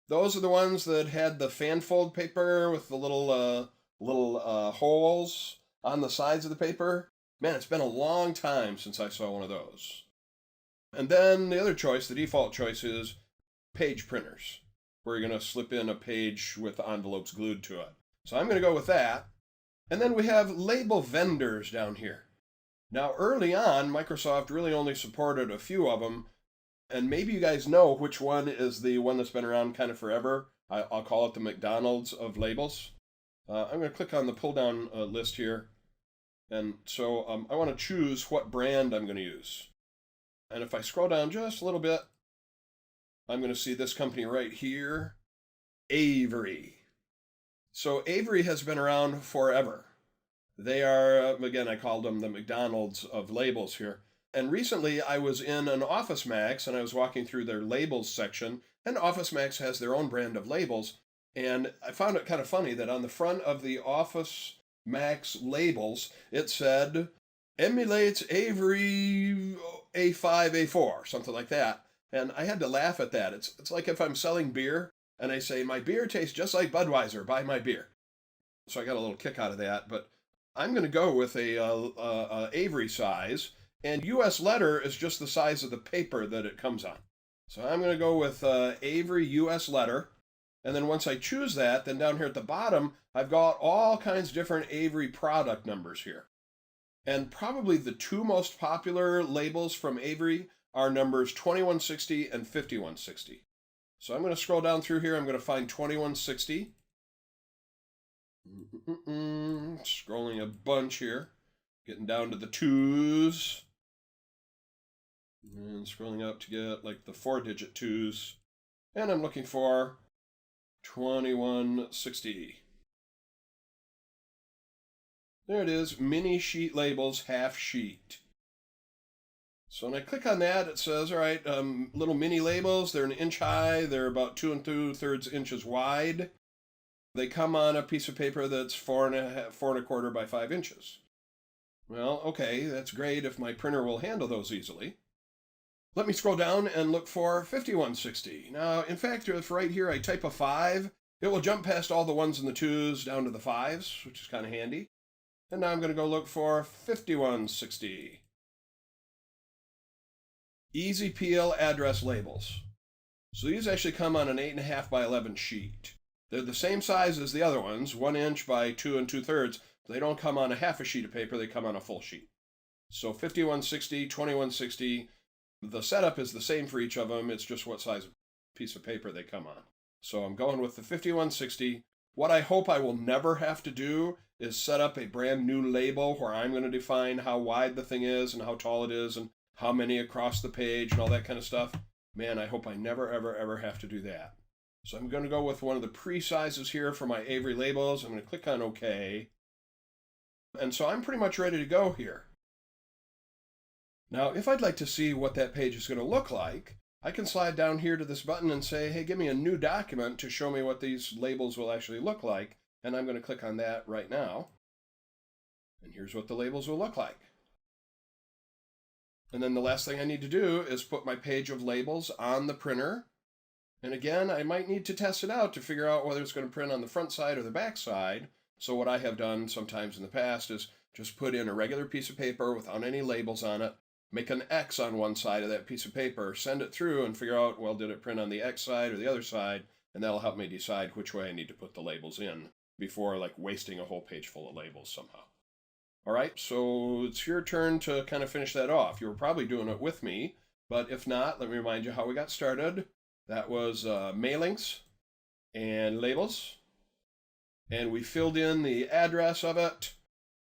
Those are the ones that had the fanfold paper with the little holes on the sides of the paper. Man, it's been a long time since I saw one of those. And then the other choice, the default choice, is page printers, where you're going to slip in a page with envelopes glued to it. So I'm going to go with that. And then we have label vendors down here. Now, early on, Microsoft really only supported a few of them, and maybe you guys know which one is the one that's been around kind of forever. I'll call it the McDonald's of labels. I'm going to click on the pull-down list here, and so I want to choose what brand I'm going to use. And if I scroll down just a little bit, I'm going to see this company right here, Avery. So Avery has been around forever. They are, again, I called them the McDonald's of labels here. And recently I was in an Office Max and I was walking through their labels section, and Office Max has their own brand of labels. And I found it kind of funny that on the front of the Office Max labels, it said, emulates Avery A5, A4, something like that. And I had to laugh at that. It's like if I'm selling beer and I say, my beer tastes just like Budweiser, buy my beer. So I got a little kick out of that, but I'm going to go with a Avery size, and US letter is just the size of the paper that it comes on. So I'm going to go with Avery US letter, and then once I choose that, then down here at the bottom, I've got all kinds of different Avery product numbers here. And probably the two most popular labels from Avery are numbers 2160 and 5160. So I'm going to scroll down through here. I'm going to find 2160. Scrolling a bunch here, getting down to the twos, and scrolling up to get like the 4-digit twos, and I'm looking for 2160. There it is, mini sheet labels, half sheet. So when I click on that, it says, all right, little mini labels, they're an inch high, they're about 2 2/3 inches wide. They come on a piece of paper that's 4 1/4 by 5 inches. Well, okay, that's great if my printer will handle those easily. Let me scroll down and look for 5160. Now, in fact, if right here I type a 5, it will jump past all the 1s and the 2s down to the 5s, which is kind of handy. And now I'm going to go look for 5160. Easy Peel address labels. So these actually come on an 8.5 by 11 sheet. They're the same size as the other ones, 1 inch by 2 2/3. They don't come on a half a sheet of paper, they come on a full sheet. So 5160, 2160, the setup is the same for each of them, it's just what size piece of paper they come on. So I'm going with the 5160. What I hope I will never have to do is set up a brand new label where I'm going to define how wide the thing is and how tall it is and how many across the page and all that kind of stuff. Man, I hope I never, ever, ever have to do that. So I'm going to go with one of the pre-sizes here for my Avery labels. I'm going to click on OK. And so I'm pretty much ready to go here. Now, if I'd like to see what that page is going to look like, I can slide down here to this button and say, hey, give me a new document to show me what these labels will actually look like. And I'm going to click on that right now. And here's what the labels will look like. And then the last thing I need to do is put my page of labels on the printer. And again, I might need to test it out to figure out whether it's going to print on the front side or the back side. So what I have done sometimes in the past is just put in a regular piece of paper without any labels on it, make an X on one side of that piece of paper, send it through and figure out, well, did it print on the X side or the other side? And that'll help me decide which way I need to put the labels in before like wasting a whole page full of labels somehow. All right, so it's your turn to kind of finish that off. You were probably doing it with me, but if not, let me remind you how we got started. That was mailings and labels, and we filled in the address of it,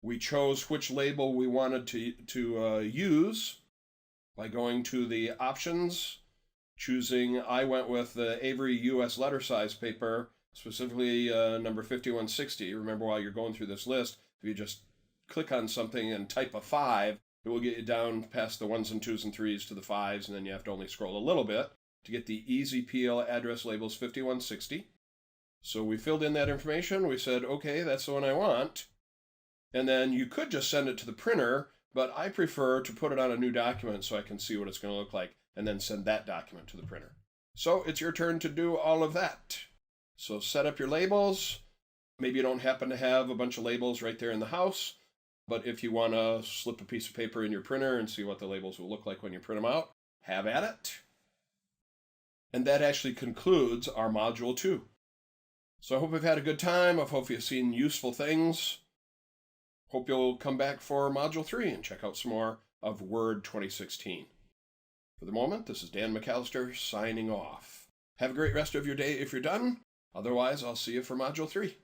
We chose which label we wanted to use by going to the options, choosing, I went with the Avery US letter size paper, specifically number 5160. Remember, while you're going through this list, if you just click on something and type a 5, it will get you down past the 1s and 2s and 3s to the 5s, and then you have to only scroll a little bit to get the Easy Peel address labels 5160. So we filled in that information. We said, okay, that's the one I want. And then you could just send it to the printer, but I prefer to put it on a new document so I can see what it's going to look like and then send that document to the printer. So it's your turn to do all of that. So set up your labels. Maybe you don't happen to have a bunch of labels right there in the house, but if you want to slip a piece of paper in your printer and see what the labels will look like when you print them out, have at it. And that actually concludes our Module 2. So I hope you've had a good time. I hope you've seen useful things. Hope you'll come back for Module 3 and check out some more of Word 2016. For the moment, this is Dan McAllister signing off. Have a great rest of your day if you're done. Otherwise, I'll see you for Module 3.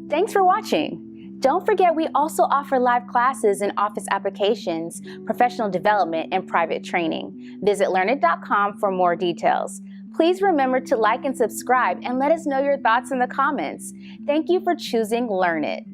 Thanks for watching. Don't forget we also offer live classes in Office applications, professional development, and private training. Visit Learnit.com for more details. Please remember to like and subscribe and let us know your thoughts in the comments. Thank you for choosing Learnit.